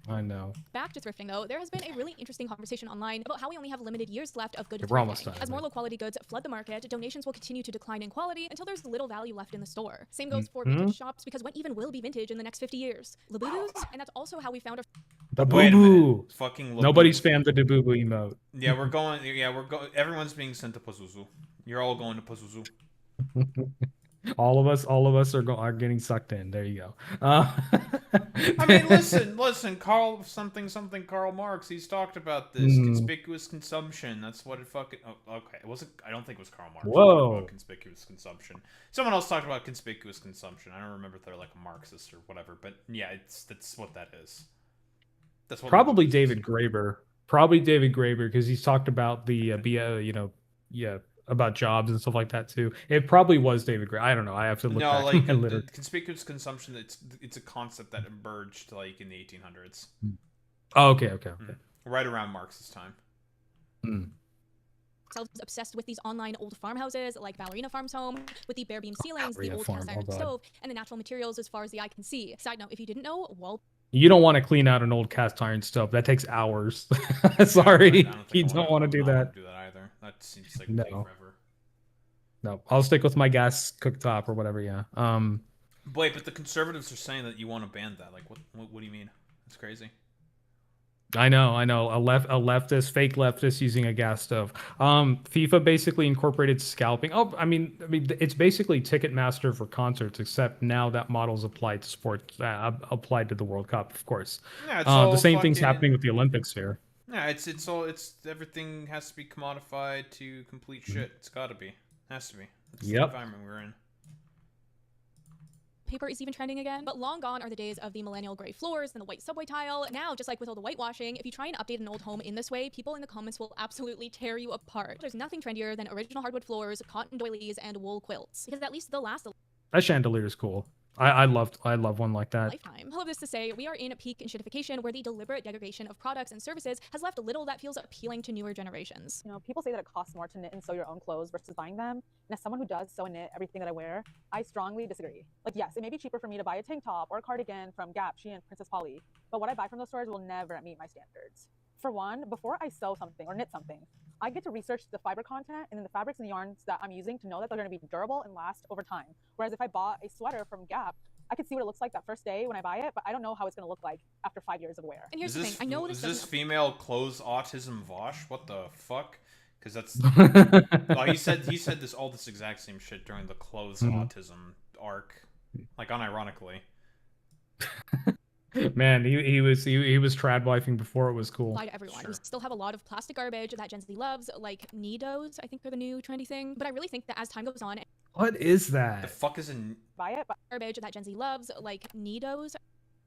I know. Back to thrifting, though, there has been a really interesting conversation online about how we only have limited years left of good Yeah, we're almost thrifting. done, As more right? low-quality goods flood the market, donations will continue to decline in quality until there's little value left in the store. Same goes for Mhm. vintage shops, because what even will be vintage in the next 50 years? Labubus? And that's also how we found our... The Wait a boo minute. boo. Fucking Nobody Labubu. spammed the boo boo emote. Yeah, we're going. Yeah, we're going. Everyone's being sent to Pazuzu. You're all going to Pazuzu. All of us are getting sucked in. There you go. I mean, listen, Karl Karl Marx. He's talked about this conspicuous consumption. That's what it fucking. Oh, okay, it wasn't. I don't think it was Karl Marx. Whoa. About conspicuous consumption. Someone else talked about conspicuous consumption. I don't remember if they're like a Marxist or whatever. But yeah, that's what that is. That's what. Probably David Graeber. Probably David Graeber, because he's talked about the about jobs and stuff like that too. It probably was David Graeber. I don't know. I have to look No, back like in my the literature. conspicuous consumption. It's a concept that emerged like in the 1800s. Oh, okay. Right around Marx's time. Obsessed with these online old farmhouses like Ballerina Farm's home, with the bare beam ceilings, the Ballerina old Farm, cast oh iron God. stove, and the natural materials as far as the eye can see. Side note, if you didn't know, You don't want to clean out an old cast iron stove. That takes hours. Sorry, you don't want to do that. Do that either. That seems like No. take forever. No, I'll stick with my gas cooktop or whatever. Yeah. Wait, but the conservatives are saying that you want to ban that. Like, what do you mean? That's crazy. I know. Fake leftist using a gas stove. FIFA basically incorporated scalping. Oh, I mean, it's basically Ticketmaster for concerts, except now that model's applied to sports, applied to the World Cup, of course. Yeah, it's all the same thing's fucking- happening with the Olympics here. Yeah, it's everything has to be commodified to complete shit. It's got to be. Has to be. That's Yep. the environment we're in. paper is even trending again. But long gone are the days of the millennial gray floors and the white subway tile. Now, just like with all the whitewashing, if you try and update an old home in this way, people in the comments will absolutely tear you apart. There's nothing trendier than original hardwood floors, cotton doilies, and wool quilts, because at least they'll last a That chandelier is cool. I love one like that. lifetime. All of this to say, we are in a peak shitification where the deliberate degradation of products and services has left little that feels appealing to newer generations. You know, people say that it costs more to knit and sew your own clothes versus buying them. And as someone who does sew and knit everything that I wear, I strongly disagree. Like, yes, it may be cheaper for me to buy a tank top or a cardigan from Gap, Shein, Princess Polly, but what I buy from those stores will never meet my standards. For one, before I sew something or knit something, I get to research the fiber content and then the fabrics and the yarns that I'm using to know that they're going to be durable and last over time. Whereas if I bought a sweater from Gap, I could see what it looks like that first day when I buy it, but I don't know how it's going to look like after 5 years of wear. And here's Is the thing, I know this is this doesn't... female clothes autism Vosh? What the fuck? Because that's well, he said this exact same shit during the clothes autism arc, like unironically. Man, he was trad wifing before it was cool. Apply to everyone. We still have a lot of plastic garbage that Gen Z loves, like Nidos. I think they're the new trendy thing. But I really think that as time goes on, what is that? The fuck is in garbage that Gen Z loves, like Nidos.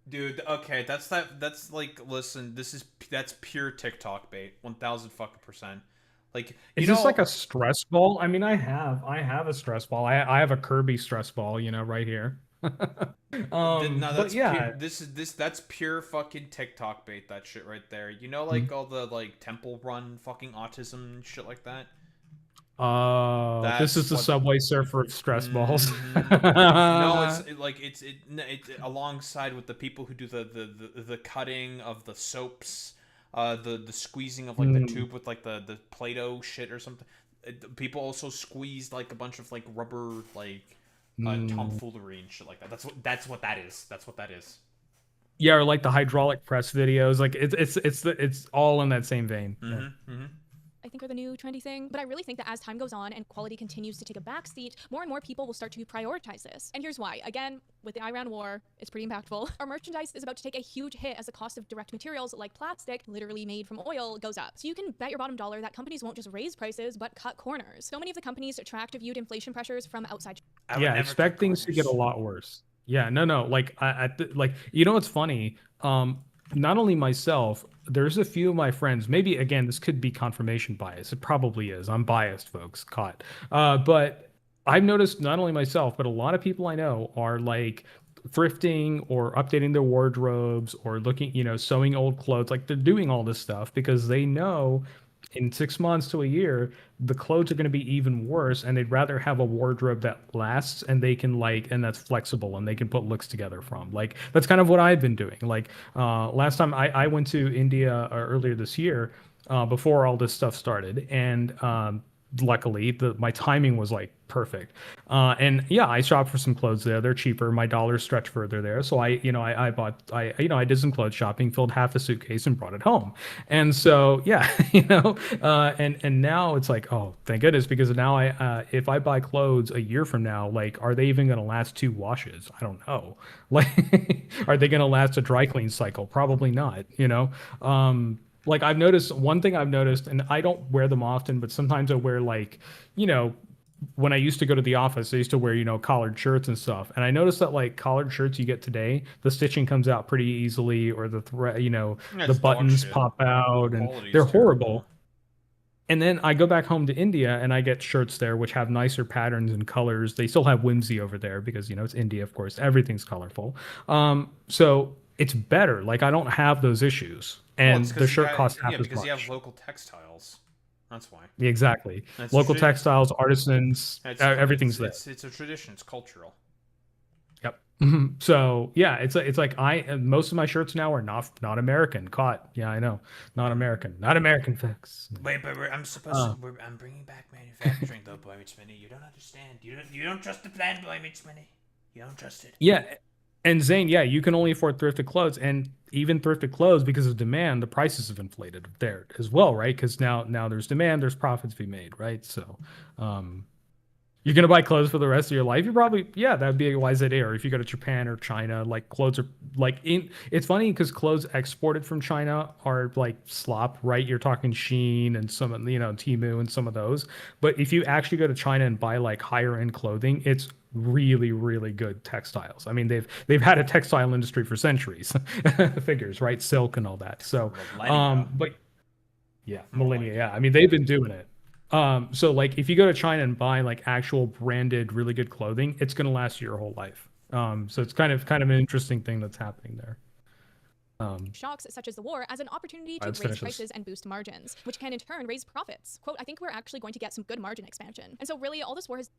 Dude, okay, that's like, listen, that's pure TikTok bait, 1000 fucking %. Like, Is this like a stress ball? I mean, I have a stress ball. I have a Kirby stress ball, you know, right here. No, that's yeah, that's pure fucking TikTok bait. That shit right there. You know, like all the like Temple Run fucking autism and shit like that. This is the Subway Surfer of stress balls. No, it's alongside with the people who do the cutting of the soaps, the squeezing of like the tube with like the Play-Doh shit or something. People also squeezed like a bunch of like rubber like tomfoolery and shit like that. That's what that is. That's what that is. Yeah, or like the hydraulic press videos. Like it's all in that same vein. I think are the new trendy thing. But I really think that as time goes on and quality continues to take a backseat, more and more people will start to prioritize this. And here's why. Again, with the Iran war, it's pretty impactful. Our merchandise is about to take a huge hit as the cost of direct materials like plastic, literally made from oil, goes up. So you can bet your bottom dollar that companies won't just raise prices, but cut corners. So many of the companies tracked viewed inflation pressures from outside. Yeah, expect things to get a lot worse. Yeah, no. Like, like, you know what's funny? Not only myself, there's a few of my friends, maybe, again, this could be confirmation bias. It probably is. I'm biased, folks, caught. But I've noticed not only myself, but a lot of people I know are like thrifting or updating their wardrobes or looking, you know, sewing old clothes. Like they're doing all this stuff because they know in 6 months to a year, the clothes are going to be even worse, and they'd rather have a wardrobe that lasts and they can and that's flexible and they can put looks together from. Like that's kind of what I've been doing. Like last time I went to India earlier this year, before all this stuff started, and luckily my timing was like perfect. And yeah, I shopped for some clothes there. They're cheaper. My dollars stretch further there. So I did some clothes shopping, filled half a suitcase and brought it home. And so, yeah, and now it's like, oh, thank goodness, because now if I buy clothes a year from now, like, are they even going to last 2 washes? I don't know. Like, are they going to last a dry clean cycle? Probably not, like I've noticed one thing I've noticed, and I don't wear them often, but sometimes I wear like, when I used to go to the office, I used to wear, collared shirts and stuff. And I noticed that like collared shirts you get today, the stitching comes out pretty easily, or the thread, the buttons pop out, and they're horrible. And then I go back home to India and I get shirts there which have nicer patterns and colors. They still have whimsy over there because, it's India, of course. Everything's colorful. So it's better. Like I don't have those issues. And the shirt costs half as much. Yeah, because you have local textiles. That's why. Exactly. Local textiles, artisans, everything's there. It's a tradition. It's cultural. Yep. So yeah, it's like most of my shirts now are not American. Caught. Yeah, I know. Not American. Not American fix. Wait, but I'm bringing back manufacturing though, Boy Meets Mini. You don't understand. You don't trust the plan, Boy Meets Mini. You don't trust it. Yeah. And Zane, yeah, you can only afford thrifted clothes, and even thrifted clothes, because of demand, the prices have inflated there as well, right? Because now there's demand, there's profits to be made, right? So, you're gonna buy clothes for the rest of your life. You probably, yeah, that would be a wise idea. Or if you go to Japan or China, like clothes are like it's funny because clothes exported from China are like slop, right? You're talking Shein and some, Temu and some of those. But if you actually go to China and buy like higher end clothing, it's really, really good textiles. I mean, they've had a textile industry for centuries. Figures, right? Silk and all that. So, but yeah, millennia. Yeah, I mean, they've been doing it. So like if you go to China and buy like actual branded, really good clothing, it's gonna last you your whole life. So it's kind of an interesting thing that's happening there. Shocks such as the war as an opportunity to raise prices and boost margins, which can in turn raise profits. Quote, I think we're actually going to get some good margin expansion. And so really all this war has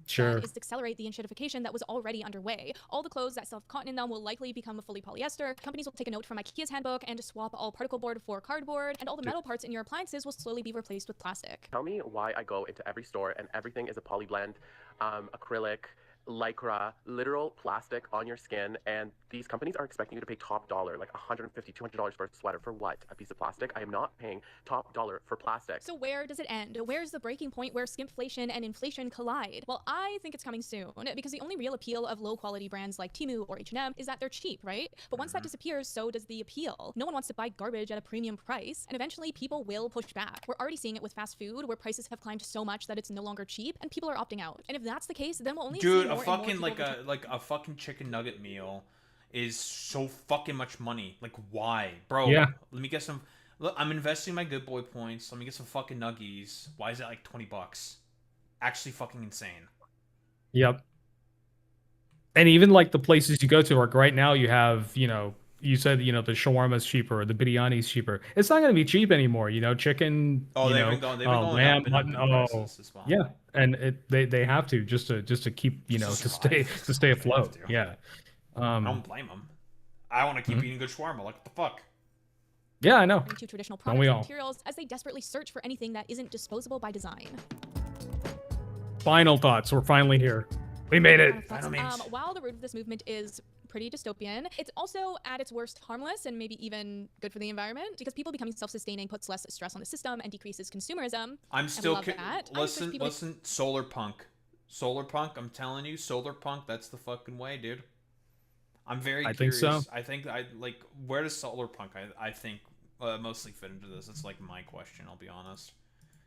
is to accelerate the enshittification that was already underway. All the clothes that still have cotton in them will likely become fully polyester. Companies will take a note from IKEA's handbook and swap all particle board for cardboard, and all the metal parts in your appliances will slowly be replaced with plastic. Tell me why I go into every store and everything is a poly blend, acrylic, lycra, literal plastic on your skin, and these companies are expecting you to pay top dollar, like $150, $200 for a sweater. For what? A piece of plastic? I am not paying top dollar for plastic. So where does it end? Where's the breaking point where skimpflation and inflation collide? Well, I think it's coming soon, because the only real appeal of low-quality brands like Temu or H&M is that they're cheap, right? But once that disappears, so does the appeal. No one wants to buy garbage at a premium price, and eventually people will push back. We're already seeing it with fast food, where prices have climbed so much that it's no longer cheap, and people are opting out. And if that's the case, then we'll only see more and more people like a fucking chicken nugget meal is so fucking much money. Like, why, bro? Yeah. Let me get some. Look, I'm investing my good boy points. Let me get some fucking nuggies. Why is it like $20? Actually, fucking insane. Yep. And even like the places you go to, like right now, you have, you said, the shawarma's cheaper, or the biryani's cheaper. It's not going to be cheap anymore. Chicken, they've been going lamb, up and mutton. up in prices as well. Yeah, and they have to just to keep to stay afloat. Yeah. I don't blame them. I want to keep eating good shawarma. Like, what the fuck? Yeah, I know. To traditional Don't products we and all? materials as they desperately search for anything that isn't disposable by design. Final thoughts. We're finally here. We made it. While the root of this movement is pretty dystopian, it's also at its worst harmless and maybe even good for the environment, because people becoming self-sustaining puts less stress on the system and decreases consumerism. I'm still that. listen. Solar punk, I'm telling you, solar punk. That's the fucking way, dude. I'm very curious. Think so. I think where does solar punk? I think mostly fit into this. It's like my question. I'll be honest.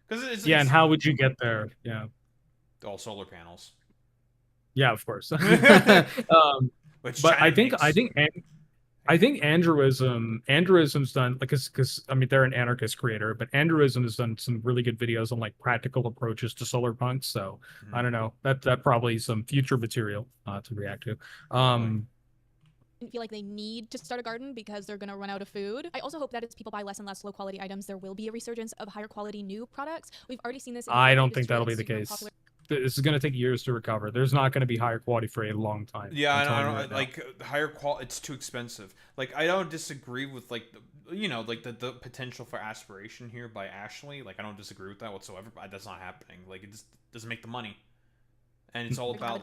Because it's and how would you get there? Yeah. All solar panels. Yeah, of course. Which but China I think Andrewism's done, like, because I mean they're an anarchist creator, but Andrewism has done some really good videos on like practical approaches to solar punk. So I don't know, that probably some future material to react to. Feel like they need to start a garden because they're going to run out of food. I also hope that as people buy less and less low quality items, there will be a resurgence of higher quality new products. We've already seen this. I don't think that'll be the case. This is going to take years to recover. There's not going to be higher quality for a long time. Yeah, I don't like higher quality. It's too expensive. Like, I don't disagree with like the potential for aspiration here by Ashley. Like, I don't disagree with that whatsoever. But that's not happening. Like, it just doesn't make the money. And it's all about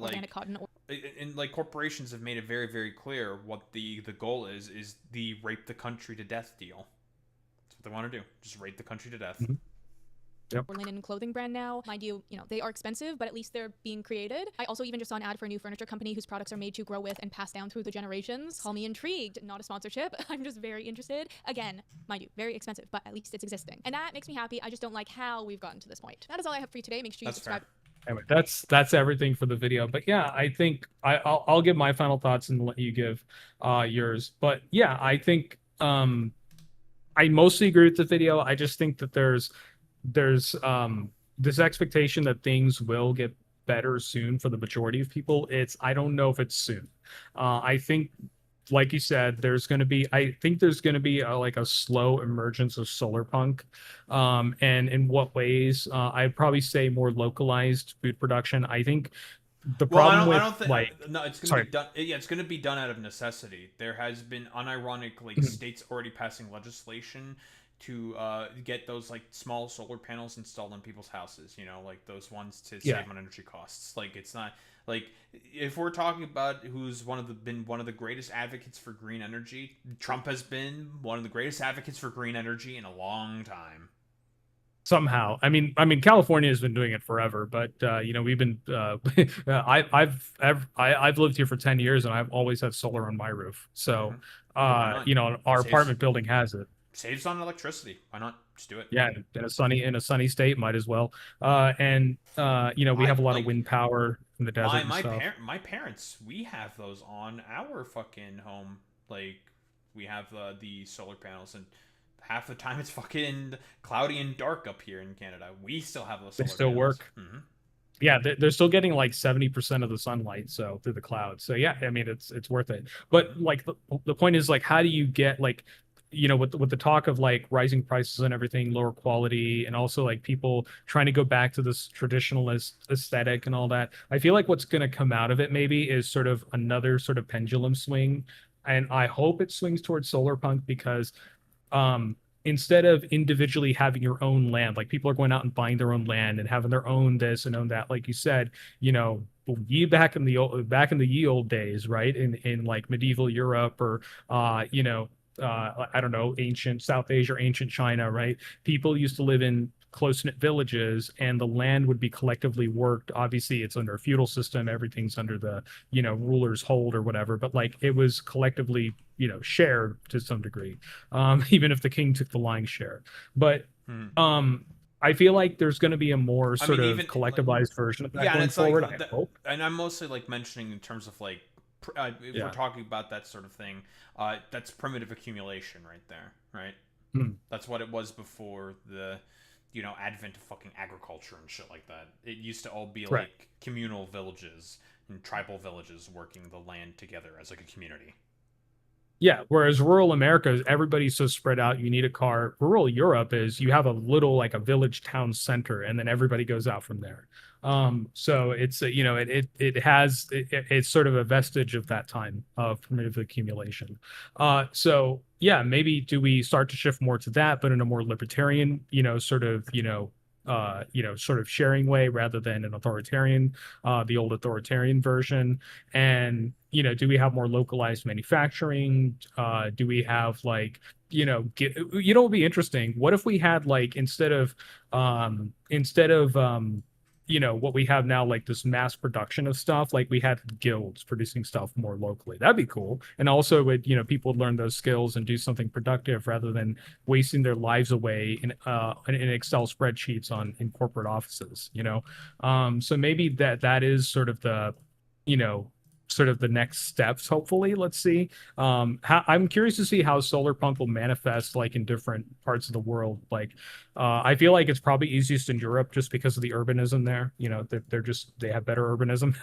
and like corporations have made it very, very clear what the goal is the rape the country to death deal. That's what they want to do. Just rape the country to death. Yep. Or linen clothing brand now. Mind you, they are expensive, but at least they're being created. I also even just saw an ad for a new furniture company whose products are made to grow with and pass down through the generations. Call me intrigued, not a sponsorship. I'm just very interested. Again, mind you, very expensive, but at least it's existing. And that makes me happy. I just don't like how we've gotten to this point. That is all I have for you today. Make sure you subscribe. Anyway, that's everything for the video. But yeah, I think I'll give my final thoughts and let you give yours. But yeah, I think I mostly agree with the video. I just think that there's this expectation that things will get better soon for the majority of people. I don't know if it's soon. I think, like you said, I think there's going to be like a slow emergence of solar punk. And in what ways? I'd probably say more localized food production. I think the problem it's going to be done. Yeah, it's going to be done out of necessity. There has been unironically states already passing legislation to get those like small solar panels installed in people's houses, like those ones to save on energy costs. Like, it's not like, if we're talking about who's been one of the greatest advocates for green energy, Trump has been one of the greatest advocates for green energy in a long time. Somehow, I mean, California has been doing it forever, but we've been. I've lived here for 10 years, and I've always had solar on my roof. So, our apartment building has it. Saves on electricity. Why not just do it? Yeah, in a sunny state, might as well. We have a lot of wind power in the desert. My parents, we have those on our fucking home. Like, we have the solar panels, and half the time it's fucking cloudy and dark up here in Canada. We still have those solar panels. They still work. Mm-hmm. Yeah, they're still getting like 70% of the sunlight, so through the clouds. So yeah, I mean, it's worth it. But like the point is, like, how do you get like, with the talk of like rising prices and everything, lower quality, and also like people trying to go back to this traditionalist aesthetic and all that, I feel like what's going to come out of it maybe is sort of another sort of pendulum swing, and I hope it swings towards solar punk, because instead of individually having your own land, like people are going out and buying their own land and having their own this and own that, like you said, back in the ye old days, right? In like medieval Europe or I don't know, ancient South Asia, or ancient China, right? People used to live in close-knit villages and the land would be collectively worked. Obviously, it's under a feudal system, everything's under the, ruler's hold or whatever, but like it was collectively, shared to some degree, even if the king took the lion's share. But I feel like there's going to be a more sort of collectivized version of that going forward. I hope. And I'm mostly like mentioning in terms of like if we're talking about that sort of thing, that's primitive accumulation right there, right? That's what it was before the advent of fucking agriculture and shit like that. It used to all be like communal villages and tribal villages working the land together as like a community. Yeah, whereas rural America, everybody's so spread out, you need a car. Rural Europe is you have a little like a village town center, and then everybody goes out from there. So it's it's sort of a vestige of that time of primitive accumulation. So yeah, maybe do we start to shift more to that, but in a more libertarian, sort of sort of sharing way rather than an authoritarian, the old authoritarian version. And, do we have more localized manufacturing? Do we have like, it would be interesting. What if we had like, instead of what we have now, like this mass production of stuff, like we had guilds producing stuff more locally. That'd be cool. And also would, people would learn those skills and do something productive rather than wasting their lives away in Excel spreadsheets in corporate offices, So maybe that is sort of the, sort of the next steps, hopefully. Let's see. I'm curious to see how solar punk will manifest like in different parts of the world. Like I feel like it's probably easiest in Europe just because of the urbanism there. They have better urbanism.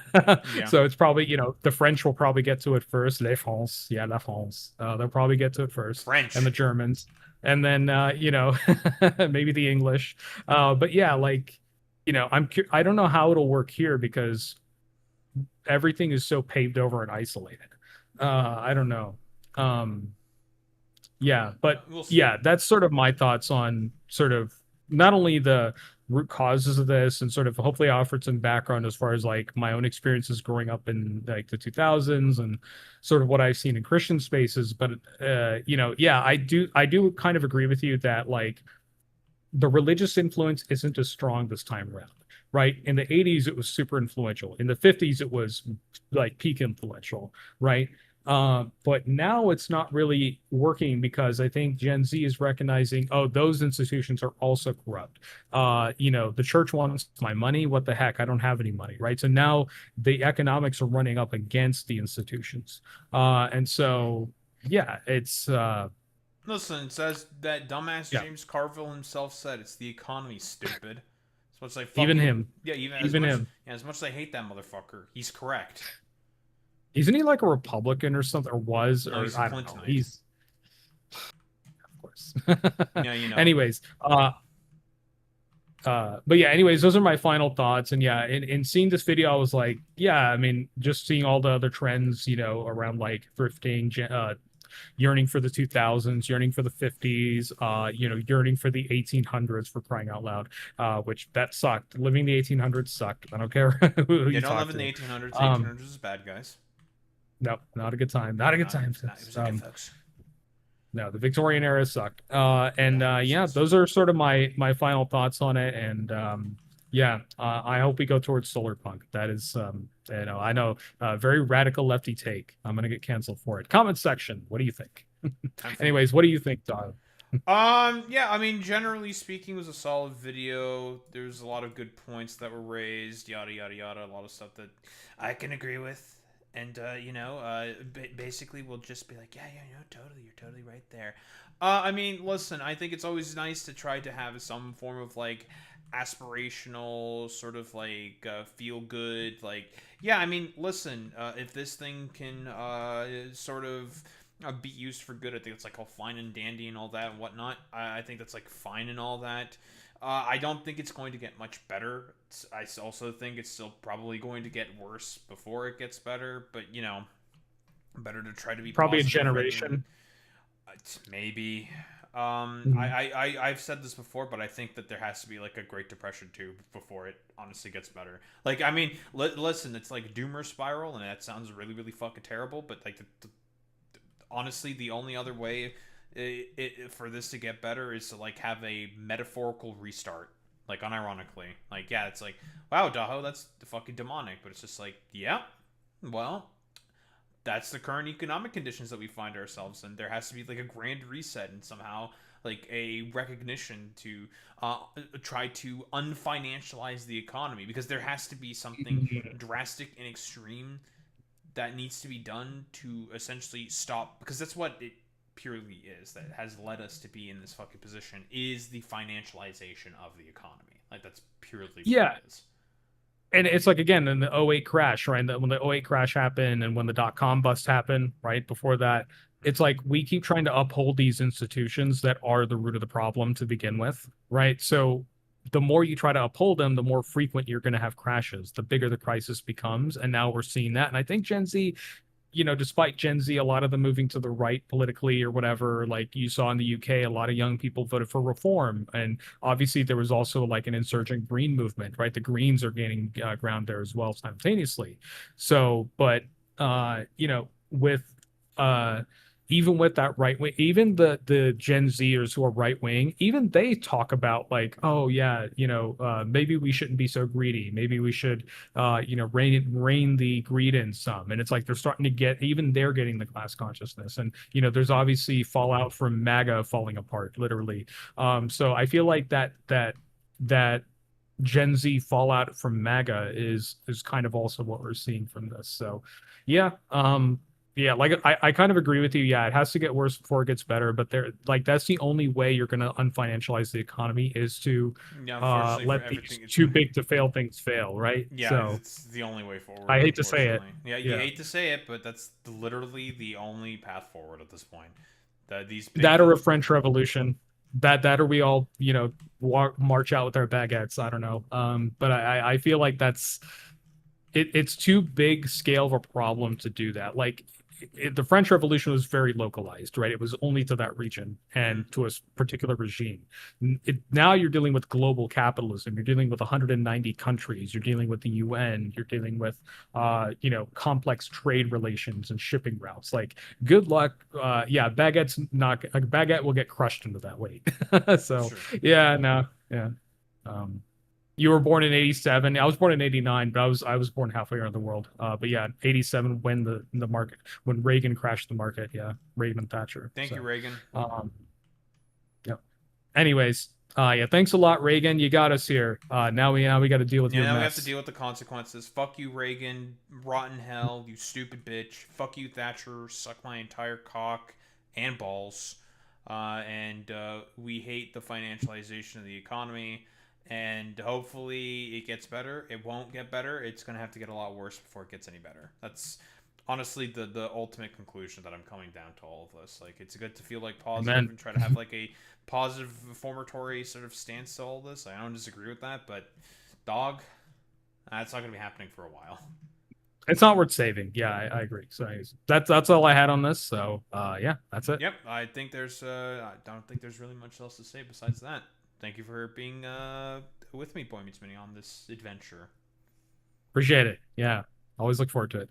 So it's probably, the French will probably get to it first. Les France, yeah, la France. They'll probably get to it first. French. And the Germans. And then maybe the English. But yeah, like, I don't know how it'll work here because everything is so paved over and isolated. I don't know. Yeah, but yeah, that's sort of my thoughts on sort of not only the root causes of this and sort of hopefully I offered some background as far as like my own experiences growing up in like the 2000s and sort of what I've seen in Christian spaces. But, yeah, I do kind of agree with you that like the religious influence isn't as strong this time around. Right. In the 80s, it was super influential. In the 50s, it was like peak influential. Right. But now it's not really working because I think Gen Z is recognizing, oh, those institutions are also corrupt. The church wants my money. What the heck? I don't have any money. Right. So now the economics are running up against the institutions. And so, yeah, it's. Listen, it says that dumbass James Carville himself said it's the economy, stupid. As much as I fucking, even him. Yeah, even him. Yeah, as much as I hate that motherfucker, he's correct. Isn't he like a Republican or something? Or was? No, or he's I don't know. He's. Of course. Yeah, Anyways, but yeah, anyways, those are my final thoughts. And yeah, in seeing this video, I was like, yeah, I mean, just seeing all the other trends, around like thrifting, yearning for the 2000s, yearning for the 50s, yearning for the 1800s, for crying out loud, which that sucked. Living the 1800s sucked. I don't care who you don't talk live in to. the 1800s. 1800s is bad, guys. No, not a good time. Not a good time. It was good, folks. No, the Victorian era sucked. Yeah, those are sort of my final thoughts on it. And yeah, I hope we go towards solar punk. That is, I know, very radical lefty take. I'm gonna get canceled for it. Comment section. What do you think? Anyways, what do you think, Don? Yeah, I mean, generally speaking, it was a solid video. There's a lot of good points that were raised, yada yada yada. A lot of stuff that I can agree with. And, basically we'll just be like, yeah, totally, you're totally right there. I mean, listen, I think it's always nice to try to have some form of, like, aspirational, sort of, like, feel good, like, yeah, I mean, listen, if this thing can, sort of be used for good, I think it's, like, all fine and dandy and all that and whatnot. I think that's, like, fine and all that. I don't think it's going to get much better. I also think it's still probably going to get worse before it gets better. But, better to try to be probably positive. a generation. Maybe. I've said this before, but I think that there has to be like a Great Depression too before it honestly gets better. Like, I mean, listen, it's like doomer spiral, and that sounds really, really fucking terrible. But like, honestly, the only other way for this to get better is to like have a metaphorical restart. Like, unironically, like, yeah, it's like, wow, Daho, that's fucking demonic, but it's just like, yeah, well, that's the current economic conditions that we find ourselves in. There has to be like a grand reset and somehow like a recognition to try to unfinancialize the economy, because there has to be something drastic and extreme that needs to be done to essentially stop, because that's what it purely is that has led us to be in this fucking position, is the financialization of the economy. Like, that's purely what it is. And it's like, again, in the '08 crash, right? When the '08 crash happened and when the dot-com bust happened, right before that, it's like we keep trying to uphold these institutions that are the root of the problem to begin with, right? So the more you try to uphold them, the more frequent you're going to have crashes, the bigger the crisis becomes. And now we're seeing that. And I think Gen Z, despite Gen Z, a lot of them moving to the right politically or whatever, like you saw in the UK, a lot of young people voted for reform. And obviously there was also like an insurgent green movement, right? The Greens are gaining ground there as well simultaneously. So, but, with, even with that right wing, even the Gen Zers who are right wing, even they talk about like, oh yeah, maybe we shouldn't be so greedy. Maybe we should, rein the greed in some. And it's like they're starting to get, even they're getting the class consciousness. And there's obviously fallout from MAGA falling apart, literally. So I feel like that Gen Z fallout from MAGA is kind of also what we're seeing from this. So, yeah. Yeah, like I kind of agree with you. Yeah, it has to get worse before it gets better. But that's the only way you're going to unfinancialize the economy is to let these too big to fail things fail, right? Yeah, so it's the only way forward. I hate to say it. Yeah, you hate to say it, but that's literally the only path forward at this point. That or a French Revolution. That or we all march out with our baguettes. I don't know. But I feel like it's too big scale of a problem to do that. Like, the French Revolution was very localized, right? It was only to that region and to a particular regime. Now you're dealing with global capitalism. You're dealing with 190 countries. You're dealing with the UN. You're dealing with, complex trade relations and shipping routes. Like, good luck. Yeah, baguette will get crushed into that weight. So, sure. Yeah, no, yeah. You were born in '87. I was born in '89, but I was born halfway around the world. But yeah, '87 when when Reagan crashed the market. Yeah, Reagan and Thatcher. Thank you, Reagan. Yeah. Anyways, yeah, thanks a lot, Reagan. You got us here. Now we got to deal with your mess. Now we have to deal with the consequences. Fuck you, Reagan. Rotten hell, you stupid bitch. Fuck you, Thatcher. Suck my entire cock and balls. And we hate the financialization of the economy. And hopefully it gets better. It won't get better. It's going to have to get a lot worse before it gets any better. That's honestly the ultimate conclusion that I'm coming down to all of this. Like, it's good to feel like positive and try to have like a positive reformatory sort of stance to all this. I don't disagree with that, but dog, that's not going to be happening for a while. It's not worth saving. Yeah, I agree. So that's all I had on this. So yeah, that's it. Yep. I think I don't think there's really much else to say besides that. Thank you for being with me, Boy Meets Mini, on this adventure. Appreciate it. Yeah, always look forward to it.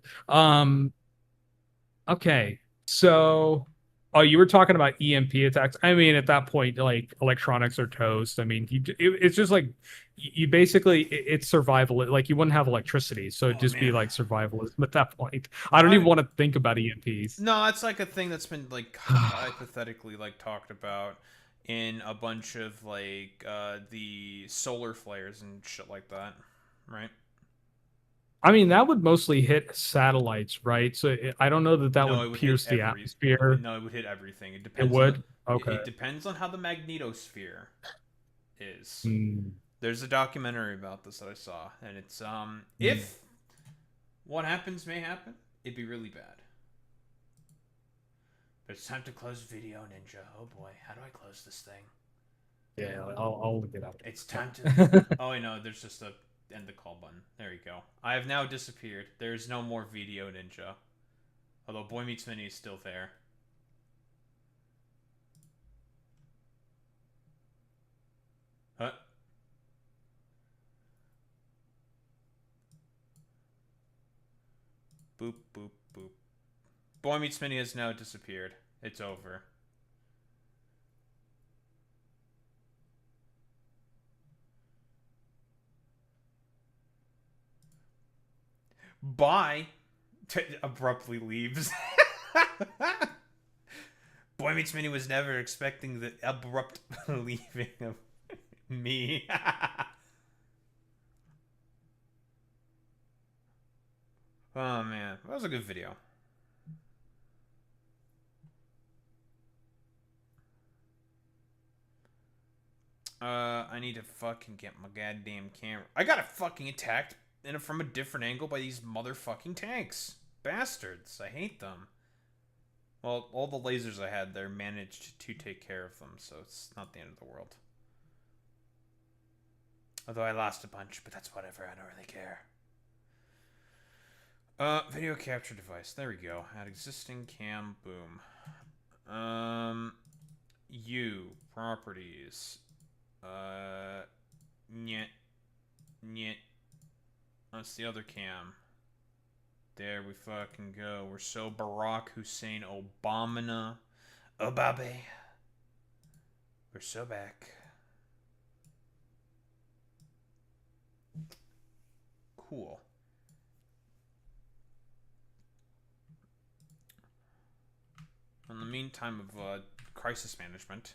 Okay, so you were talking about EMP attacks. I mean, at that point, like, electronics are toast. I mean, it's just like you basically it's survival. Like, you wouldn't have electricity, so it'd just be like survivalism at that point. I don't even want to think about EMPs. No, it's like a thing that's been like hypothetically like talked about in a bunch of like the solar flares and shit like that, right? I mean, that would mostly hit satellites, right? So I don't know that would pierce the atmosphere. No, it would hit everything. It depends. It would? Okay. It depends on how the magnetosphere is. There's a documentary about this that I saw, and it's if what happens may happen, it'd be really bad. But it's time to close Video Ninja. Oh boy, how do I close this thing? Yeah, I'll look it up. It's time to... Oh, I know, there's just a end the call button. There you go. I have now disappeared. There's no more Video Ninja. Although Boy Meets Mini is still there. Boop, boop, boop. Boy Meets Mini has now disappeared. It's over. Bye. Abruptly leaves. Boy Meets Mini was never expecting the abrupt leaving of me. Oh man, that was a good video. I need to fucking get my goddamn camera. I got fucking attacked from a different angle by these motherfucking tanks. Bastards. I hate them. Well, all the lasers I had there managed to take care of them, so it's not the end of the world. Although I lost a bunch, but that's whatever. I don't really care. Video capture device. There we go. Add existing cam. Boom. Properties. Nyet. That's the other cam. There we fucking go. We're so Barack Hussein Obama. Obabe. We're so back. Cool. In the meantime of crisis management,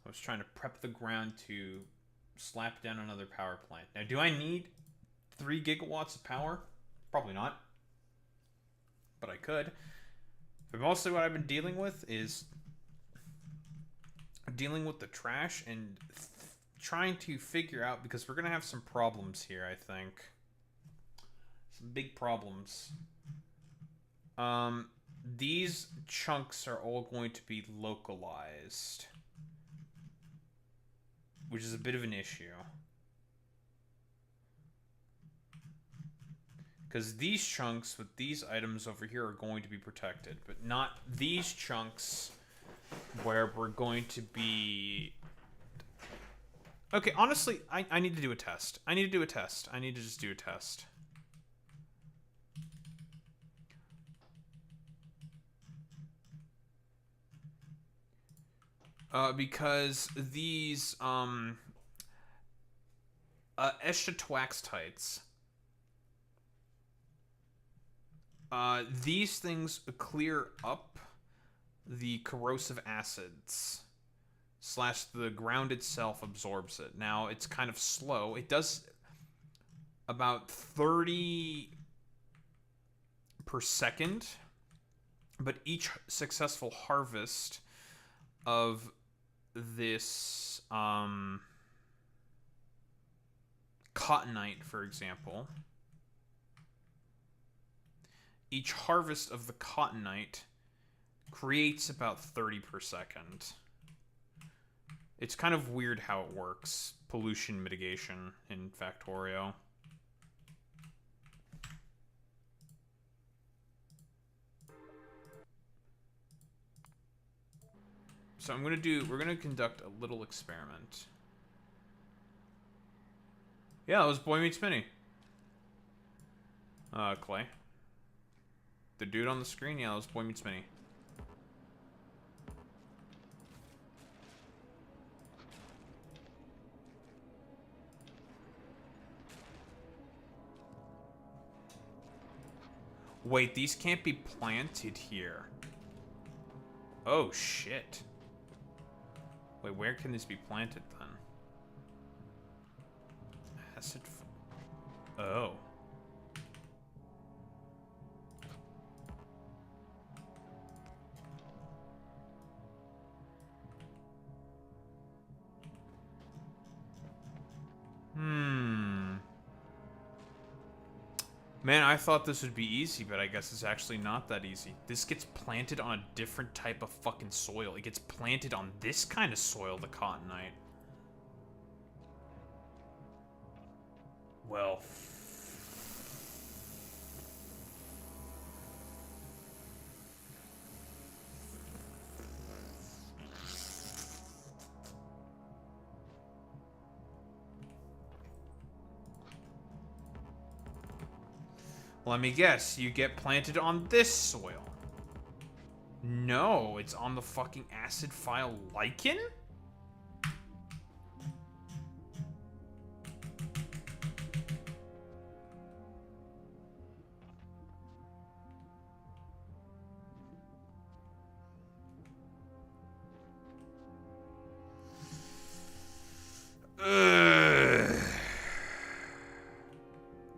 I was trying to prep the ground to slap down another power plant. Now, do I need 3 gigawatts of power? Probably not. But I could. But mostly what I've been dealing with is dealing with the trash and trying to figure out, because we're going to have some problems here, I think. Some big problems. These chunks are all going to be localized, which is a bit of an issue. Because these chunks with these items over here are going to be protected, but not these chunks where we're going to be... Okay, honestly, I need to do a test. I need to just do a test. Because these, eschatwaxtites, these things clear up the corrosive acids, / the ground itself absorbs it. Now, it's kind of slow. It does about 30 per second, but each successful harvest of this cottonite, for example, each harvest of the cottonite creates about 30 per second. It's kind of weird how it works. Pollution mitigation in Factorio. So we're gonna conduct a little experiment. Yeah, that was Boy Meets Mini. Clay. The dude on the screen, yeah, that was Boy Meets Mini. Wait, these can't be planted here. Oh, shit. Wait, where can this be planted then? Acid. Oh. Man, I thought this would be easy, but I guess it's actually not that easy. This gets planted on a different type of fucking soil. It gets planted on this kind of soil, the cottonite. Well... Let me guess, you get planted on this soil. No, it's on the fucking acid file lichen?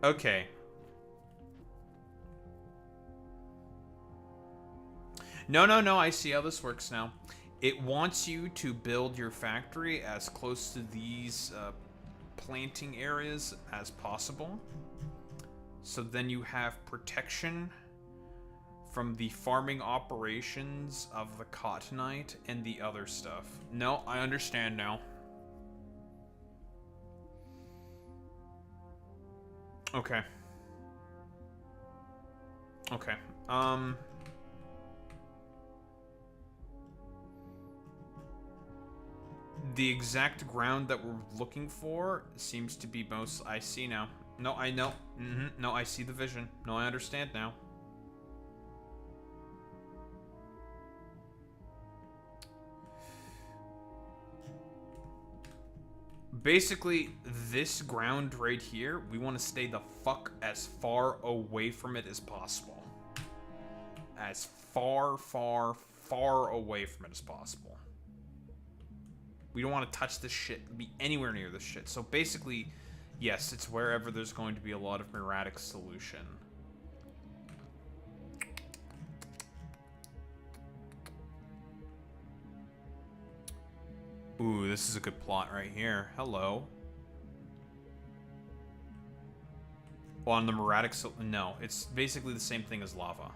Okay. No, I see how this works now. It wants you to build your factory as close to these planting areas as possible. So then you have protection from the farming operations of the Cottonite and the other stuff. No, I understand now. Okay. Okay. The exact ground that we're looking for seems to be most... I see now. No, I know. No, I see the vision. No, I understand now. Basically, this ground right here, we want to stay the fuck as far away from it as possible. As far, far, far away from it as possible. We don't want to touch this shit, be anywhere near this shit. So basically, yes, it's wherever there's going to be a lot of muriatic solution. Ooh, this is a good plot right here. Hello. Well, on the muriatic... No, it's basically the same thing as lava.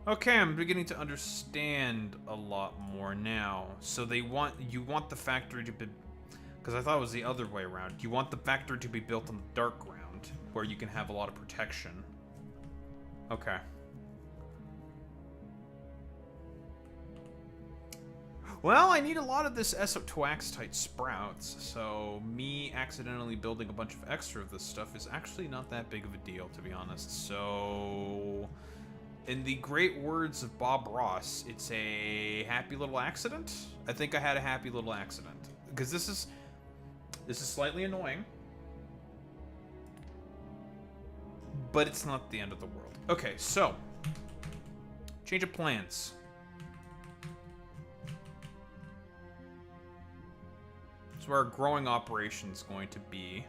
Okay, I'm beginning to understand a lot more now. So you want the factory to be... Because I thought it was the other way around. You want the factory to be built on the dark ground, where you can have a lot of protection. Okay. Well, I need a lot of this esotoaxtite sprouts, so me accidentally building a bunch of extra of this stuff is actually not that big of a deal, to be honest. So, in the great words of Bob Ross, it's a happy little accident? I think I had a happy little accident. Because this is slightly annoying. But it's not the end of the world. Okay, so, change of plans. Where our growing operation is going to be.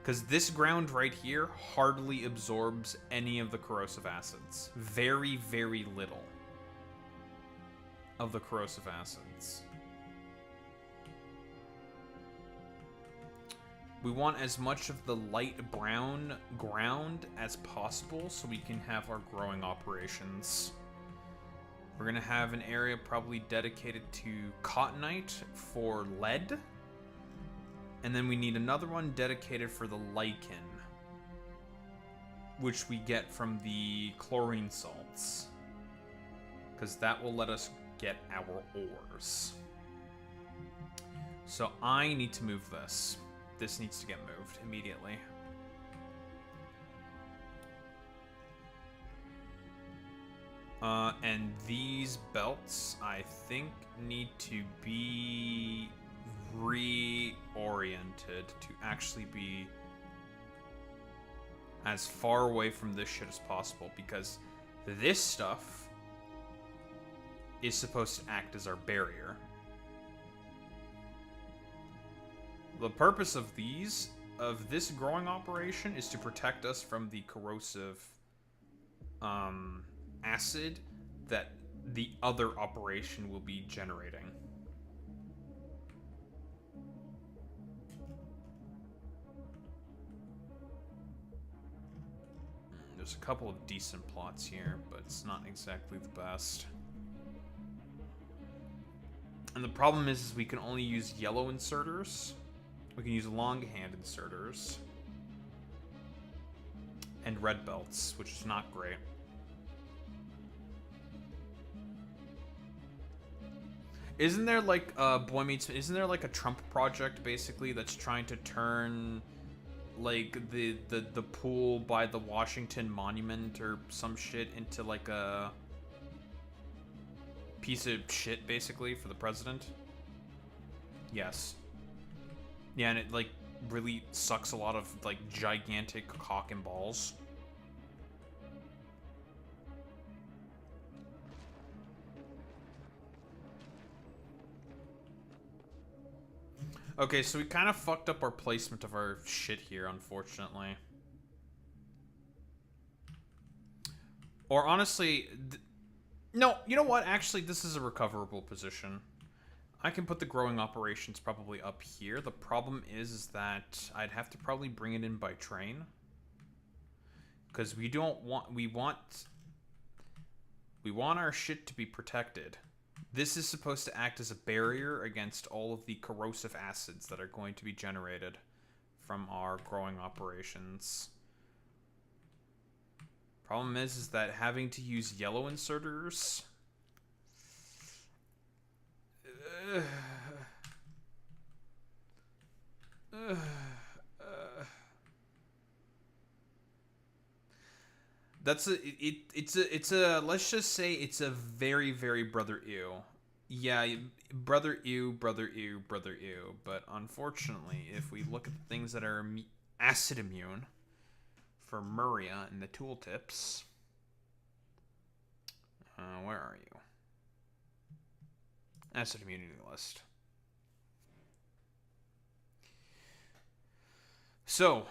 Because this ground right here hardly absorbs any of the corrosive acids. Very, very little of the corrosive acids. We want as much of the light brown ground as possible so we can have our growing operations. We're going to have an area probably dedicated to Cottonite for lead. And then we need another one dedicated for the lichen, which we get from the chlorine salts. Because that will let us get our ores. So I need to move this. This needs to get moved immediately. And these belts, I think, need to be reoriented to actually be as far away from this shit as possible, because this stuff is supposed to act as our barrier. The purpose of this growing operation is to protect us from the corrosive acid that the other operation will be generating. There's a couple of decent plots here, but it's not exactly the best. And the problem is we can only use yellow inserters. We can use longhand inserters. And red belts, which is not great. Isn't there like Boy Meets? Isn't there like a Trump project basically that's trying to turn like the pool by the Washington Monument or some shit into like a piece of shit basically for the president? Yes. Yeah, and it like really sucks a lot of like gigantic cock and balls. Okay, so we kind of fucked up our placement of our shit here, unfortunately. Or honestly, no, you know what? Actually, this is a recoverable position. I can put the growing operations probably up here. The problem is that I'd have to probably bring it in by train. Because we want our shit to be protected. This is supposed to act as a barrier against all of the corrosive acids that are going to be generated from our growing operations. Problem is that having to use yellow inserters... it's a let's just say it's a very, very brother ew. Yeah, brother ew, brother ew, brother ew. But unfortunately, if we look at the things that are acid immune for Muria and the tooltips, where are you? Acid immunity list. So,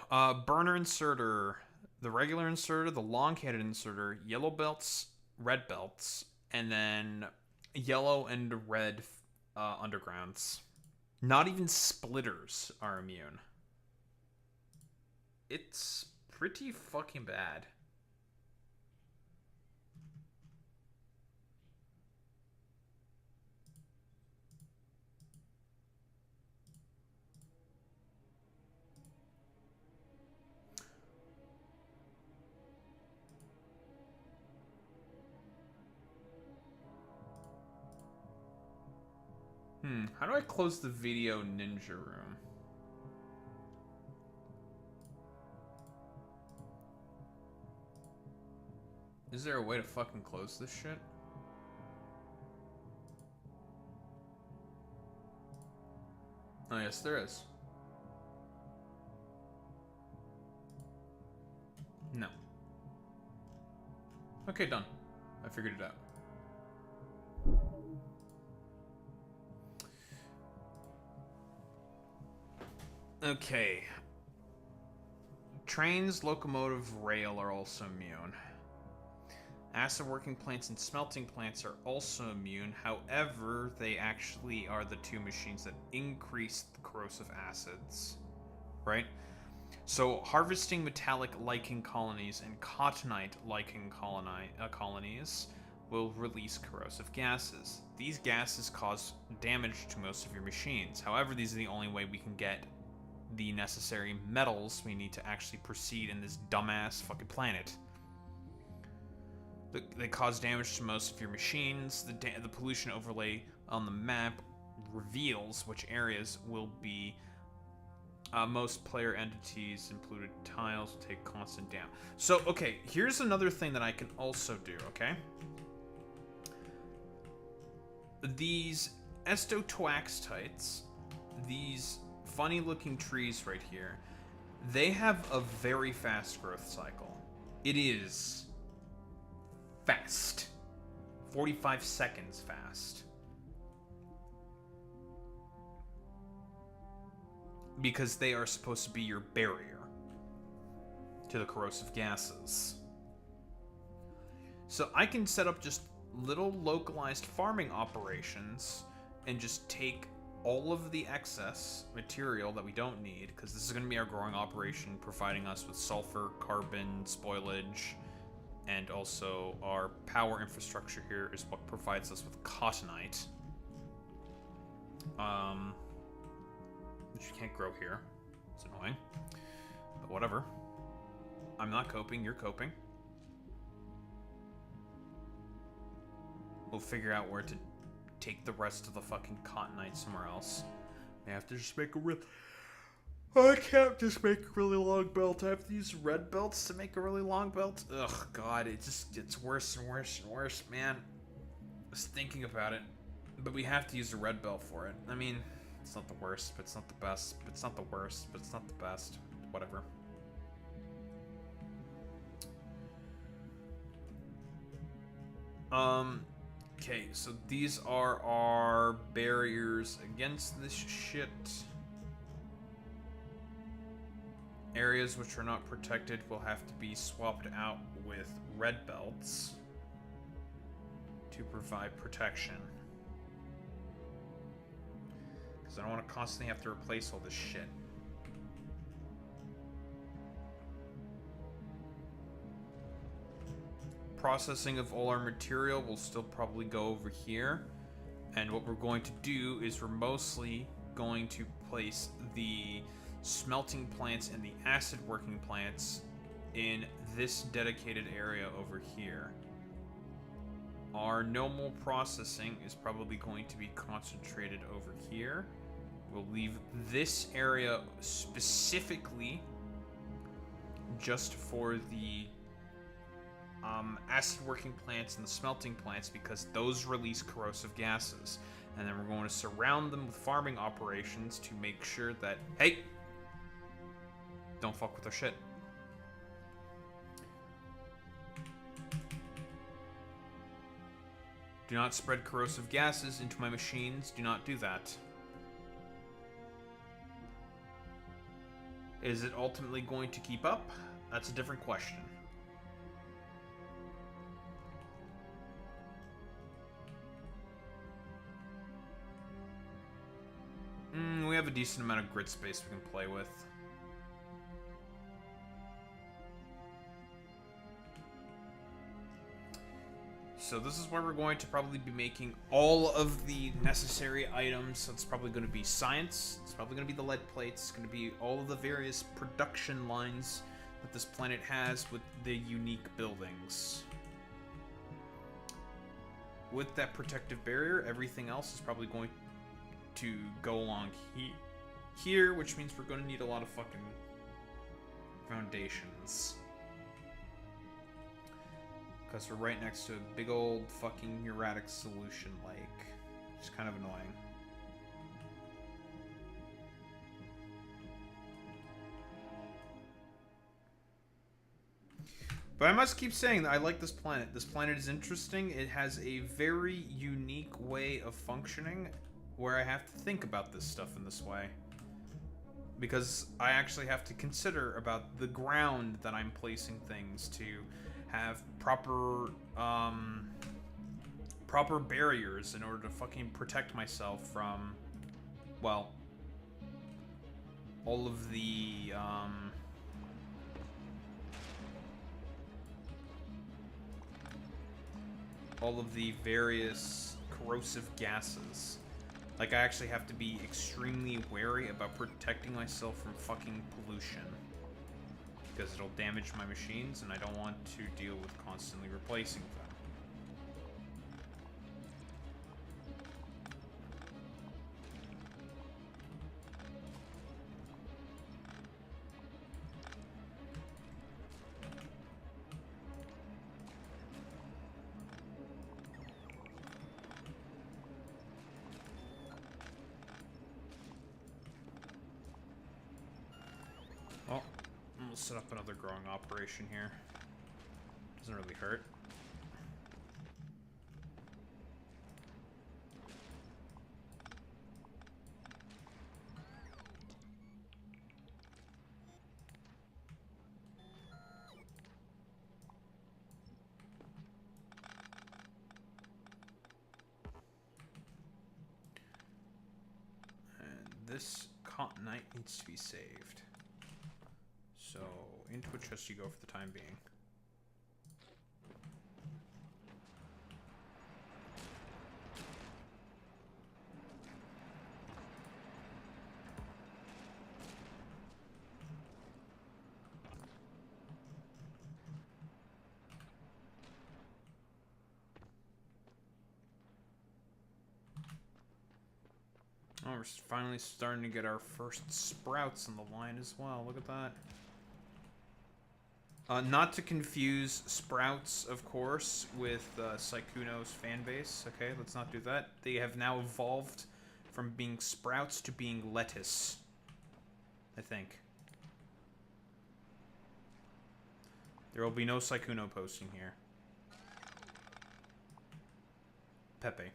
burner inserter, the regular inserter, the long-handed inserter, yellow belts, red belts, and then yellow and red undergrounds. Not even splitters are immune. It's pretty fucking bad. How do I close the video ninja room? Is there a way to fucking close this shit? Oh, yes, there is. No. Okay, done. I figured it out. Okay. Trains, locomotive, rail are also immune. Acid working plants and smelting plants are also immune. However, they actually are the two machines that increase the corrosive acids. Right? So, harvesting metallic lichen colonies and cottonite lichen colonies will release corrosive gases. These gases cause damage to most of your machines. However, these are the only way we can get the necessary metals we need to actually proceed in this dumbass fucking planet. They cause damage to most of your machines. The pollution overlay on the map reveals which areas will be most player entities included tiles will take constant damage. So, okay, here's another thing that I can also do, okay? These estotoaxtites, these funny looking trees right here, they have a very fast growth cycle. It is fast. 45 seconds fast. Because they are supposed to be your barrier to the corrosive gases. So I can set up just little localized farming operations and just take all of the excess material that we don't need, because this is going to be our growing operation, providing us with sulfur, carbon, spoilage, and also our power infrastructure here is what provides us with cottonite. Which you can't grow here. It's annoying. But whatever. I'm not coping, you're coping. We'll figure out where to take the rest of the fucking Cottonite somewhere else. I have to just make a real... I can't just make a really long belt. I have to use red belts to make a really long belt. Ugh, God, it just gets worse and worse and worse, man. Just thinking about it. But we have to use a red belt for it. I mean, it's not the worst, but it's not the best. But it's not the worst, but it's not the best. Whatever. Okay, so these are our barriers against this shit. Areas which are not protected will have to be swapped out with red belts to provide protection. Because I don't want to constantly have to replace all this shit. Processing of all our material will still probably go over here. And what we're going to do is we're mostly going to place the smelting plants and the acid working plants in this dedicated area over here. Our normal processing is probably going to be concentrated over here. We'll leave this area specifically just for the acid working plants and the smelting plants because those release corrosive gases. And then we're going to surround them with farming operations to make sure that, hey, don't fuck with our shit. Do not spread corrosive gases into my machines. Do not do that. Is it ultimately going to keep up? That's a different question. We have a decent amount of grid space we can play with. So this is where we're going to probably be making all of the necessary items. So it's probably going to be science. It's probably going to be the lead plates. It's going to be all of the various production lines that this planet has with the unique buildings. With that protective barrier, everything else is probably going to go along here, which means we're going to need a lot of fucking foundations. Because we're right next to a big old fucking erratic solution lake. It's kind of annoying. But I must keep saying that I like this planet. This planet is interesting. It has a very unique way of functioning where I have to think about this stuff in this way. Because I actually have to consider about the ground that I'm placing things to have proper proper barriers in order to fucking protect myself from, well, all of the various corrosive gases. Like, I actually have to be extremely wary about protecting myself from fucking pollution. Because it'll damage my machines, and I don't want to deal with constantly replacing them. Well, I'm gonna set up another growing operation here. Doesn't really hurt. And this Cottonite needs to be saved. So, into a chest you go for the time being. we're finally starting to get our first sprouts on the line as well. Look at that. Not to confuse sprouts, of course, with Sykkuno's fan base. Okay, let's not do that. They have now evolved from being sprouts to being lettuce, I think. There will be no Sykkuno posting here. Pepe.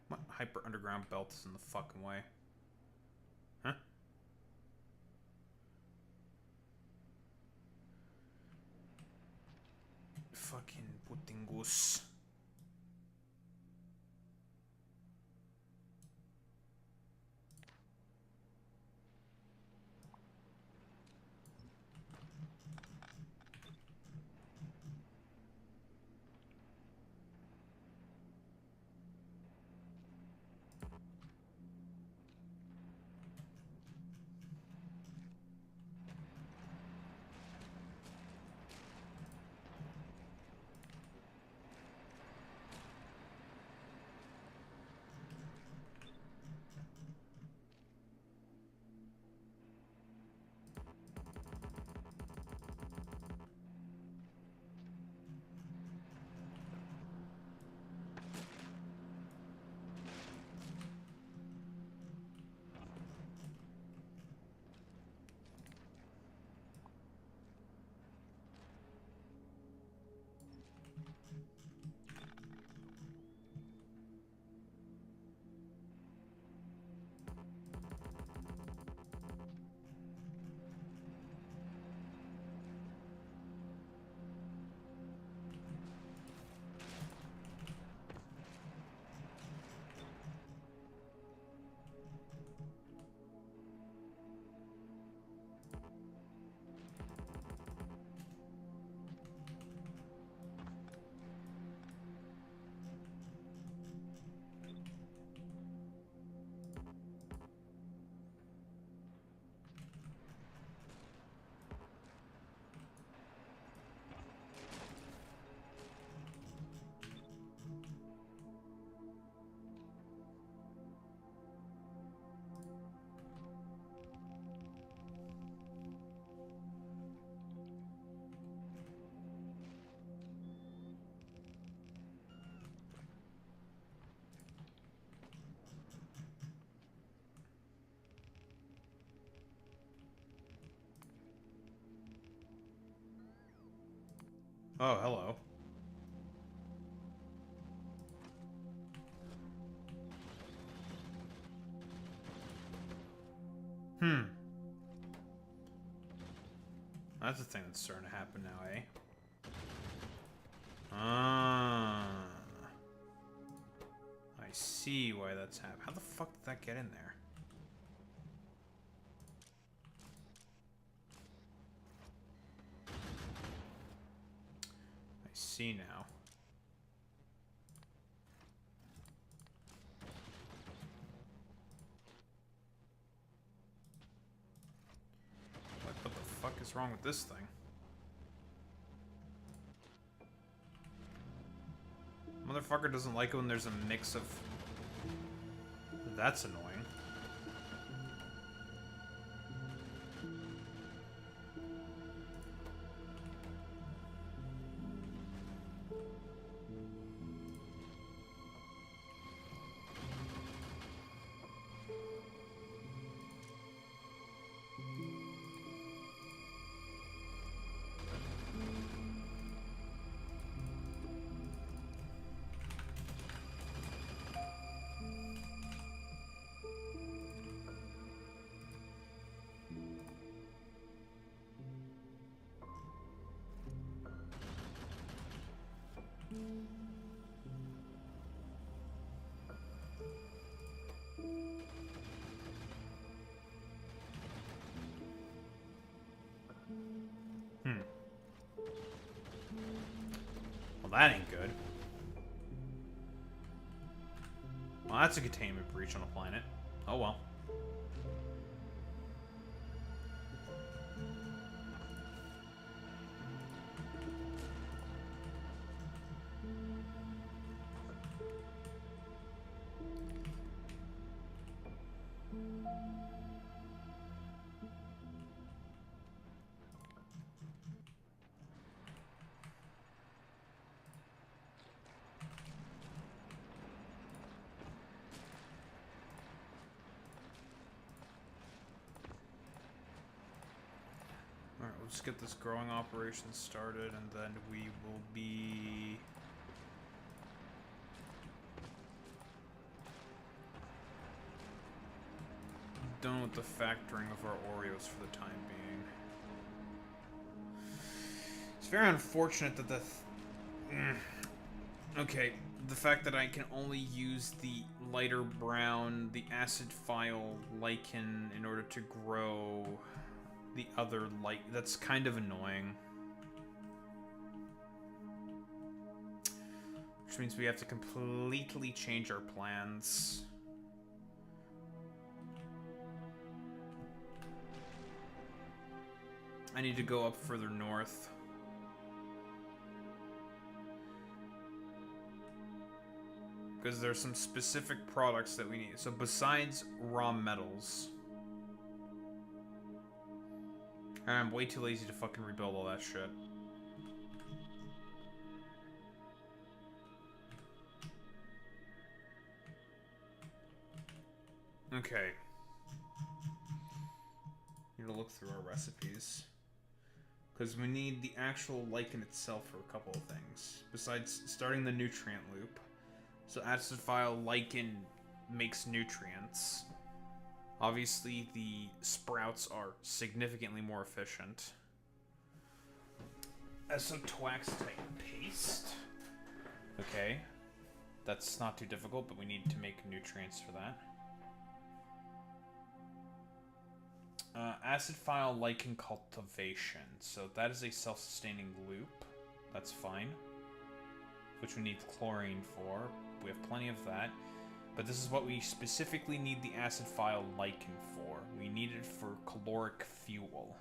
What hyper underground belt is in the fucking way? Huh? Fucking putingus. Oh, hello. That's the thing that's starting to happen now, eh? Ah. I see why that's happening. How the fuck did that get in there? I see now. What the fuck is wrong with this thing? Motherfucker doesn't like it when there's a mix of... That's annoying. that ain't good. Well, that's a containment breach on a planet. Oh well. Alright, let's get this growing operation started, and then we will be... done with the factoring of our Oreos for the time being. It's very unfortunate that okay, the fact that I can only use the lighter brown, the acid file lichen in order to grow the other light. That's kind of annoying. Which means we have to completely change our plans. I need to go up further north. Because there's some specific products that we need. So besides raw metals... I'm way too lazy to fucking rebuild all that shit. Okay. Need to look through our recipes. Because we need the actual lichen itself for a couple of things. Besides starting the nutrient loop. So acid file lichen makes nutrients. Obviously, the sprouts are significantly more efficient. Twax-type paste. Okay. That's not too difficult, but we need to make nutrients for that. Acid file lichen cultivation. So that is a self-sustaining loop. That's fine. Which we need chlorine for. We have plenty of that. But this is what we specifically need the acid file lichen for. We need it for caloric fuel.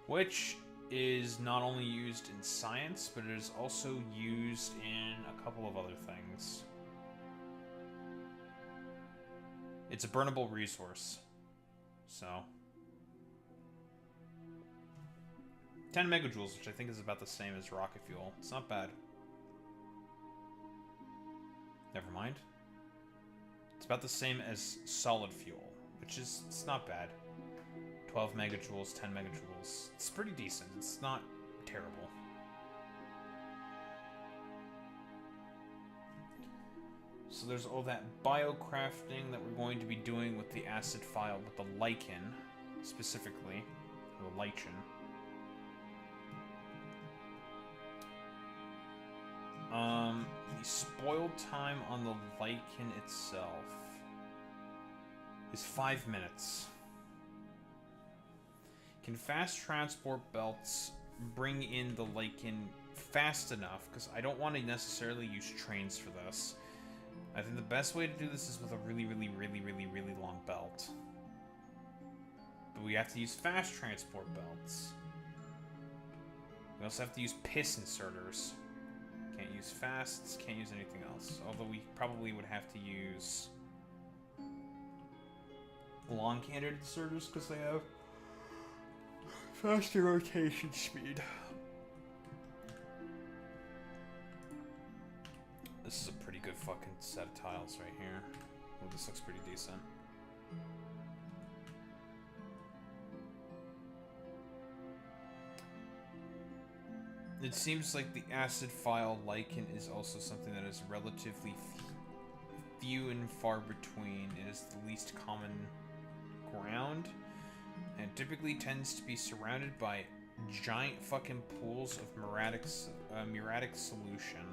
Which is not only used in science, but it is also used in a couple of other things. It's a burnable resource. So 10 megajoules, which I think is about the same as rocket fuel. It's not bad. Never mind. It's about the same as solid fuel, which is, it's not bad. 12 megajoules, 10 megajoules. It's pretty decent. It's not terrible. So there's all that biocrafting that we're going to be doing with the acid file, with the lichen, specifically, the lichen. The spoil time on the lichen itself is 5 minutes. Can fast transport belts bring in the lichen fast enough? Because I don't want to necessarily use trains for this. I think the best way to do this is with a really long belt. But we have to use fast transport belts. We also have to use piss inserters. Can't use fasts, can't use anything else. Although we probably would have to use long-handed inserters because they have faster rotation speed. This is a pretty good fucking set of tiles right here. Well, this looks pretty decent. It seems like the acid file lichen is also something that is relatively few and far between. It is the least common ground, and typically tends to be surrounded by giant fucking pools of muriatic solution.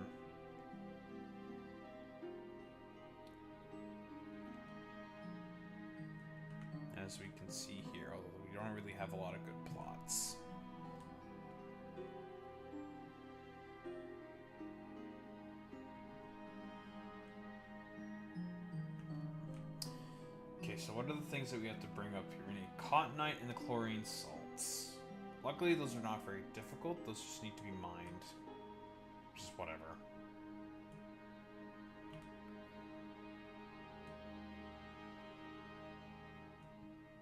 As we can see here, although we don't really have a lot of good plots. so what are the things that we have to bring up here? We need cottonite and the chlorine salts. Luckily, those are not very difficult. Those just need to be mined. Which is whatever.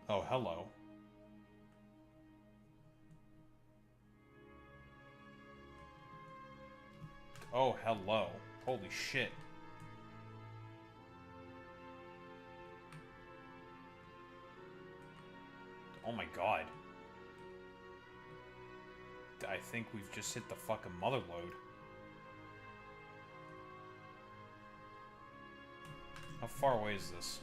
Oh, hello. Oh, hello. Holy shit. Oh my god. I think we've just hit the fucking mother load. How far away is this?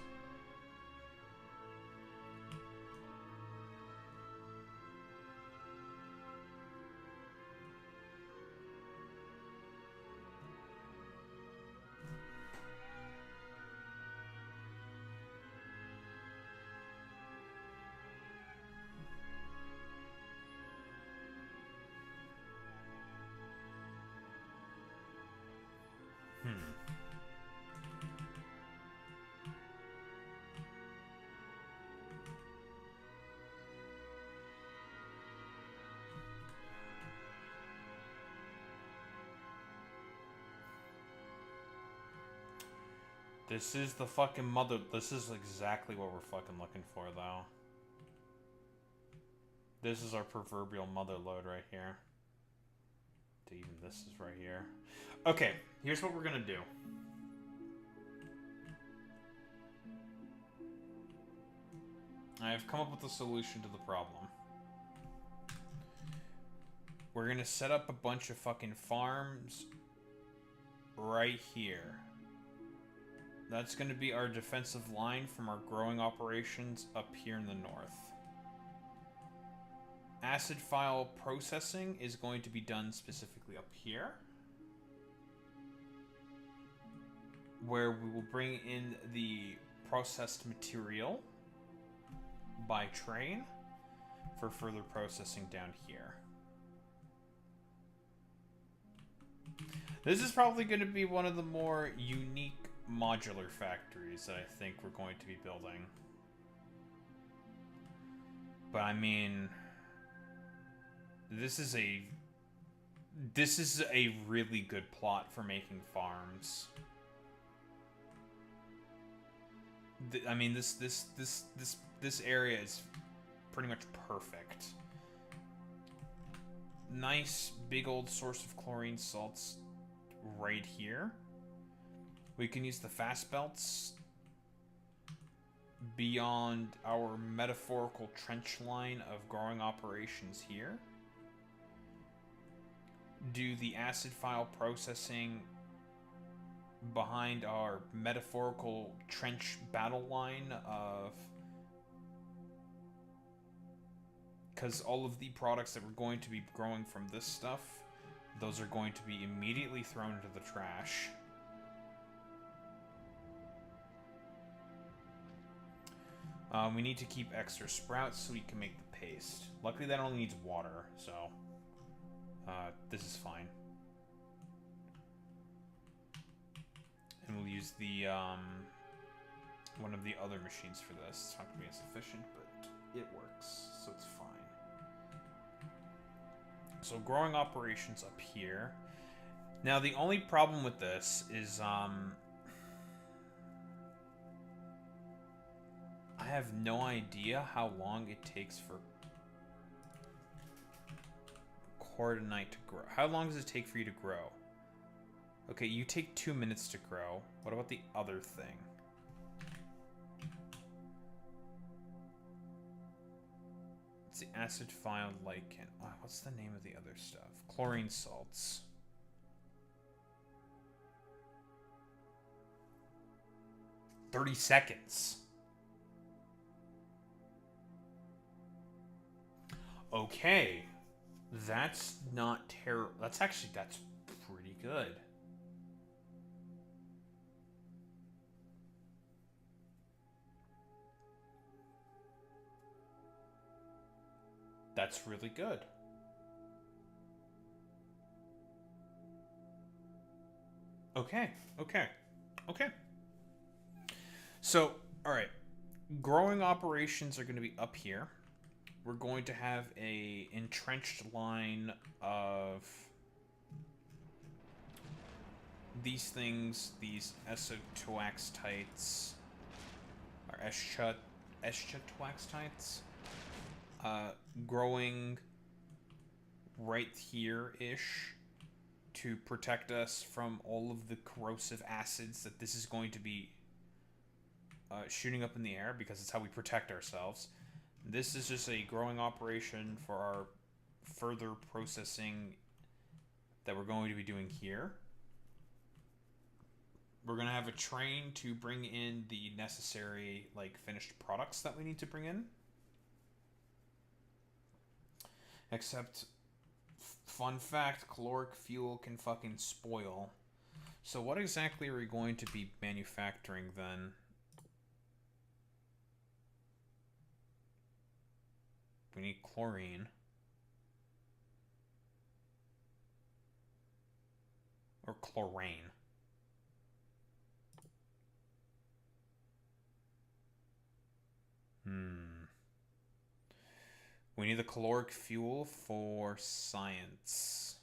This is the fucking mother... This is exactly what we're fucking looking for, though. This is our proverbial mother lode right here. Even this is right here. Okay, here's what we're gonna do. I have come up with a solution to the problem. We're gonna set up a bunch of fucking farms right here. That's going to be our defensive line from our growing operations up here in the north. Acid file processing is going to be done specifically up here, where we will bring in the processed material by train for further processing down here. This is probably going to be one of the more unique modular factories that I think we're going to be building. But I mean, this is a really good plot for making farms. I mean, this area is pretty much perfect. Nice big old source of chlorine salts right here. We can use the fast belts beyond our metaphorical trench line of growing operations here. Do the acid file processing behind our metaphorical trench battle line of... Because all of the products that we're going to be growing from this stuff, those are going to be immediately thrown into the trash. We need to keep extra sprouts so we can make the paste. Luckily that only needs water, so this is fine. And we'll use the one of the other machines for this. It's not going to be as efficient, but it works, so it's fine. So growing operations up here. Now the only problem with this is I have no idea how long it takes for cordonite to grow. How long does it take for you to grow? Okay, you take 2 minutes to grow. What about the other thing? It's the acid file lichen. Oh, what's the name of the other stuff? Chlorine salts. "30 seconds. Okay, that's not terrible. That's pretty good. That's really good. Okay. So, all right. growing operations are going to be up here. We're going to have a entrenched line of these things, these esotoaxtites, or eschatoaxtites, growing right here-ish to protect us from all of the corrosive acids that this is going to be shooting up in the air, because it's how we protect ourselves. This is just a growing operation for our further processing that we're going to be doing here. We're going to have a train to bring in the necessary, like, finished products that we need to bring in. Except, fun fact, caloric fuel can fucking spoil. So what exactly are we going to be manufacturing then? We need chlorine. Or chlorine. We need the caloric fuel for science.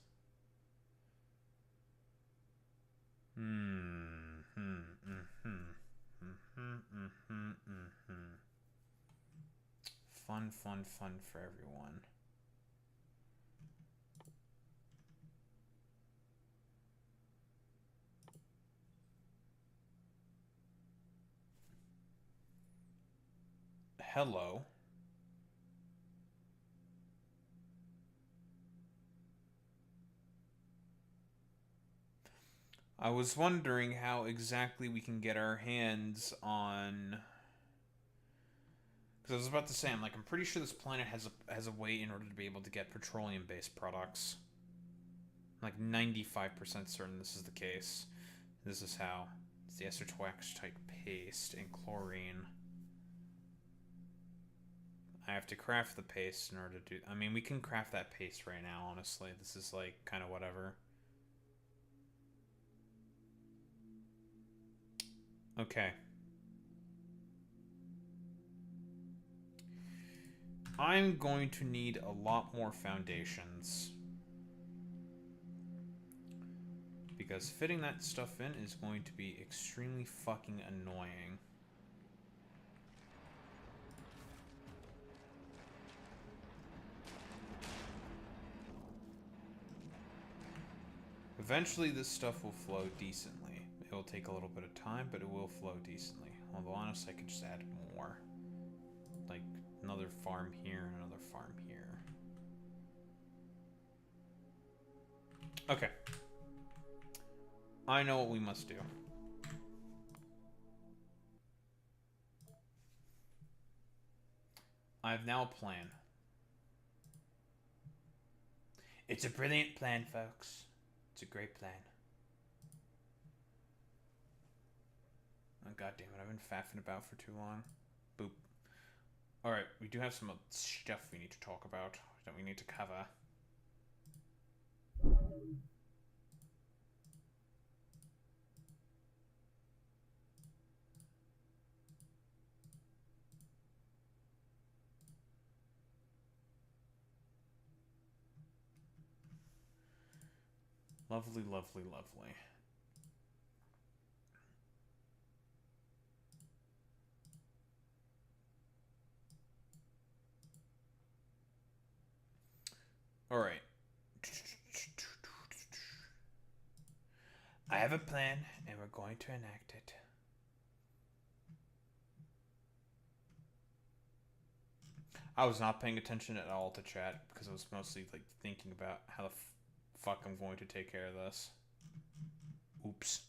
Fun, fun, fun for everyone. Hello. I was wondering how exactly we can get our hands on... Because I was about to say, I'm pretty sure this planet has a way in order to be able to get petroleum-based products. I'm like 95% certain this is the case. This is how. It's the esotoaxtite paste and chlorine. I have to craft the paste in order to do... I mean, we can craft that paste right now, honestly. This is, like, kind of whatever. Okay. I'm going to need a lot more foundations. Because fitting that stuff in is going to be extremely fucking annoying. Eventually this stuff will flow decently. It will take a little bit of time, but it will flow decently. Although honestly, I could just add more. Like another farm here and another farm here. Okay. I know what we must do. I have now a plan. It's a brilliant plan, folks. It's a great plan. Oh, God damn it, I've been faffing about for too long. Boop. Alright, we do have some stuff we need to talk about that we need to cover. Lovely, lovely, lovely. Alright. I have a plan, and we're going to enact it. I was not paying attention at all to chat, because I was mostly, like, thinking about how the fuck I'm going to take care of this. Oops.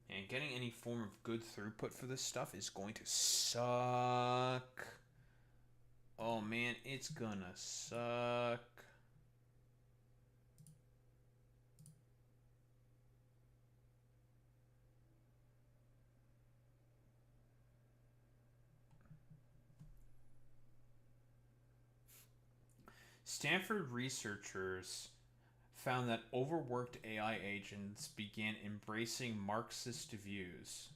And getting any form of good throughput for this stuff is going to suck. Oh man, it's gonna suck. Stanford researchers found that overworked AI agents began embracing Marxist views.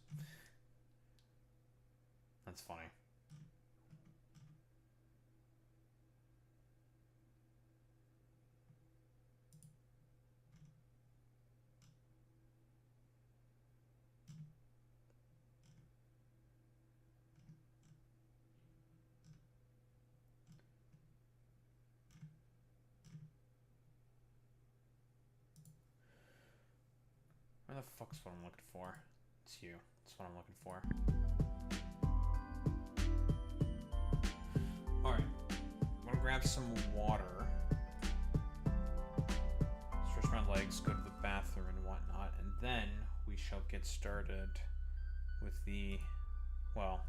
That's funny. Where the fuck's what I'm looking for? It's you. That's what I'm looking for. Alright. I'm gonna grab some water. Stretch my legs, go to the bathroom and whatnot, and then we shall get started with the, well,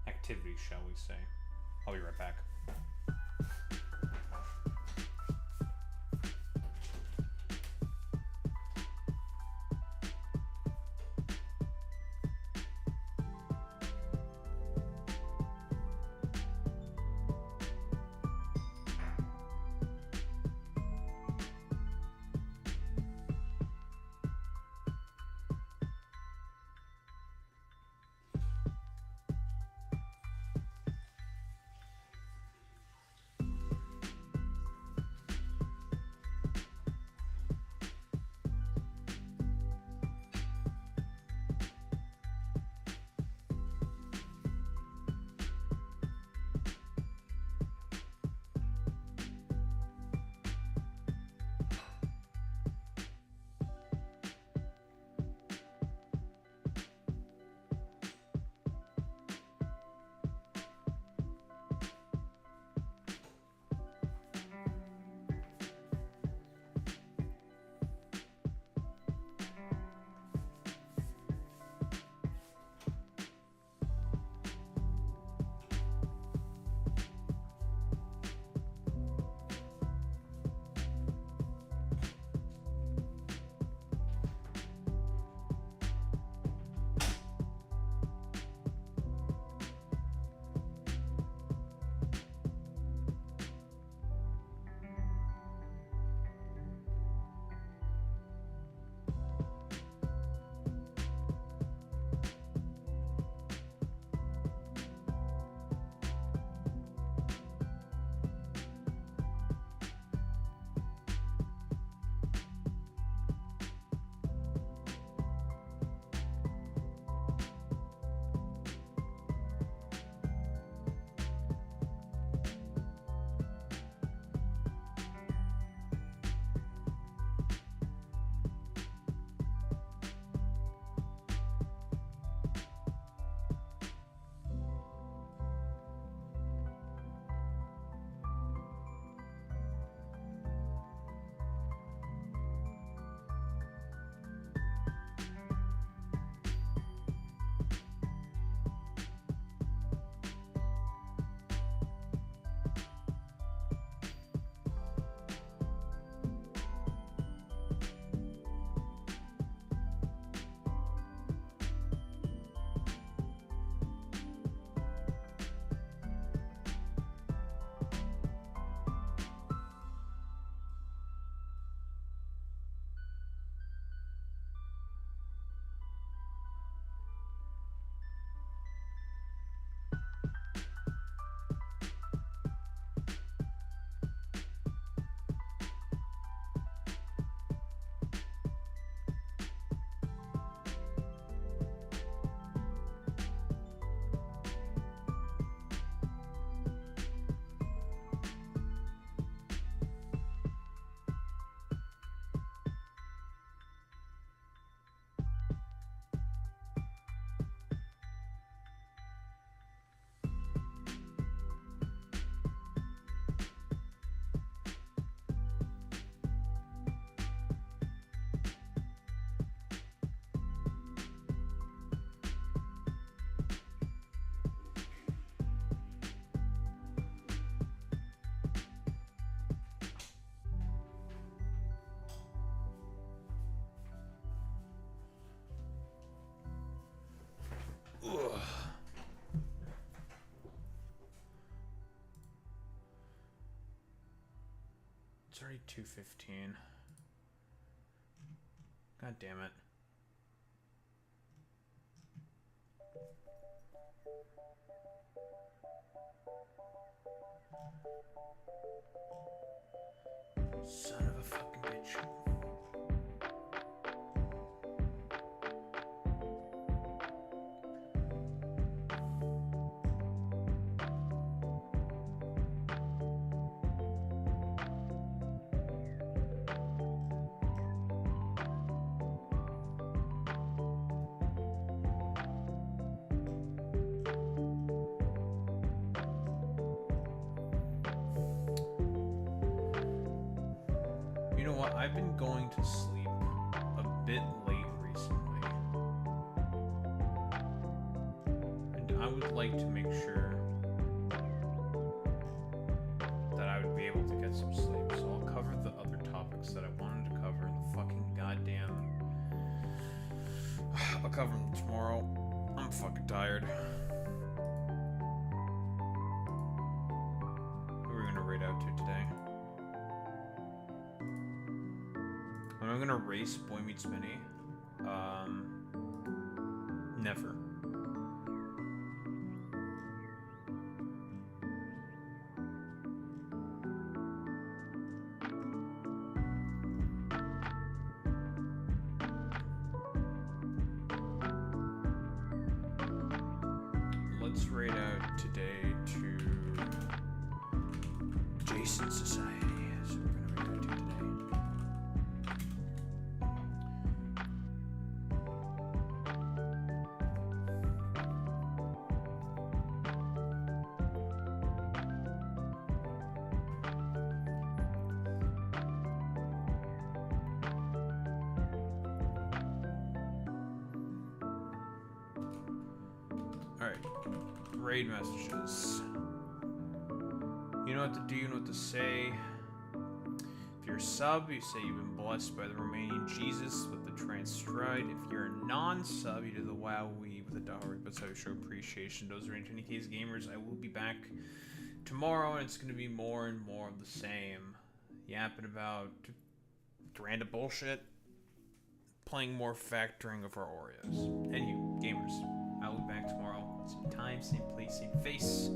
activities, shall we say. I'll be right back. It's already 2:15. God damn it. Son of a fucking bitch. You know what? I've been going to sleep a bit late recently. And I would like to make sure that I would be able to get some sleep. So I'll cover the other topics that I wanted to cover in the fucking goddamn... I'll cover them tomorrow. I'm fucking tired. Who are we gonna raid out to today? Am I gonna race Boy Meets Mini? Never. Let's raid out today to Jason Society. So we're gonna raid out to today. Alright. Raid messages. You know what to do, you know what to say. If you're a sub, you say you've been blessed by the Romanian Jesus with the Transstride. If you're a non-sub, you do the WoW-wee with the dowry, but so show appreciation. Those are any case gamers. I will be back tomorrow, and it's going to be more and more of the same. Yapping about random bullshit. Playing more factoring of our Oreos. And you, gamers. I will be back tomorrow. Same time, same place, same face.